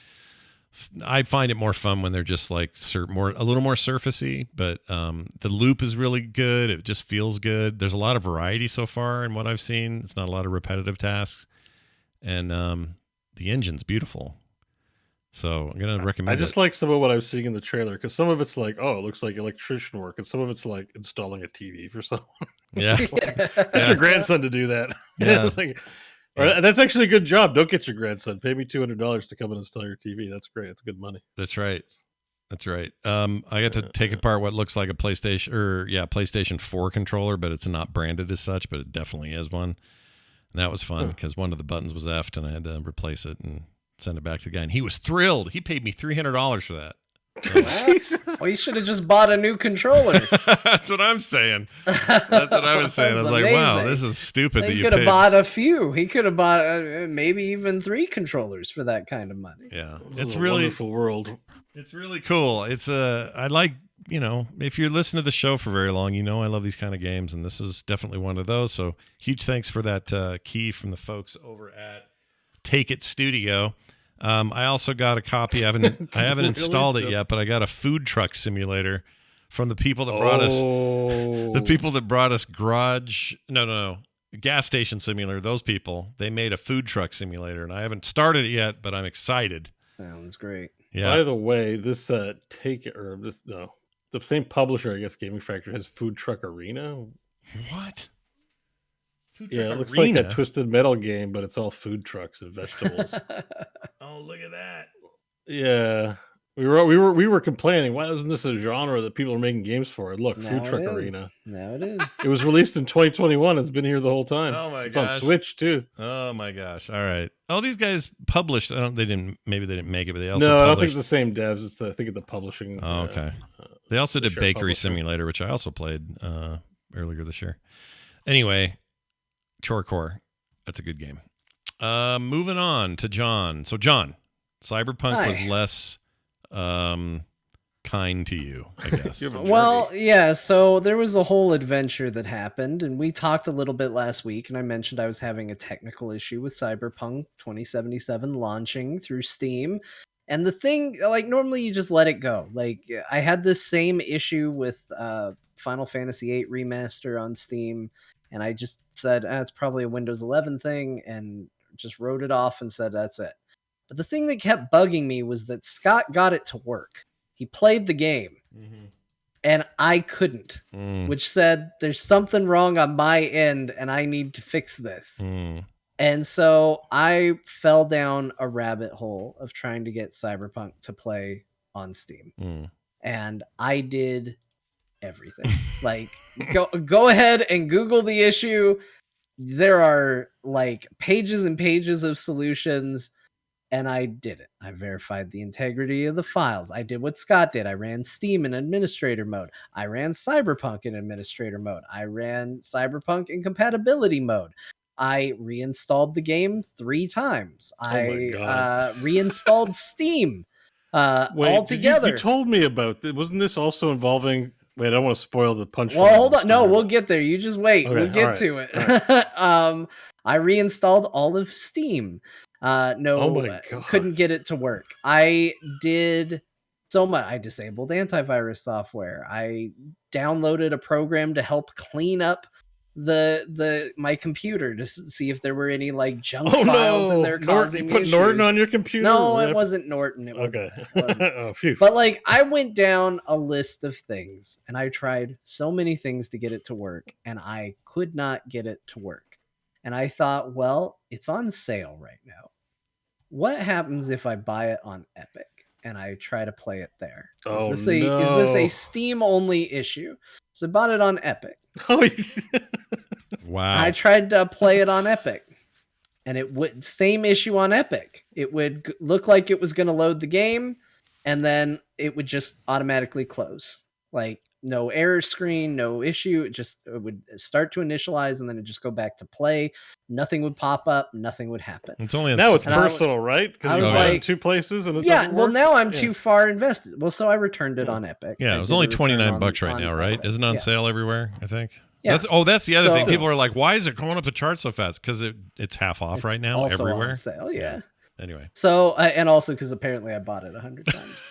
I find it more fun when they're just like a little more surfacey, but the loop is really good. It just feels good. There's a lot of variety so far in what I've seen. It's not a lot of repetitive tasks, and the engine's beautiful. So I'm gonna recommend. I just like some of what I was seeing in the trailer because some of it's like, oh, it looks like electrician work, and some of it's like installing a TV for someone. Yeah, Get your grandson to do that. Yeah. That's actually a good job. Don't get your grandson. Pay me $200 to come and install your TV. That's great. That's good money. That's right. I got to take apart what looks like a PlayStation 4 controller, but it's not branded as such, but it definitely is one. And that was fun because one of the buttons was effed, and I had to replace it and send it back to the guy. And he was thrilled. He paid me $300 for that. Well, you should have just bought a new controller. That's what I'm saying. That's what I was saying. I was like, wow, this is stupid that you could have bought a few. He could have bought maybe even 3 controllers for that kind of money. Yeah, it's really a wonderful world. It's really cool. I like if you listen to the show for very long, I love these kind of games, and this is definitely one of those. So huge thanks for that key from the folks over at Take It Studio. I also got a copy. I haven't Really? installed it yet, but I got a food truck simulator from the people that brought us gas station simulator. Those people, they made a food truck simulator, and I haven't started it yet, but I'm excited. Sounds great. Yeah. By the way, the same publisher, I guess, Gaming Factory has Food Truck Arena. What? Food Yeah, truck it looks arena? like a Twisted Metal game, but it's all food trucks and vegetables. Oh, look at that. Yeah. We were complaining, why isn't this a genre that people are making games for? And look, Now Food Truck it is. Arena. Now it is. It was released in 2021. It's been here the whole time. Oh my it's gosh. on Switch too. Oh my gosh. All right. Oh, these guys published. Maybe they didn't make it, but they also No, I don't think published. it's the same devs. It's I think it's the publishing. Oh, okay. They also did sure, Bakery publisher. Simulator, which I also played earlier this year. Anyway, Chorecore. That's a good game. Moving on to John. So, John, Cyberpunk was Hi. less kind to you, I guess. You have a Well, journey. yeah, so there was a whole adventure that happened, and we talked a little bit last week, and I mentioned I was having a technical issue with Cyberpunk 2077 launching through Steam. And the thing, like, normally you just let it go. Like, I had this same issue with Final Fantasy VIII Remaster on Steam, and I just said, it's probably a Windows 11 thing, and just wrote it off and said, that's it. But the thing that kept bugging me was that Scott got it to work. He played the game, and I couldn't, which said there's something wrong on my end, and I need to fix this. And so I fell down a rabbit hole of trying to get Cyberpunk to play on Steam. And I did everything. Like, go ahead and Google the issue. There are like pages and pages of solutions. And I did it. I verified the integrity of the files. I did what Scott did. I ran Steam in administrator mode. I ran Cyberpunk in administrator mode. I ran Cyberpunk in compatibility mode. I reinstalled the game 3 times. I reinstalled Steam altogether. You told me about this. Wasn't this also involving... Wait, I don't want to spoil the punchline. Well, hold on. No, we'll get there. You just wait. Okay, we'll get right, to it. right. I reinstalled all of Steam. Oh my God. Couldn't get it to work. I did so much. I disabled antivirus software. I downloaded a program to help clean up my computer to see if there were any like junk files in there causing you put issues. Norton on your computer? No, it wasn't Norton. It wasn't. Okay. It wasn't. Oh, phew. But like, I went down a list of things, and I tried so many things to get it to work, and I could not get it to work. And I thought, well, it's on sale right now. What happens if I buy it on Epic and I try to play it there? Is this a Steam only issue? So I bought it on Epic. Wow. I tried to play it on Epic, and it would same issue on Epic. It would look like it was going to load the game, and then it would just automatically close. Like, no error screen, no issue. It would start to initialize, and then it just go back to play. Nothing would pop up. Nothing would happen. It's only now it's And I personal, right? Because I you was buy it in like- 2 places and it Yeah, doesn't well, work? now I'm Yeah. too far invested. Well, so I returned it on Epic. Yeah, I it was did only a return $29 right on now, right? Epic. Isn't it on Yeah. sale everywhere, I think? Yeah. That's the other So- thing. People are like, why is it going up the chart so fast? Because it's half off It's right now also everywhere. on sale, yeah. Anyway. So, and also because apparently I bought it 100 times.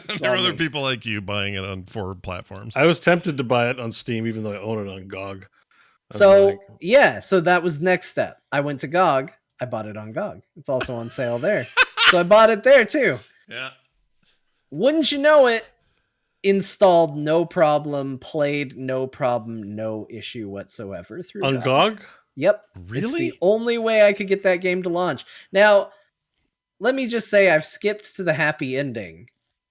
It's There are all other me. people like you buying it on 4 platforms. I was tempted to buy it on Steam, even though I own it on GOG. I was So like, yeah, so that was next step. I went to GOG. I bought it on GOG. It's also on sale there. So I bought it there too. Yeah. Wouldn't you know it? Installed no problem, played no problem, no issue whatsoever through on GOG? Yep. Really? It's the only way I could get that game to launch. Now, let me just say I've skipped to the happy ending.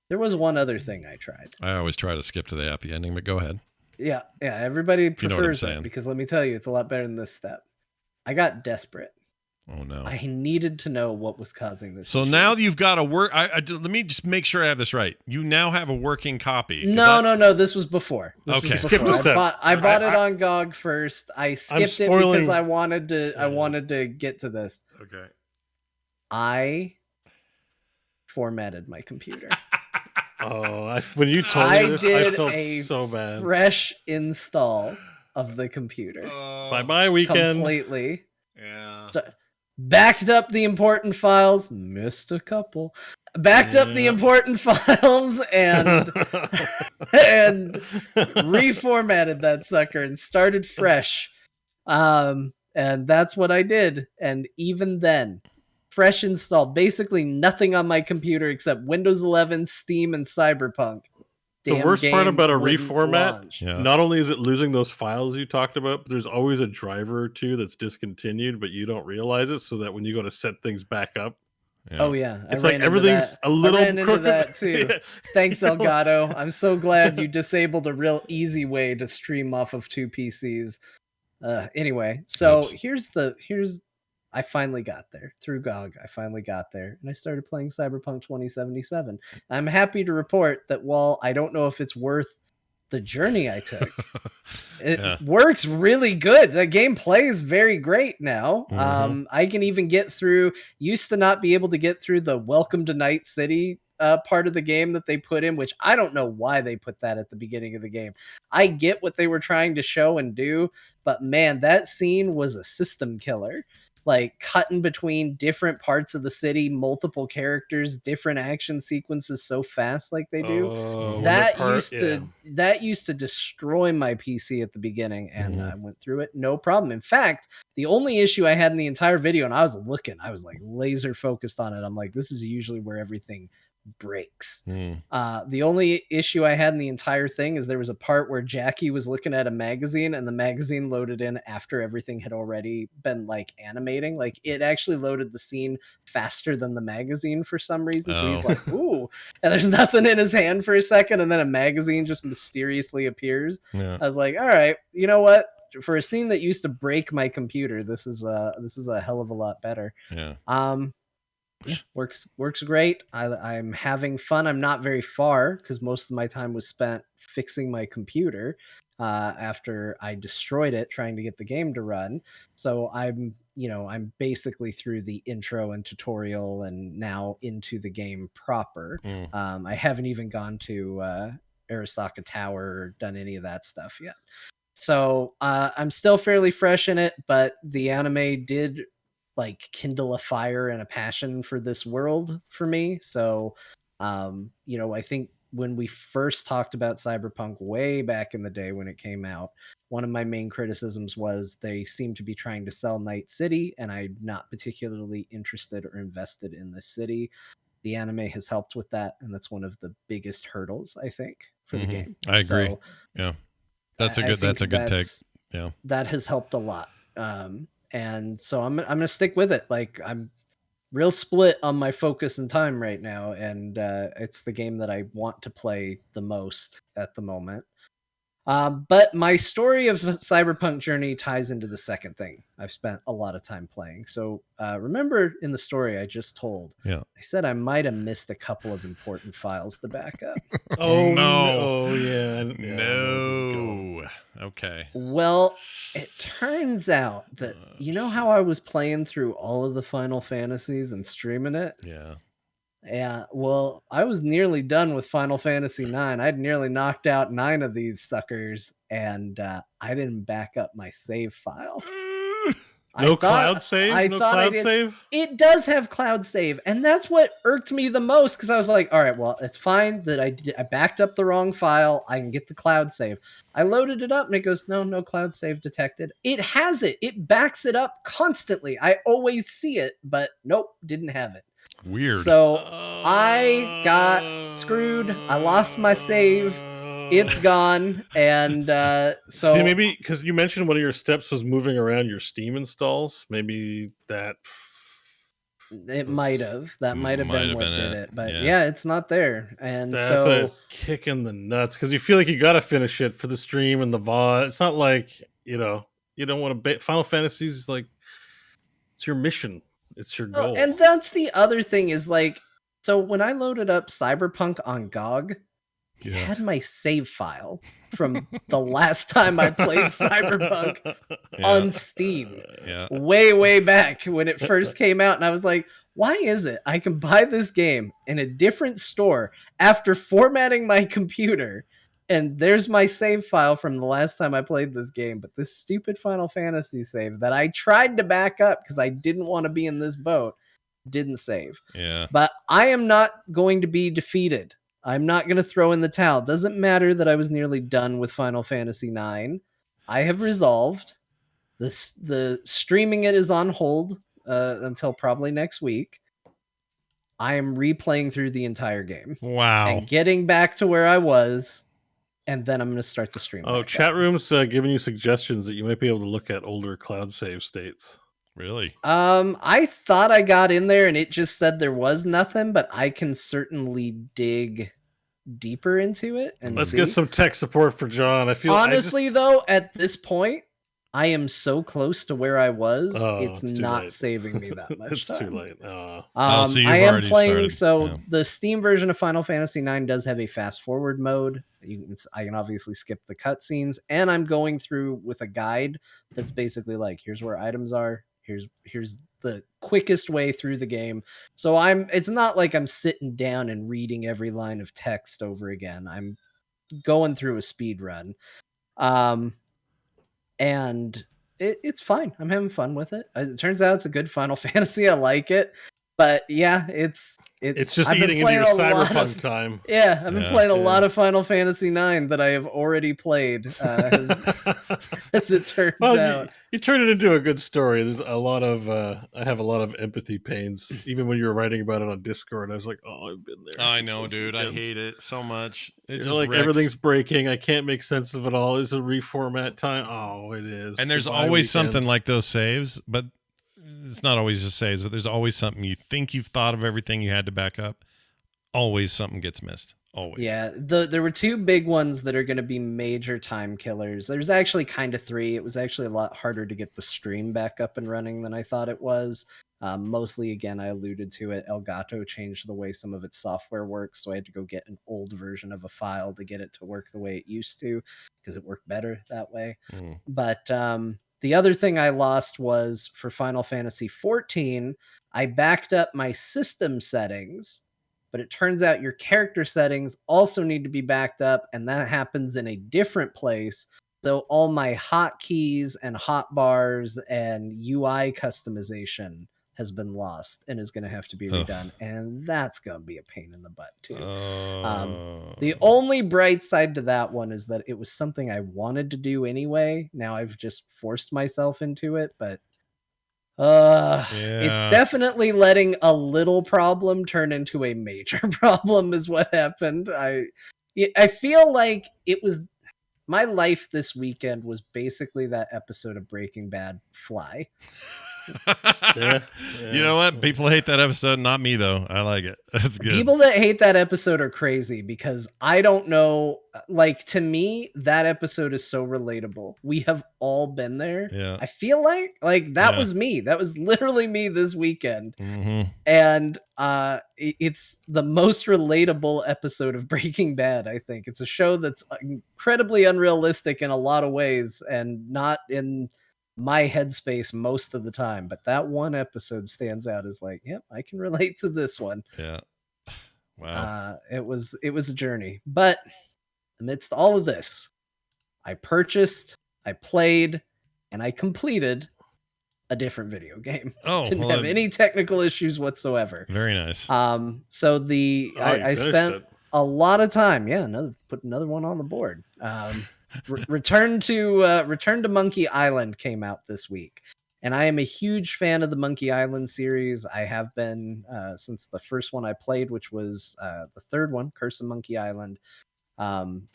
There was one other thing I tried. I always try to skip to the happy ending, but go ahead. Yeah, everybody You know what I'm prefers saying. it because let me tell you, it's a lot better than this step. I got desperate. Oh no. I needed to know what was causing this. So issue. now you've got a work. Let me just make sure I have this right. You now have a working copy. 'Cause No. This was before. This Okay. was Skip before. the step. I bought it on GOG first. I skipped it spoiling- because I wanted to. I Yeah. wanted to get to this. Okay. I formatted my computer. When you told me this, I felt a so bad. fresh install of the computer. Bye-bye weekend. Completely. Yeah. So, backed up the important files, missed a couple. Backed up the important files and reformatted that sucker and started fresh. And that's what I did. And even then, fresh install, basically nothing on my computer except Windows 11, Steam, and Cyberpunk. The worst part about a reformat, launch. not only is it losing those files you talked about, but there's always a driver or two that's discontinued, but you don't realize it, so that when you go to set things back up, oh yeah, it's like everything's a little crooked. Into that too. Yeah. Thanks, Elgato. I'm so glad you disabled a real easy way to stream off of 2 PCs. Anyway, so here's I finally got there through GOG. I finally got there and I started playing Cyberpunk 2077. I'm happy to report that while I don't know if it's worth the journey I took, it works really good. The game plays very great now. I can even get through, used to not be able to get through the Welcome to Night City part of the game that they put in, which I don't know why they put that at the beginning of the game. I get what they were trying to show and do, but man, that scene was a system killer. Like cutting between different parts of the city, multiple characters, different action sequences so fast like they do. That used to destroy my PC at the beginning, and I went through it no problem. In fact, the only issue I had in the entire video, and I was like laser focused on it. I'm like, this is usually where everything breaks. The only issue I had in the entire thing is there was a part where Jackie was looking at a magazine and the magazine loaded in after everything had already been like animating. Like it actually loaded the scene faster than the magazine for some reason. So he's like, ooh, and there's nothing in his hand for a second, and then a magazine just mysteriously appears. I was like, all right, you know what? For a scene that used to break my computer, this is a hell of a lot better. Works great. I'm having fun. I'm not very far because most of my time was spent fixing my computer after I destroyed it trying to get the game to run. So I'm basically through the intro and tutorial and now into the game proper. I haven't even gone to Arasaka Tower or done any of that stuff yet. So I'm still fairly fresh in it, but the anime did like kindle a fire and a passion for this world for me. So, I think when we first talked about Cyberpunk way back in the day when it came out, one of my main criticisms was they seemed to be trying to sell Night City, and I'm not particularly interested or invested in the city. The anime has helped with that, and that's one of the biggest hurdles, I think, for the game. I agree. So, that's a good take. Yeah, that has helped a lot. And so I'm gonna stick with it. Like I'm real split on my focus and time right now, and it's the game that I want to play the most at the moment. But my story of Cyberpunk journey ties into the second thing I've spent a lot of time playing. So remember in the story I just told, I said I might have missed a couple of important files to back up. Oh no. Oh yeah. No. Okay. Well, it turns out that you know how I was playing through all of the Final Fantasies and streaming it? Yeah, well, I was nearly done with Final Fantasy IX. I'd nearly knocked out 9 of these suckers, and I didn't back up my save file. Cloud save? It does have cloud save, and that's what irked me the most, because I was like, all right, well, it's fine that I backed up the wrong file. I can get the cloud save. I loaded it up, and it goes, no cloud save detected. It has it. It backs it up constantly. I always see it, but nope, didn't have it. Weird. So I got screwed. I lost my save. It's gone. And so maybe because you mentioned one of your steps was moving around your Steam installs. Maybe that might have been what did it. But yeah, it's not there. And that's a kick in the nuts because you feel like you got to finish it for the stream and the VOD. It's not like, you don't want to Final Fantasy's like, it's your mission. It's your goal. And that's the other thing is like, so when I loaded up Cyberpunk on GOG, it had my save file from the last time I played Cyberpunk on Steam. Way back when it first came out. And I was like, Why is it I can buy this game in a different store after formatting my computer, and there's my save file from the last time I played this game, but this stupid Final Fantasy save that I tried to back up because I didn't want to be in this boat didn't save. Yeah. But I am not going to be defeated. I'm not going to throw in the towel. Doesn't matter that I was nearly done with Final Fantasy IX. I have resolved. The streaming it is on hold until probably next week. I am replaying through the entire game. Wow. And getting back to where I was, and then I'm going to start the stream. Oh, chat room's giving you suggestions that you might be able to look at older cloud save states. Really? I thought I got in there and it just said there was nothing, but I can certainly dig deeper into it and Let's see. get some tech support for John. I feel honestly though, at this point, I am so close to where I was. It's not late. saving me that much. It's time. too late. So I am playing. started. The Steam version of Final Fantasy IX does have a fast forward mode. I can obviously skip the cutscenes, and I'm going through with a guide that's basically like, here's where items are. Here's the quickest way through the game. So it's not like I'm sitting down and reading every line of text over again. I'm going through a speed run. And it's fine. I'm having fun with it. It turns out it's a good Final Fantasy. I like it. But yeah, it's just eating into your Cyberpunk time. Yeah, I've been playing a lot of Final Fantasy IX that I have already played, as it turns out. You turn it into a good story. There's a lot of I have a lot of empathy pains. Even when you were writing about it on Discord, I was like, "Oh, I've been there." I know, dude. I hate it so much. It just like wrecks. Everything's breaking. I can't make sense of it all. It's a reformat time. Oh, it is. And there's always something like those saves, but it's not always just saves, but there's always something. You think you've thought of everything you had to back up. Always something gets missed. Always. Yeah, there were two big ones that are going to be major time killers. There's actually kind of three. It was actually a lot harder to get the stream back up and running than I thought it was. Mostly, again, I alluded to it. Elgato changed the way some of its software works, so I had to go get an old version of a file to get it to work the way it used to, because it worked better that way. But the other thing I lost was for Final Fantasy XIV, I backed up my system settings, but it turns out your character settings also need to be backed up, and that happens in a different place. So all my hotkeys and hotbars and UI customization has been lost and is going to have to be redone. And that's going to be a pain in the butt too. The only bright side to that one is that it was something I wanted to do anyway. Now I've just forced myself into it, but it's definitely letting a little problem turn into a major problem is what happened. I feel like it was my life this weekend was basically that episode of Breaking Bad, Fly. You know what? People hate that episode. Not me, though. I like it. That's good. People that hate that episode are crazy because I don't know. Like, to me, that episode is so relatable. We have all been there. Yeah. I feel like that was me. That was literally me this weekend. Mm-hmm. And it's the most relatable episode of Breaking Bad, I think. It's a show that's incredibly unrealistic in a lot of ways and not in my headspace most of the time, but that one episode stands out as like, yep, I can relate to this one. Yeah. Wow. It was a journey, but amidst all of this, I purchased, I played, and I completed a different video game. Didn't have any technical issues whatsoever. Very nice. So I spent a lot of time. Put another one on the board. Return to Monkey Island came out this week, and I am a huge fan of the Monkey Island series. I have been since the first one I played, which was the third one, Curse of Monkey Island.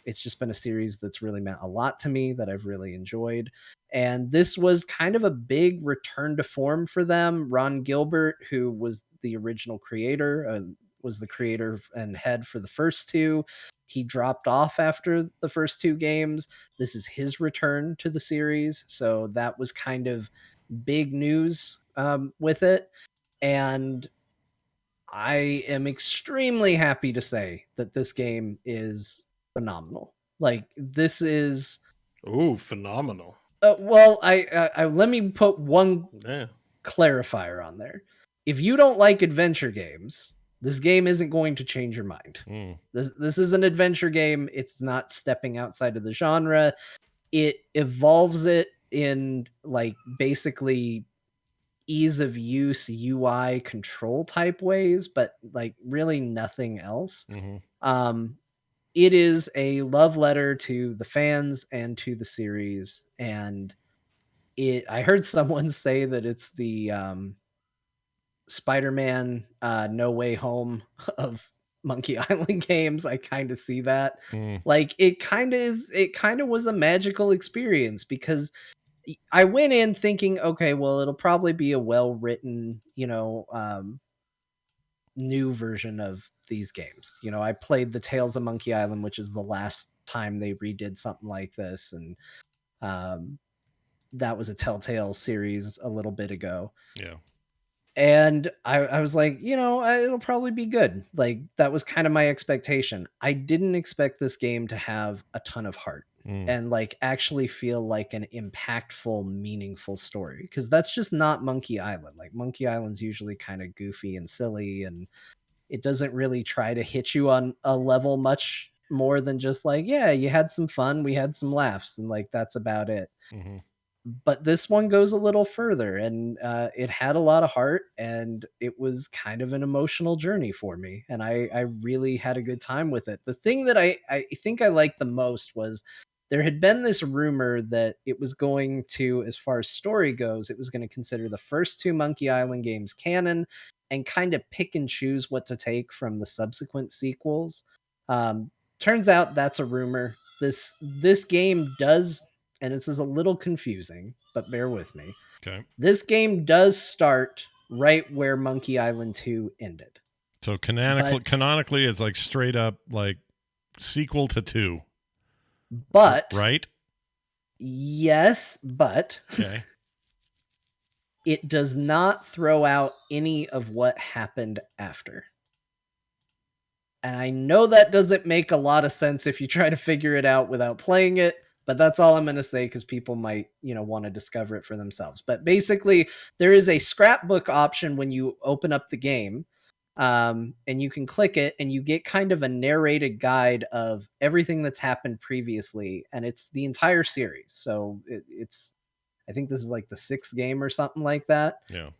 It's just been a series that's really meant a lot to me, that I've really enjoyed, and this was kind of a big return to form for them. Ron Gilbert, who was the original creator, was the creator and head for the first two. He dropped off after the first two games. This is his return to the series. So that was kind of big news with it. And I am extremely happy to say that this game is phenomenal. Like, this is... Ooh, phenomenal. Well, I let me put one clarifier on there. if you don't like adventure games, this game isn't going to change your mind. This is an adventure game. It's not stepping outside of the genre. It evolves it in like basically ease of use UI control type ways, but like really nothing else. It is a love letter to the fans and to the series, and I heard someone say that it's the Spider-Man No Way Home of Monkey Island games. I kind of see that. Like it kind of was a magical experience because I went in thinking, okay, well, it'll probably be a well-written, new version of these games. I played the Tales of Monkey Island, which is the last time they redid something like this, and that was a Telltale series a little bit ago. Yeah. And I was like, it'll probably be good. Like that was kind of my expectation. I didn't expect this game to have a ton of heart and like actually feel like an impactful, meaningful story. Because that's just not Monkey Island. Like Monkey Island's usually kind of goofy and silly, and it doesn't really try to hit you on a level much more than just like, yeah, you had some fun, we had some laughs, and like that's about it. But this one goes a little further, and it had a lot of heart, and it was kind of an emotional journey for me, and I really had a good time with it. The thing that I think I liked the most was there had been this rumor that it was going to, as far as story goes, it was going to consider the first two Monkey Island games canon and kind of pick and choose what to take from the subsequent sequels. Turns out that's a rumor. This game does, and this is a little confusing, but bear with me. Okay. This game does start right where Monkey Island 2 ended. So canonically, it's like straight up like sequel to 2. But right? Yes, but okay. It does not throw out any of what happened after. And I know that doesn't make a lot of sense if you try to figure it out without playing it, but that's all I'm going to say because people might, want to discover it for themselves. But basically, there is a scrapbook option when you open up the game, and you can click it and you get kind of a narrated guide of everything that's happened previously, and it's the entire series. So it's I think this is like the 6th game or something like that. Yeah.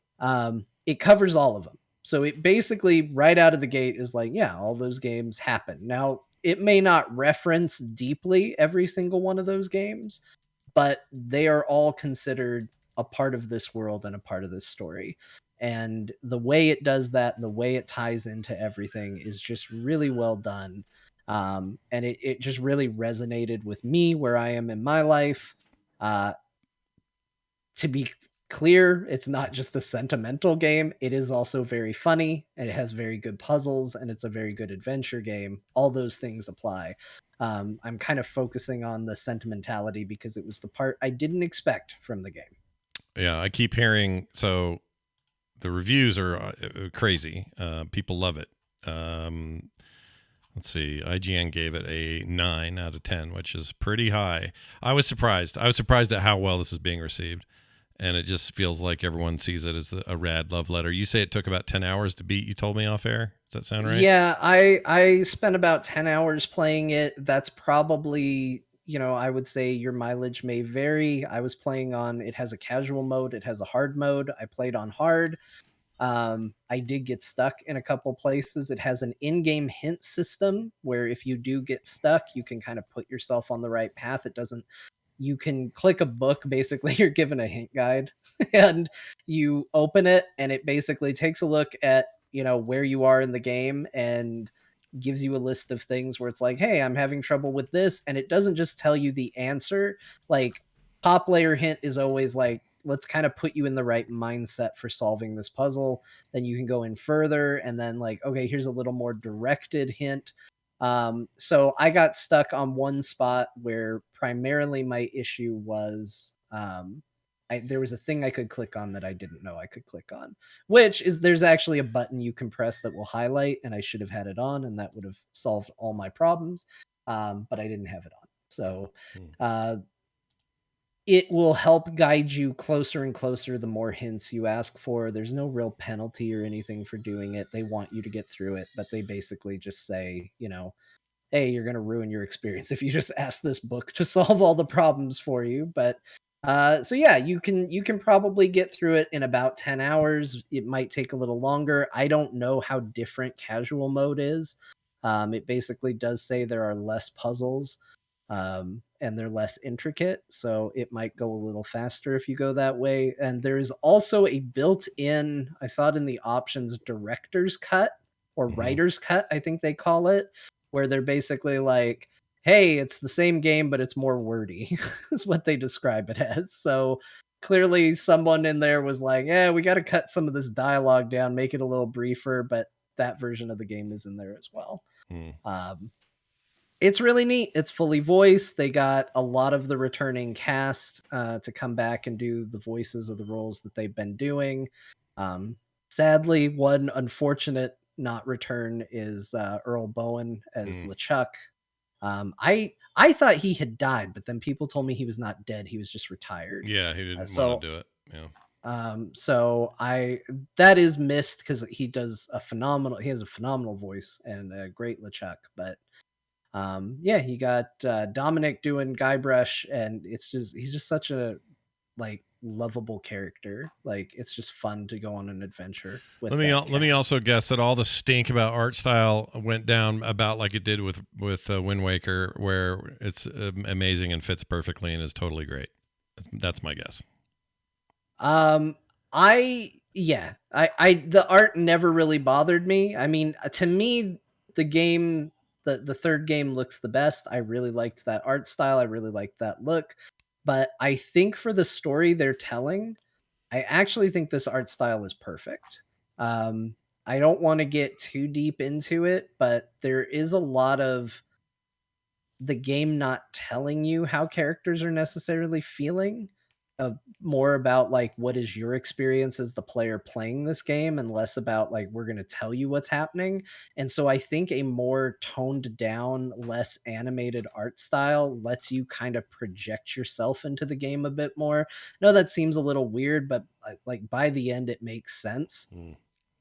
It covers all of them. So it basically right out of the gate is like, yeah, all those games happen. Now, it may not reference deeply every single one of those games, but they are all considered a part of this world and a part of this story. And the way it does that, the way it ties into everything is just really well done. And it just really resonated with me where I am in my life. To be clear, it's not just a sentimental game. It is also very funny, and it has very good puzzles, and it's a very good adventure game. All those things apply. I'm kind of focusing on the sentimentality because it was the part I didn't expect from the game. Yeah, I keep hearing, so the reviews are crazy. People love it. Let's see. IGN gave it a 9 out of 10, which is pretty high. I was surprised. I was surprised at how well this is being received. And it just feels like everyone sees it as a rad love letter. You say it took about 10 hours to beat, you told me off air? Does that sound right? Yeah, I spent about 10 hours playing it. That's probably, I would say your mileage may vary. I was playing on, it has a casual mode, it has a hard mode. I played on hard. I did get stuck in a couple places. It has an in-game hint system where if you do get stuck, you can kind of put yourself on the right path. You can click a book, basically you're given a hint guide and you open it and it basically takes a look at, where you are in the game and gives you a list of things where it's like, hey, I'm having trouble with this. And it doesn't just tell you the answer. Like top layer hint is always like, let's kind of put you in the right mindset for solving this puzzle. Then you can go in further and then like, okay, here's a little more directed hint. So I got stuck on one spot where primarily my issue was there was a thing I could click on that I didn't know I could click on, which is there's actually a button you can press that will highlight, and I should have had it on, and that would have solved all my problems. But I didn't have it on. So it will help guide you closer and closer the more hints you ask for. There's no real penalty or anything for doing it. They want you to get through it, but they basically just say, hey, you're going to ruin your experience if you just ask this book to solve all the problems for you. But so yeah, you can probably get through it in about 10 hours. It might take a little longer. I don't know how different casual mode is. It basically does say there are less puzzles, and they're less intricate, so it might go a little faster if you go that way. And there is also a built-in, I saw it in the options, director's cut or writer's cut, I think they call it, where they're basically like, hey, it's the same game, but it's more wordy, is what they describe it as. So clearly someone in there was like, yeah, we got to cut some of this dialogue down, make it a little briefer, but that version of the game is in there as well. It's really neat. It's fully voiced. They got a lot of the returning cast to come back and do the voices of the roles that they've been doing. Sadly, one unfortunate not return is Earl Bowen as LeChuck. I thought he had died, but then people told me he was not dead. He was just retired. Yeah, he didn't want to do it. Yeah. So that is missed because he has a phenomenal voice and a great LeChuck. But yeah, you got Dominic doing Guybrush, and he's just such a lovable character. Like, it's just fun to go on an adventure with. Let me also guess that all the stink about art style went down about like it did with Wind Waker, where it's amazing and fits perfectly and is totally great. That's my guess. The art never really bothered me. I mean, to me, the game, the third game looks the best. I really liked that art style. I really liked that look. But I think for the story they're telling, I actually think this art style is perfect. I don't want to get too deep into it, but there is a lot of the game not telling you how characters are necessarily feeling. More about like, what is your experience as the player playing this game, and less about like, we're going to tell you what's happening. And so I think a more toned down, less animated art style lets you kind of project yourself into the game a bit more. I know that seems a little weird, but like by the end it makes sense.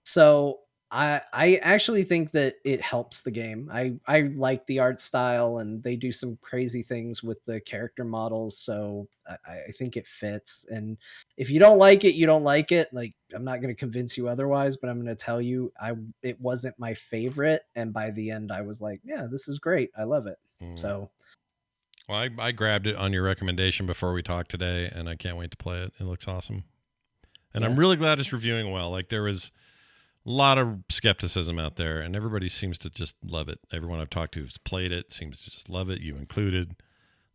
So I actually think that it helps the game. I like the art style, and they do some crazy things with the character models, so I think it fits. And if you don't like it, you don't like it. Like, I'm not going to convince you otherwise, but I'm going to tell you it wasn't my favorite, and by the end I was like, yeah, this is great. I love it. So well, I grabbed it on your recommendation before we talked today, and I can't wait to play it. It looks awesome. And I'm really glad it's reviewing well. Like, there was a lot of skepticism out there, and everybody seems to just love it. Everyone I've talked to who's played it seems to just love it, you included.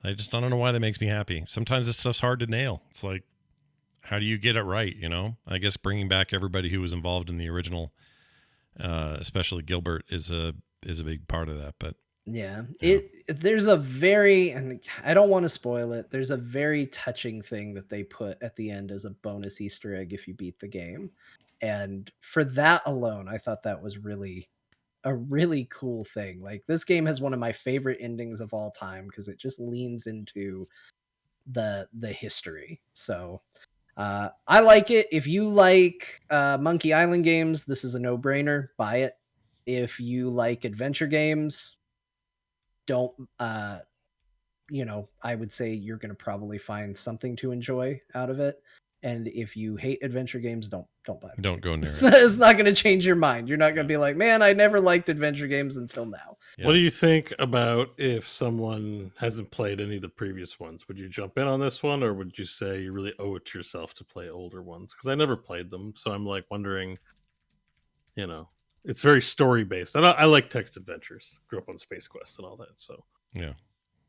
I don't know why that makes me happy. Sometimes this stuff's hard to nail. It's like, how do you get it right, I guess bringing back everybody who was involved in the original, especially Gilbert, is a big part of that. But yeah, there's a very, and I don't want to spoil it, there's a very touching thing that they put at the end as a bonus Easter egg if you beat the game. And for that alone, I thought that was a really cool thing. Like, this game has one of my favorite endings of all time because it just leans into the history. So I like it. If you like Monkey Island games, this is a no-brainer. Buy it. If you like adventure games, don't I would say you're going to probably find something to enjoy out of it. And if you hate adventure games, don't buy it. Don't go near it. It's not going to change your mind. You're not going to be like, man, I never liked adventure games until now. What do you think about if someone hasn't played any of the previous ones? Would you jump in on this one, or would you say you really owe it to yourself to play older ones? Because I never played them, so I'm like wondering, it's very story based. I like text adventures. Grew up on Space Quest and all that, so yeah.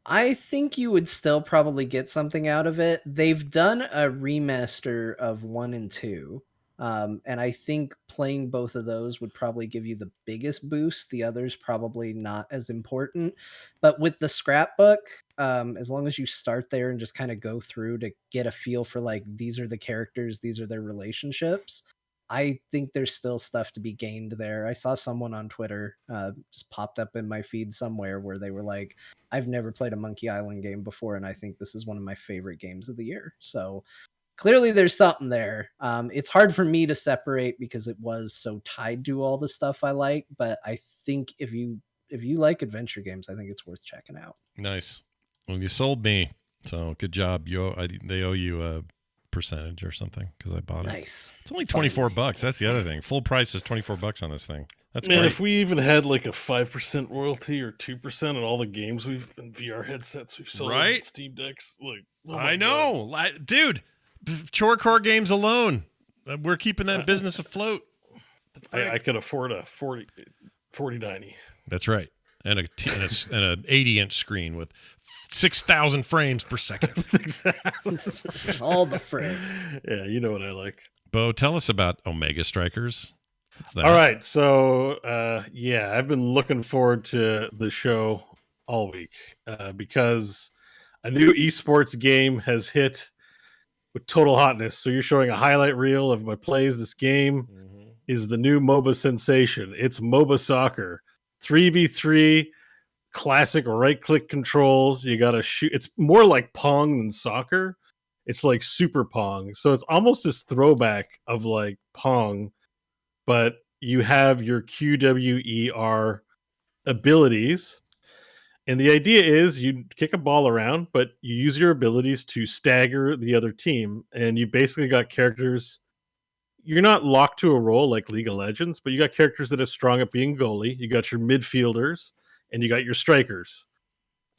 I think you would still probably get something out of it. They've done a remaster of 1 and 2. And I think playing both of those would probably give you the biggest boost. The others probably not as important. But with the scrapbook, as long as you start there and just kind of go through to get a feel for like, these are the characters, these are their relationships, I think there's still stuff to be gained there. I saw someone on Twitter just popped up in my feed somewhere where they were like, I've never played a Monkey Island game before, and I think this is one of my favorite games of the year. So clearly there's something there. It's hard for me to separate because it was so tied to all the stuff I like, but I think if you like adventure games, I think it's worth checking out. Nice. Well, you sold me, so good job. They owe you a percentage or something because I bought it. Nice. It's only $24. That's the other thing. Full price is $24 on this thing. That's Man, great. if we even had like a 5% royalty or 2% on all the games we've in VR headsets we've sold, Right? Steam decks, like I know, dude. Chorecore games alone, we're keeping that business afloat. I could afford a 4090. That's right, and an 80-inch screen with 6,000 frames per second. Exactly. All the frames. Yeah, you know what I like. Bo, tell us about Omega Strikers. What's that? All right, so yeah, I've been looking forward to the show all week because a new esports game has hit with total hotness. So you're showing a highlight reel of my plays. This game is the new MOBA sensation. It's MOBA soccer, 3v3, classic right-click controls. You got to shoot. It's more like Pong than soccer. It's like Super Pong. So it's almost this throwback of like Pong, but you have your QWER abilities. And the idea is you kick a ball around, but you use your abilities to stagger the other team. And you basically got characters. You're not locked to a role like League of Legends, but you got characters that are strong at being goalie. You got your midfielders and you got your strikers.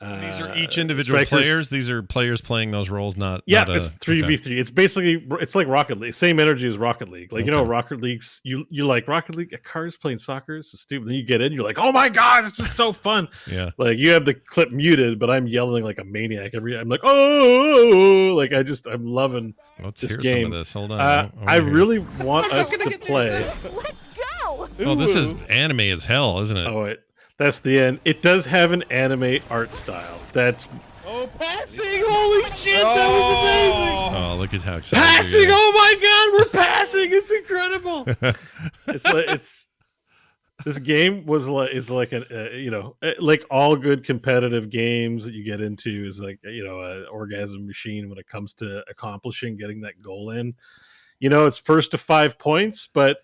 These are each individual players. These are players playing those roles, not it's 3v3. Okay. It's basically like Rocket League. Same energy as Rocket League. Like, you know, Rocket League's you like Rocket League. A cars playing soccer is so stupid. Then you get in, you're like, oh my god, it's just so fun. Yeah. Like you have the clip muted, but I'm yelling like a maniac. I'm like, oh, like I'm loving Let's this hear game. Some of this. Hold on. I really want us to play. Let's go! Well, this is anime as hell, isn't it? Oh wait. That's the end. It does have an anime art style. That's passing! Holy shit, that was amazing! Oh, look at how excited Passing! Oh my god, we're passing! It's incredible. It's this game is like an like all good competitive games that you get into is like an orgasm machine when it comes to accomplishing getting that goal in. It's first to 5 points, but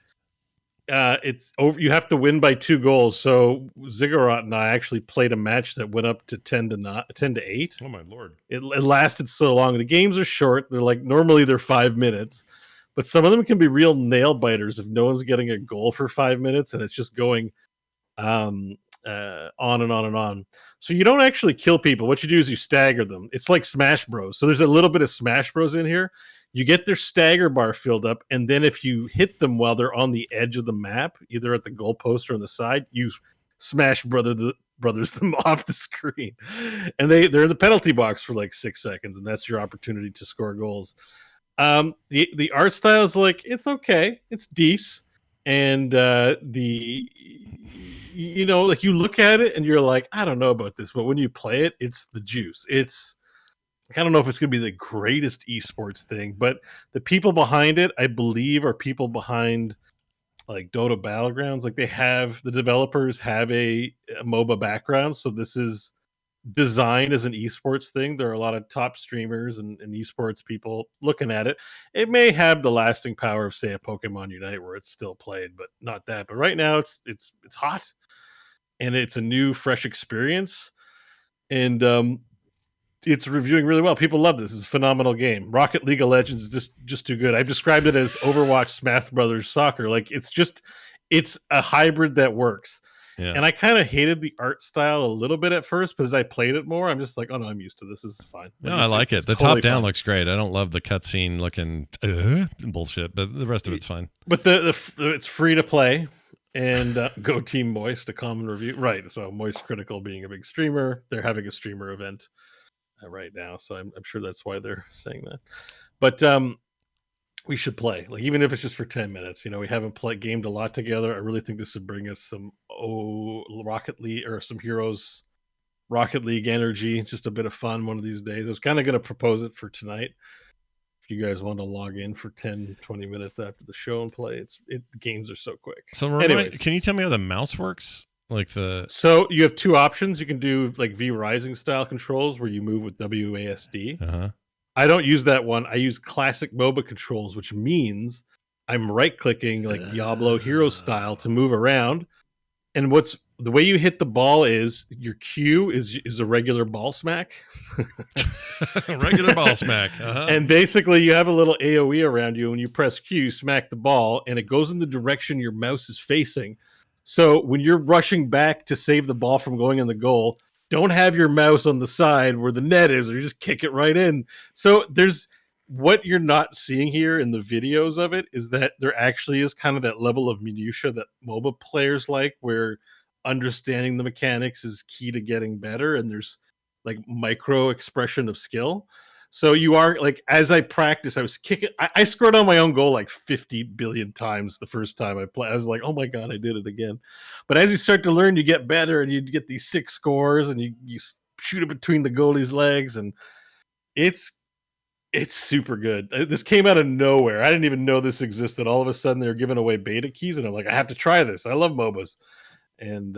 it's over. You have to win by 2 goals. So Ziggurat and I actually played a match that went up to 10 to 8. Oh my lord! It lasted so long. The games are short. They're like normally they're 5 minutes, but some of them can be real nail biters if no one's getting a goal for 5 minutes and it's just going on and on and on. So you don't actually kill people. What you do is you stagger them. It's like Smash Bros. So there's a little bit of Smash Bros in here. You get their stagger bar filled up, and then if you hit them while they're on the edge of the map, either at the goalpost or on the side, you smash brothers them off the screen. And they're in the penalty box for like 6 seconds, and that's your opportunity to score goals. The art style is like, it's okay. It's decent. And like you look at it and you're like, I don't know about this, but when you play it, it's the juice. I don't know if it's going to be the greatest esports thing, but the people behind it, I believe, are people behind like Dota Battlegrounds. Like the developers have a MOBA background. So this is designed as an esports thing. There are a lot of top streamers and esports people looking at it. It may have the lasting power of, say, a Pokemon Unite where it's still played, but not that. But right now it's hot and it's a new, fresh experience. And, it's reviewing really well. People love this. It's a phenomenal game. Rocket League of Legends is just too good. I've described it as Overwatch Smash Brothers Soccer. Like it's a hybrid that works. Yeah. And I kind of hated the art style a little bit at first, but as I played it more, I'm just like, oh no, I'm used to this. This is fine. Like, no, I like it. The totally top down looks great. I don't love the cutscene looking bullshit, but the rest of it's fine. But it's free to play. And go Team Moist, a common review. Right. So Moist Critical being a big streamer, they're having a streamer event right now, so I'm sure that's why they're saying that. But we should play, like, even if it's just for 10 minutes. We haven't gamed a lot together. I really think this would bring us some Rocket League or some Heroes Rocket League energy, just a bit of fun one of these days. I was kind of going to propose it for tonight If you guys want to log in for 10, 20 minutes after the show and play, the games are so quick. So Anyways, can you tell me how the mouse works? So you have two options. You can do like V Rising style controls where you move with WASD. Uh-huh. I don't use that one. I use classic MOBA controls, which means I'm right clicking like Diablo Hero style to move around. And the way you hit the ball is your Q is a regular ball smack. Regular ball smack. Uh-huh. And basically you have a little AoE around you, and you press Q, smack the ball, and it goes in the direction your mouse is facing. So when you're rushing back to save the ball from going in the goal, don't have your mouse on the side where the net is, or you just kick it right in. So what you're not seeing here in the videos of it is that there actually is kind of that level of minutia that MOBA players like, where understanding the mechanics is key to getting better, and there's like micro expression of skill. So you are like, as I practice, I was kicking. I scored on my own goal like 50 billion times the first time I played. I was like, oh my God, I did it again. But as you start to learn, you get better, and you get these 6 scores, and you shoot it between the goalie's legs, and it's super good. This came out of nowhere. I didn't even know this existed. All of a sudden, they were giving away beta keys, and I'm like, I have to try this. I love MOBAs. And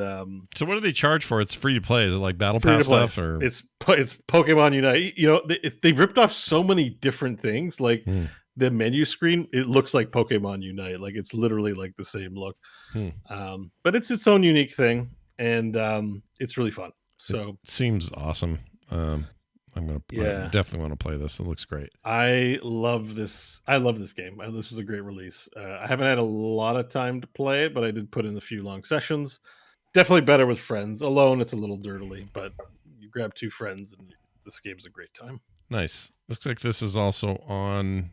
so what do they charge for? It's free to play. Is it like Battle Pass stuff, or it's Pokemon Unite? You know, they've ripped off so many different things. Like the menu screen, it looks like Pokemon Unite. Like it's literally like the same look. But it's its own unique thing, and it's really fun. So it seems awesome. I definitely want to play this. It looks great. I love this. I love this game. This is a great release. I haven't had a lot of time to play it, but I did put in a few long sessions. Definitely better with friends. Alone, it's a little dirtily, but you grab 2 friends, and this game's a great time. Nice. Looks like this is also on,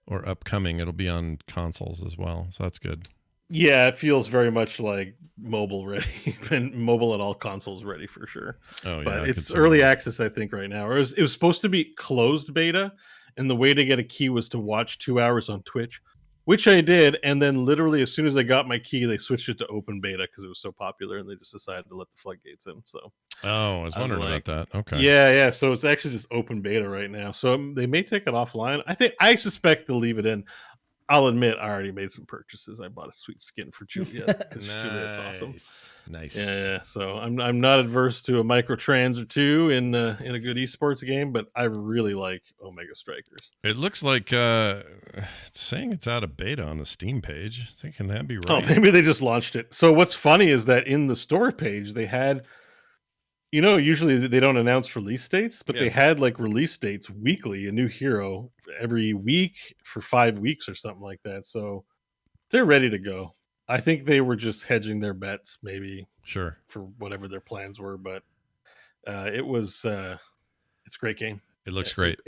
or upcoming. It'll be on consoles as well, so that's good. Yeah, it feels very much like mobile ready, and mobile and all consoles ready for sure. Oh yeah, but it's early access, I think, right now. Or it was supposed to be closed beta, and the way to get a key was to watch 2 hours on Twitch, which I did. And then literally as soon as I got my key, they switched it to open beta because it was so popular, and they just decided to let the floodgates in. So I was wondering about that. Okay. Yeah. So it's actually just open beta right now. So they may take it offline. I suspect they'll leave it in. I'll admit, I already made some purchases. I bought a sweet skin for Juliet because Juliet's awesome. Nice. Yeah. So I'm not adverse to a microtrans or 2 in a good esports game, but I really like Omega Strikers. It looks like it's saying it's out of beta on the Steam page. Can that be right? Oh, maybe they just launched it. So what's funny is that in the store page they had, usually they don't announce release dates, but they had like release dates weekly, a new hero every week for 5 weeks or something like that. So they're ready to go. I think they were just hedging their bets, maybe. Sure. For whatever their plans were, but it's a great game. It looks great.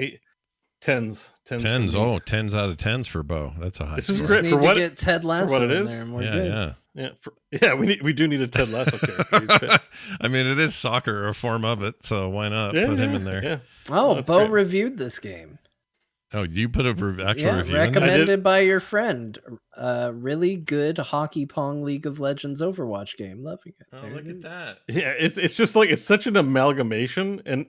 10s. 10s out of 10s for Bo. That's a high. This is Just great need for to what get Ted Lasso for what it in is. there and we're good. Yeah. We do need a Ted Lasso character. I mean, it is soccer, a form of it, so why not put him in there? Yeah. Oh, Bo great. reviewed this game. Oh, you put actual review in there? Recommended by your friend. Really good hockey pong League of Legends Overwatch game. Loving it. Oh, look at that. Yeah, it's just like it's such an amalgamation, and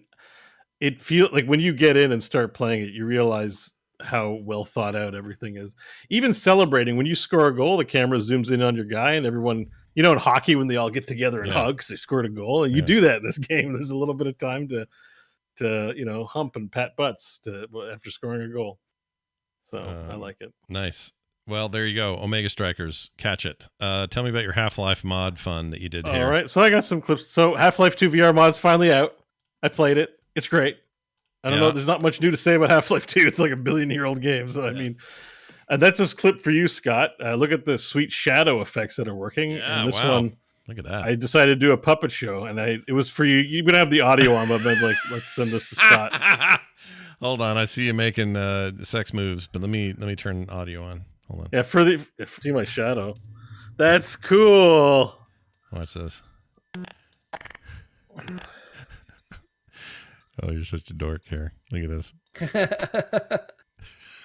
it feels like when you get in and start playing it, you realize how well thought out everything is. Even celebrating, when you score a goal, the camera zooms in on your guy, and everyone, in hockey when they all get together and hug because they scored a goal, and you do that in this game. There's a little bit of time to hump and pat butts after scoring a goal. So I like it. Nice. Well, there you go. Omega Strikers, catch it. Tell me about your Half-Life mod fun that you did here. All right, so I got some clips. So Half-Life 2 VR mod's finally out. I played it. It's great. I don't know. There's not much new to say about Half-Life 2. It's like a billion-year-old game. So I mean, and that's this clip for you, Scott. Look at the sweet shadow effects that are working. Yeah, and this wow. one, look at that. I decided to do a puppet show, and it was for you. You would have the audio on, but I'm like, let's send this to Scott. Hold on, I see you making sex moves, but let me turn audio on. Hold on. Yeah, see my shadow. That's cool. Watch this. Oh, you're such a dork here. Look at this.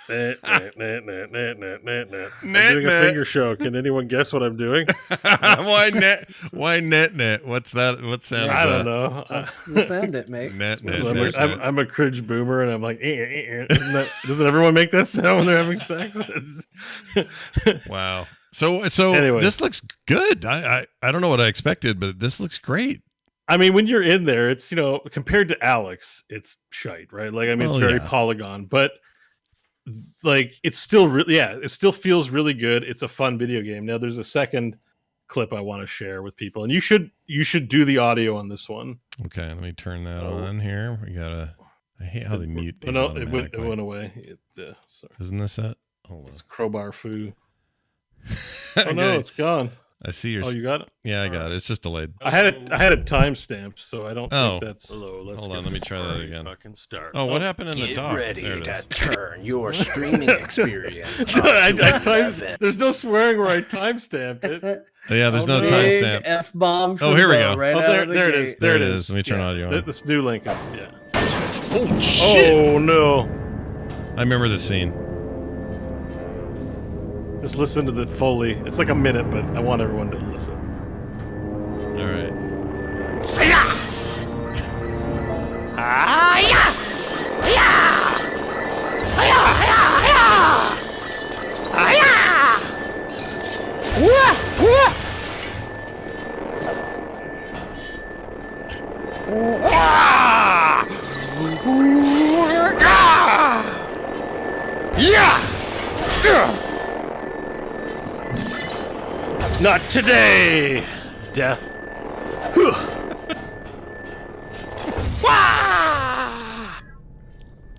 I'm doing a finger show. Can anyone guess what I'm doing? Why net? Why net? What's that? What sound? I don't know. The sound it makes. Net. I'm a cringe boomer, and I'm like, doesn't everyone make that sound when they're having sex? Wow. So Anyway. This looks good. I don't know what I expected, but this looks great. I mean, when you're in there, it's, compared to Alex, it's shite, right? Like, I mean, it's very polygon, but like, it's still really, it still feels really good. It's a fun video game. Now, there's a second clip I want to share with people, and you should do the audio on this one. Okay, let me turn that on here. I hate how they mute these. No, it went away. Sorry. Isn't this it? Hold on. It's crowbar foo. Oh no, it's gone. I see your. Oh, you got it? Yeah, I got it. It's just delayed. I had it timestamped, so I don't think that's. Hello, hold on. Let me try that again. Fucking start. Oh, what happened in the Get dock? ready There it to is. turn your streaming experience up I to timed, 11. there's no swearing where I timestamped it. Yeah, there's no Big timestamp. F-bomb. Oh, here we go. Right Oh, out of the there it gate. is. There it There it is. is. Let me turn audio on. This new link is Oh shit! Oh no! I remember the scene. Just listen to the Foley. It's like a minute, but I want everyone to listen. All right. Not today, death.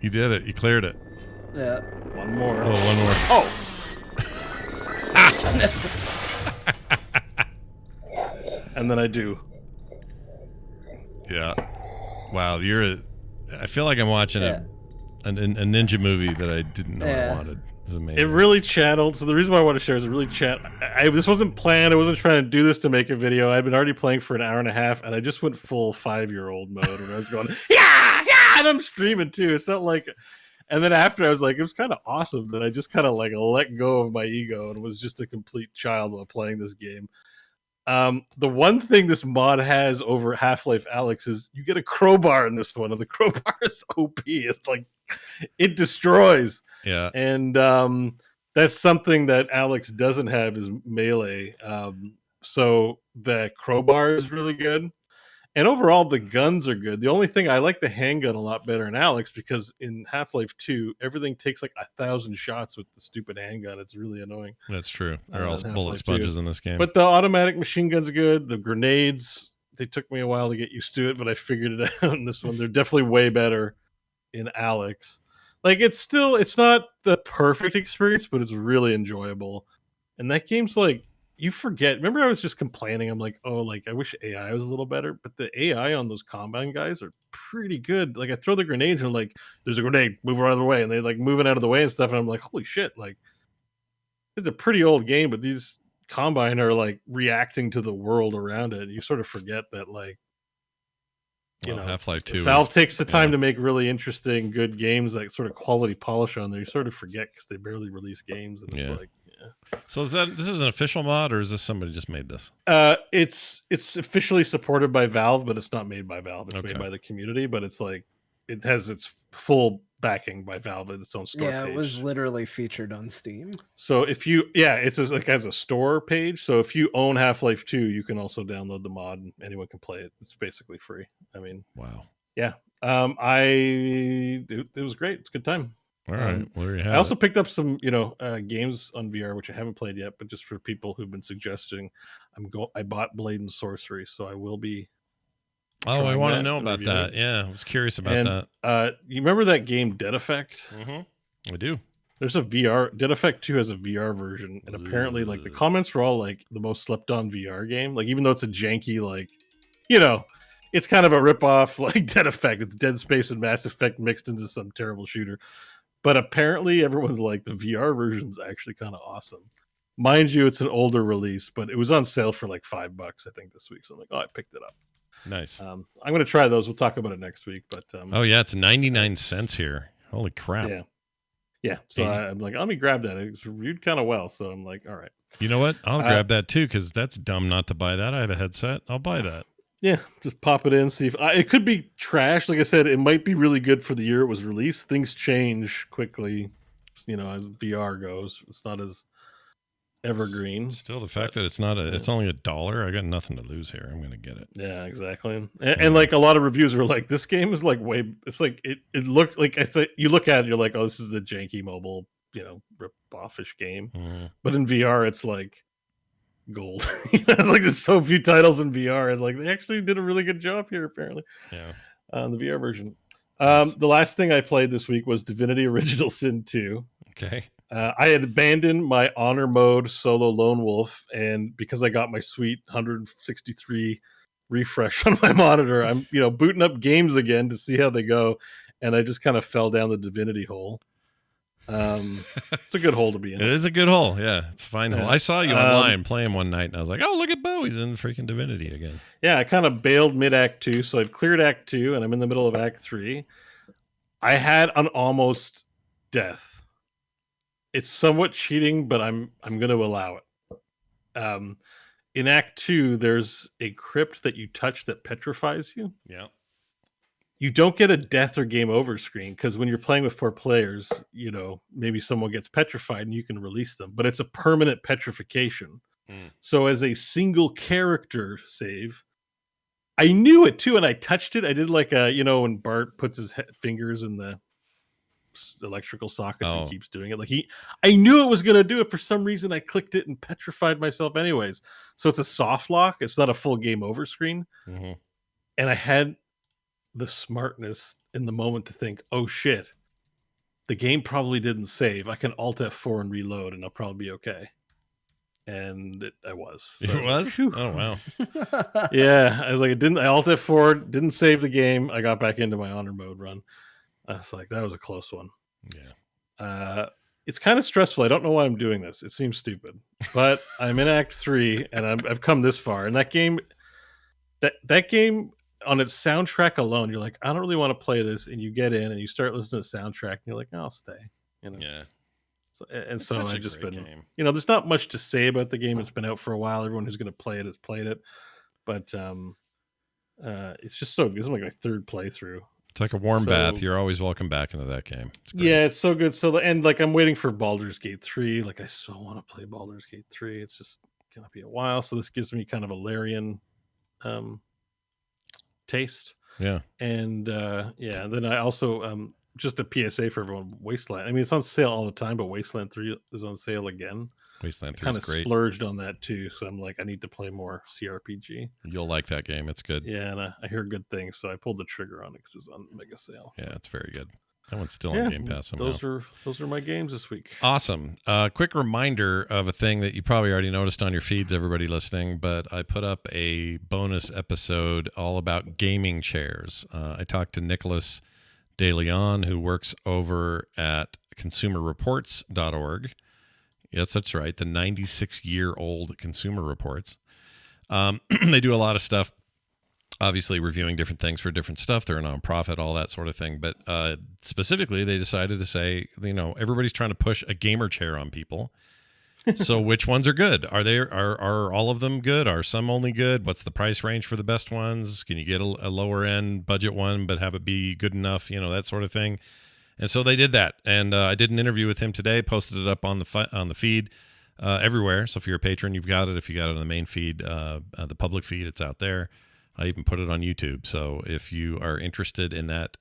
You did it. You cleared it. Yeah. One more. Oh, one more. And then I do. Yeah. Wow. I feel like I'm watching a ninja movie that I didn't know I wanted. This is amazing. It really channeled. So the reason why I want to share is it really this wasn't planned. I wasn't trying to do this to make a video. I'd been already playing for an hour and a half, and I just went full 5-year-old mode, and I was going, yeah, and I'm streaming too. It's not like. And then after, I was like, it was kind of awesome that I just kind of like let go of my ego and was just a complete child while playing this game. The one thing this mod has over Half-Life Alyx is you get a crowbar in this one, and the crowbar is OP. It's like it destroys. Yeah. And that's something that Alyx doesn't have is melee. So the crowbar is really good. And overall, the guns are good. The only thing, I like the handgun a lot better in Alyx because in Half-Life 2, everything takes like 1,000 shots with the stupid handgun. It's really annoying. That's true. They're all Half-Life bullet sponges 2. in this game. But the automatic machine gun's good. The grenades, they took me a while to get used to it, but I figured it out in this one. They're definitely way better in Alyx. Like, it's not the perfect experience, but it's really enjoyable. And that game's like, you forget. Remember, I was just complaining. I'm like, oh, like I wish AI was a little better, but the AI on those Combine guys are pretty good. Like, I throw the grenades and I'm like, there's a grenade, move her out of the way, and they like moving out of the way and stuff. And I'm like, holy shit! Like, it's a pretty old game, but these Combine are like reacting to the world around it. You sort of forget that, like, Half-Life 2. Valve takes the time to make really interesting, good games, like sort of quality polish on there. You sort of forget because they barely release games, and it's like. So this is an official mod, or is this somebody just made this? It's officially supported by Valve, but it's not made by Valve. It's made by the community, but it's like it has its full backing by Valve at its own store page. It was literally featured on Steam. So if you it's like has a store page. So if you own Half-Life 2, you can also download the mod and anyone can play it. It's basically free. I mean, wow. Yeah. It was great. It's a good time. All right. Well, there you have I also picked up some, games on VR, which I haven't played yet, but just for people who've been suggesting, I bought Blade and Sorcery, so I will be. Oh, I want to know about that. Yeah, I was curious about that. You remember that game Dead Effect? Mm-hmm. I do. There's a VR. Dead Effect 2 has a VR version, and apparently, like, the comments were all like the most slept on VR game. Like, even though it's a janky, like, it's kind of a ripoff, like Dead Effect. It's Dead Space and Mass Effect mixed into some terrible shooter. But apparently everyone's like, the VR version's actually kind of awesome. Mind you, it's an older release, but it was on sale for like $5, I think, this week. So I'm like, I picked it up. Nice. I'm going to try those. We'll talk about it next week. But it's 99 cents here. Holy crap. Yeah, so I'm like, let me grab that. It's reviewed kind of well, so I'm like, all right. You know what? I'll grab that too, because that's dumb not to buy that. I have a headset. I'll buy that. Yeah, just pop it in, see if it could be trash. Like I said, it might be really good for the year it was released. Things change quickly, as VR goes. It's not as evergreen. Still, the fact that it's not it's only $1. I got nothing to lose here. I'm gonna get it. Yeah, exactly. And like a lot of reviews were like, this game is like it's like it looks like, I said, you look at it, you're like, oh, this is a janky mobile, rip-offish game. Mm-hmm. But in VR, it's like gold. Like there's so few titles in VR, and like they actually did a really good job here, apparently. Yeah. On the VR version. The last thing I played this week was Divinity Original Sin 2. Okay. I had abandoned my honor mode solo lone wolf, and because I got my sweet 163 refresh on my monitor, I'm booting up games again to see how they go, and I just kind of fell down the Divinity hole. It's a good hole to be in. It is a good hole. Yeah, it's a fine hole. I saw you online playing one night, and I was like, oh, look at Bo. He's in freaking Divinity again. Yeah, I kind of bailed mid-Act 2, so I've cleared Act 2, and I'm in the middle of Act 3. I had an almost death. It's somewhat cheating, but I'm going to allow it. In Act 2, there's a crypt that you touch that petrifies you. Yeah. You don't get a death or game over screen, because when you're playing with 4 players, maybe someone gets petrified and you can release them, but it's a permanent petrification. So as a single character save, I knew it too, and I touched it. I did like when Bart puts his fingers in the electrical sockets and keeps doing it. Like I knew it was going to do it. For some reason, I clicked it and petrified myself anyways. So it's a soft lock. It's not a full game over screen. Mm-hmm. And I had the smartness in the moment to think, oh shit, the game probably didn't save. I can Alt F4 and reload and I'll probably be okay. And I was. So it was? Like, oh, wow. Yeah. I was like, I Alt F4, didn't save the game. I got back into my honor mode run. I was like, that was a close one. Yeah. It's kind of stressful. I don't know why I'm doing this. It seems stupid, but I'm in Act 3 and I've come this far. And that game on its soundtrack alone, you're like, I don't really want to play this. And you get in and you start listening to the soundtrack and you're like, I'll stay. Yeah. So I've just been, game. There's not much to say about the game. It's been out for a while. Everyone who's going to play it has played it, but it's just so good. It's like my third playthrough. It's like a warm bath. You're always welcome back into that game. It's so good. So I'm waiting for Baldur's Gate 3. Like I so want to play Baldur's Gate 3. It's just gonna be a while. So this gives me kind of a Larian taste. Yeah. And then I also just a PSA for everyone, Wasteland. I mean, it's on sale all the time, but Wasteland 3 is on sale again. Wasteland 3 kind is of great. Splurged on that too, so I'm like, I need to play more CRPG. You'll like that game. It's good. Yeah, and I hear good things, so I pulled the trigger on it because it's on mega sale. Yeah, it's very good. That one's still on Game Pass somehow. Those are my games this week. Awesome. Quick reminder of a thing that you probably already noticed on your feeds, everybody listening, but I put up a bonus episode all about gaming chairs. I talked to Nicholas De Leon, who works over at consumerreports.org. Yes, that's right. The 96-year-old Consumer Reports. They do a lot of stuff, obviously reviewing different things for different stuff. They're a nonprofit, all that sort of thing. But specifically, they decided to say, everybody's trying to push a gamer chair on people. So which ones are good? Are all of them good? Are some only good? What's the price range for the best ones? Can you get a lower end budget one, but have it be good enough? That sort of thing. And so they did that, and I did an interview with him today, posted it up on the feed everywhere. So if you're a patron, you've got it. If you got it on the main feed, the public feed, it's out there. I even put it on YouTube. So if you are interested in that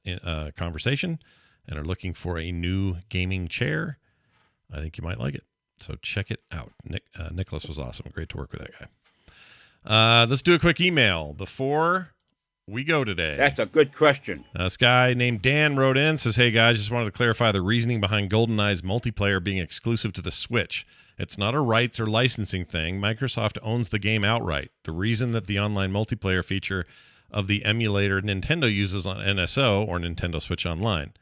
conversation and are looking for a new gaming chair, I think you might like it. So check it out. Nicholas was awesome. Great to work with that guy. Let's do a quick email before we go today. That's a good question. This guy named Dan wrote in, says, hey guys, just wanted to clarify the reasoning behind GoldenEye's multiplayer being exclusive to the Switch. It's not a rights or licensing thing. Microsoft owns the game outright. The reason that the online multiplayer feature of the emulator Nintendo uses on NSO, or Nintendo Switch Online,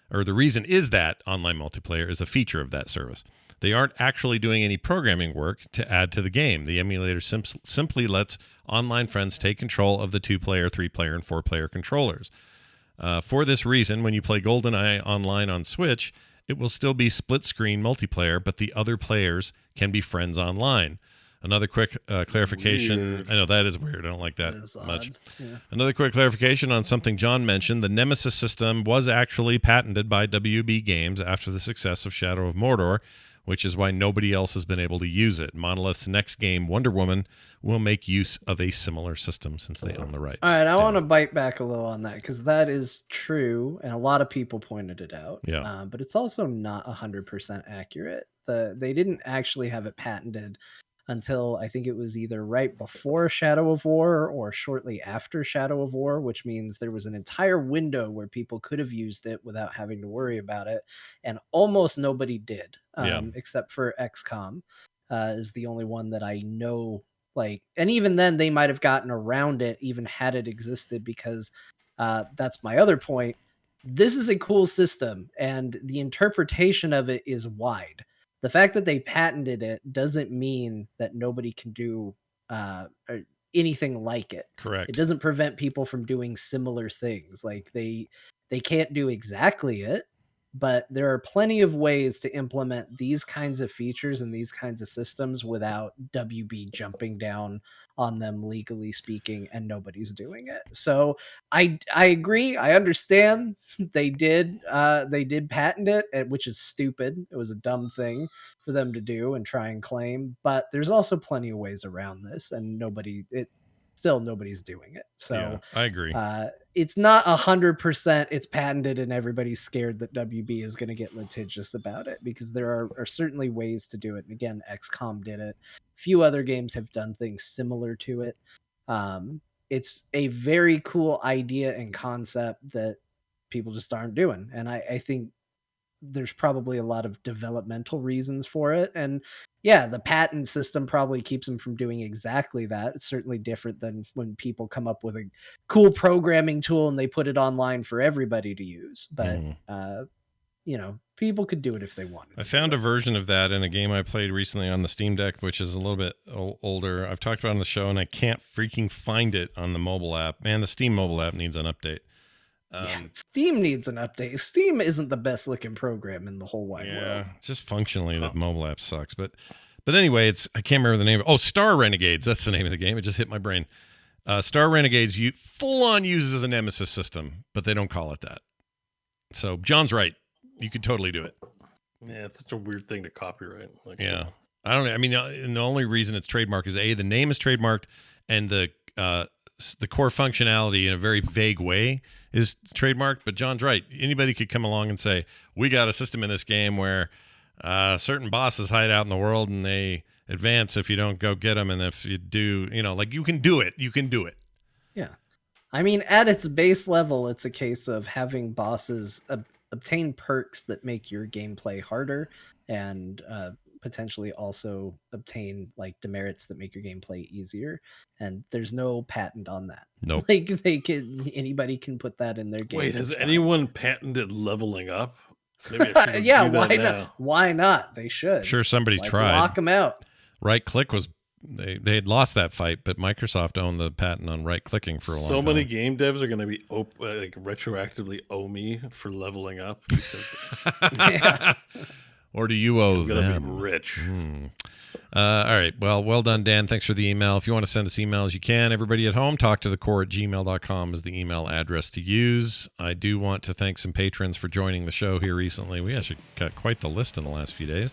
or the reason is that online multiplayer is a feature of that service. They aren't actually doing any programming work to add to the game. The emulator simply lets online friends take control of the 2-player, 3-player, and 4-player controllers. For this reason, when you play GoldenEye online on Switch, it will still be split screen multiplayer, but the other players can be friends online. Another quick clarification. Weird. I know that is weird. I don't like that is much. odd. Yeah. Another quick clarification on something John mentioned. The Nemesis system was actually patented by WB Games after the success of Shadow of Mordor, which is why nobody else has been able to use it. Monolith's next game, Wonder Woman, will make use of a similar system since they own the rights. All right, I want to bite back a little on that because that is true, and a lot of people pointed it out. Yeah. But it's also not 100% accurate. They didn't actually have it patented until I think it was either right before Shadow of War or shortly after Shadow of War, which means there was an entire window where people could have used it without having to worry about it, and almost nobody did, except for XCOM is the only one that I know. Like, and even then they might have gotten around it even had it existed, because that's my other point. This is a cool system and the interpretation of it is wide. The fact that they patented it doesn't mean that nobody can do anything like it. Correct. It doesn't prevent people from doing similar things. Like they can't do exactly it, but there are plenty of ways to implement these kinds of features and these kinds of systems without WB jumping down on them, legally speaking, and nobody's doing it. So I agree. I understand they did patent it, which is stupid. It was a dumb thing for them to do and try and claim, but there's also plenty of ways around this, and nobody's doing it. So yeah, I agree. It's not 100% it's patented and everybody's scared that WB is going to get litigious about it, because there are certainly ways to do it. And again, XCOM did it. A few other games have done things similar to it. It's a very cool idea and concept that people just aren't doing. And I think there's probably a lot of developmental reasons for it. And yeah, the patent system probably keeps them from doing exactly that. It's certainly different than when people come up with a cool programming tool and they put it online for everybody to use. But, people could do it if they wanted. I found a version of that in a game I played recently on the Steam Deck, which is a little bit older. I've talked about it on the show, and I can't freaking find it on the mobile app. Man, the Steam mobile app needs an update. Steam needs an update. Steam isn't the best looking program in the whole wide world. Yeah, just functionally, the mobile app sucks. But anyway, I can't remember the name. Star Renegades. That's the name of the game. It just hit my brain. Star Renegades full on uses a Nemesis system, but they don't call it that. So John's right. You could totally do it. Yeah, it's such a weird thing to copyright. Yeah, I don't know. I mean, and the only reason it's trademarked is the name is trademarked, and the core functionality in a very vague way is trademarked. But John's right. Anybody could come along and say, we got a system in this game where certain bosses hide out in the world and they advance if you don't go get them. And if you do, you can do it. You can do it. Yeah. I mean, at its base level, it's a case of having bosses obtain perks that make your gameplay harder, and potentially also obtain demerits that make your gameplay easier. And there's no patent on that. Nope. Anybody can put that in their game. Wait, has anyone patented leveling up? Maybe I should yeah, do that why now. not? Why not? They should. Sure, somebody's tried. Lock them out. Right click was they had lost that fight, but Microsoft owned the patent on right clicking for a long time. So many game devs are going to be retroactively owe me for leveling up because or do you owe them? I'm going to be rich. All right. Well done, Dan. Thanks for the email. If you want to send us emails, you can. Everybody at home, talktothecore@gmail.com is the email address to use. I do want to thank some patrons for joining the show here recently. We actually got quite the list in the last few days.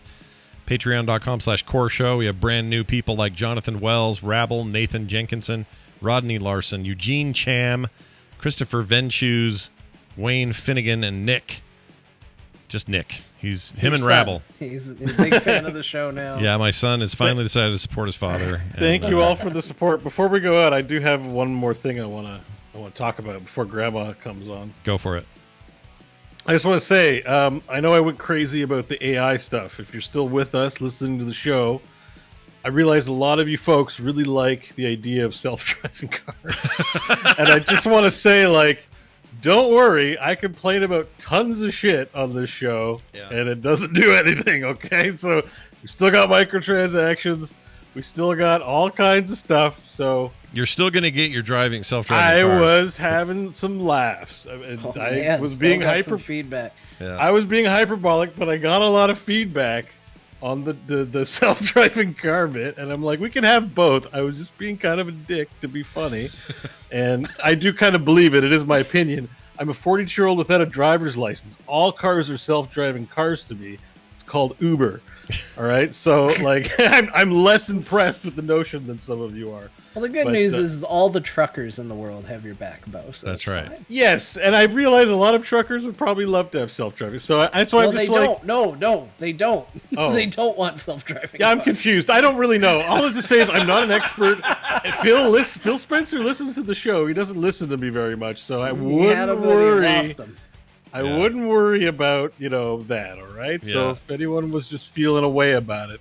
Patreon.com/core show. We have brand new people like Jonathan Wells, Rabble, Nathan Jenkinson, Rodney Larson, Eugene Cham, Christopher Venchus, Wayne Finnegan, and Nick. Just Nick. He's him and Rabble. He's a big fan of the show now. Yeah, my son has finally decided to support his father. Thank you all for the support. Before we go out, I do have one more thing I want to talk about before Grandma comes on. Go for it. I just want to say, I know I went crazy about the AI stuff. If you're still with us, listening to the show, I realize a lot of you folks really like the idea of self-driving cars. And I just want to say, don't worry, I complain about tons of shit on this show, and it doesn't do anything, okay? So we still got microtransactions. We still got all kinds of stuff. So You're still going to get your self-driving I cars. was having some laughs. And I was being feedback. Yeah. I was being hyperbolic, but I got a lot of feedback on the self-driving car bit, and I'm like, we can have both. I was just being kind of a dick to be funny, and I do kind of believe it. It is my opinion. I'm a 42-year-old without a driver's license. All cars are self-driving cars to me. It's called Uber. All right, so like I'm less impressed with the notion than some of you are. Well, the good news is all the truckers in the world have your back, Bo. So that's right. Fine. Yes, and I realize a lot of truckers would probably love to have self-driving. So that's why I'm just like, no, they don't. Oh. They don't want self-driving. Yeah, I'm cars. confused. I don't really know. All I have to say is I'm not an expert. Phil Spencer listens to the show. He doesn't listen to me very much, so I wouldn't worry. I wouldn't worry about, that, all right? Yeah. So if anyone was just feeling a way about it,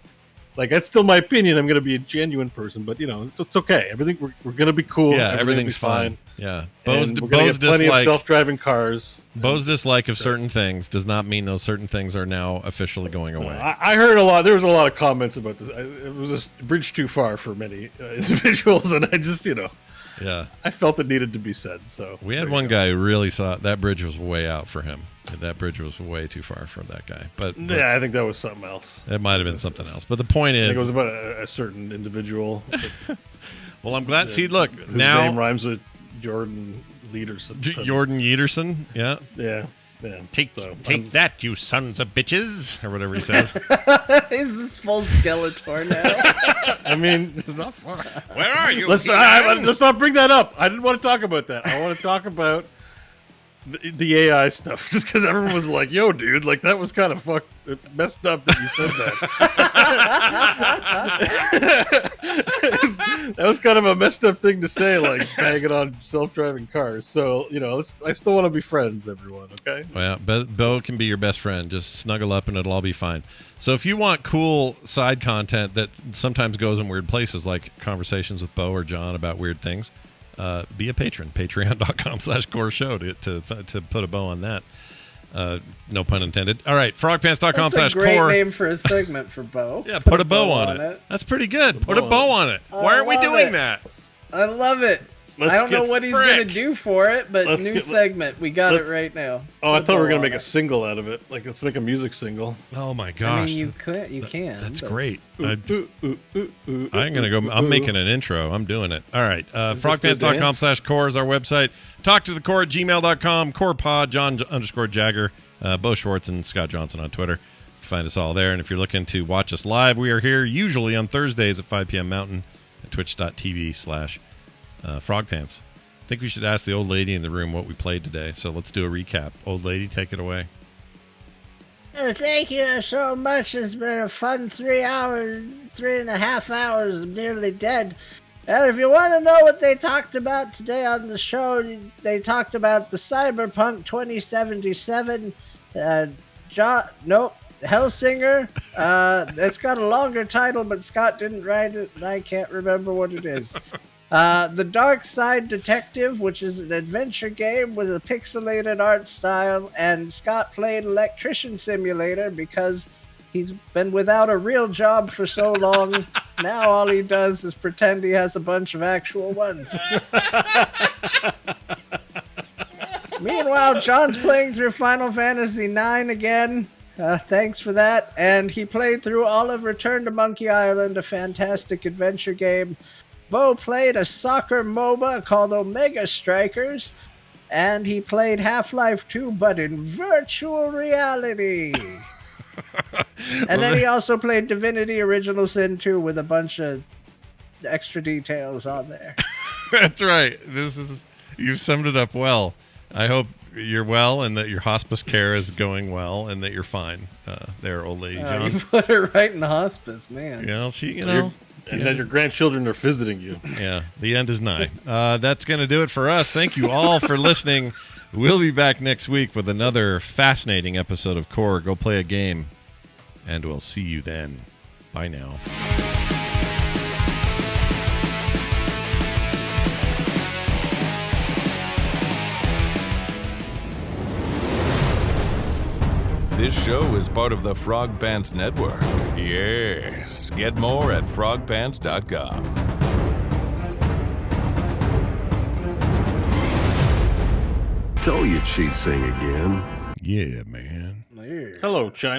like, that's still my opinion. I'm going to be a genuine person, but, it's okay. Everything, we're going to be cool. Yeah, everything's fine. Yeah. Bo's plenty of self-driving cars. Bo's dislike of certain things does not mean those certain things are now officially going away. I heard a lot. There was a lot of comments about this. It was a bridge too far for many individuals, and I just, Yeah, I felt it needed to be said. So we had one guy who really saw that bridge was way out for him. That bridge was way too far for that guy. But yeah, I think that was something else. It might have been something else. But the point is, I think it was about a certain individual. Well, I'm glad. See, look, his now name rhymes with Jordan Leaderson. Jordan Yeaterson. Yeah. Yeah. Take that, you sons of bitches, or whatever he says. Is this full Skeletor now? I mean, it's not far. Where are you? Let's not bring that up. I didn't want to talk about that. I want to talk about the AI stuff, just because everyone was like, "Yo, dude, like that was kind of messed up that you said that." That was kind of a messed up thing to say, like banging on self-driving cars. So I still want to be friends, everyone. Okay. Well, Bo can be your best friend. Just snuggle up and it'll all be fine. So if you want cool side content that sometimes goes in weird places, like conversations with Bo or John about weird things, be a patron. Patreon.com/core show to put a bow on that. No pun intended. All right, frogpants.com/core. That's a great name for a segment for Bo. Yeah, put a bow on it. That's pretty good. Put a bow on it. Why aren't we doing that? I love it. I don't know what he's going to do for it, but segment. We got it right now. Oh, I thought we were going to make a single out of it. Like, let's make a music single. Oh, my gosh. I mean, you can. That's great. I'm going to go. I'm making an intro. I'm doing it. All right. Frogpants.com/core is our website. Talk to the core at gmail.com. CorePod, John_Jagger, Bo Schwartz, and Scott Johnson on Twitter. Find us all there. And if you're looking to watch us live, we are here usually on Thursdays at 5 p.m. Mountain at twitch.tv/frogpants. I think we should ask the old lady in the room what we played today. So let's do a recap. Old lady, take it away. Thank you so much. It's been a fun 3.5 hours. I'm nearly dead. And if you want to know what they talked about today on the show, they talked about the Cyberpunk 2077. Hellsinger. It's got a longer title, but Scott didn't write it, and I can't remember what it is. The Dark Side Detective, which is an adventure game with a pixelated art style, and Scott played Electrician Simulator because he's been without a real job for so long. Now all he does is pretend he has a bunch of actual ones. Meanwhile, John's playing through Final Fantasy IX again. Thanks for that. And he played through all of Return to Monkey Island, a fantastic adventure game. Bo played a soccer MOBA called Omega Strikers, and he played Half-Life 2, but in virtual reality. And then he also played Divinity Original Sin 2 with a bunch of extra details on there. That's right. You've summed it up well. I hope you're well and that your hospice care is going well and that you're fine there, old lady John. You put her right in hospice, man. Yeah, and then your grandchildren are visiting you. Yeah, the end is nigh. That's going to do it for us. Thank you all for listening. We'll be back next week with another fascinating episode of Core. Go play a game, and we'll see you then. Bye now. This show is part of the Frog Pants Network. Yes. Get more at frogpants.com. Told you she'd sing again. Yeah, man. Hello, China.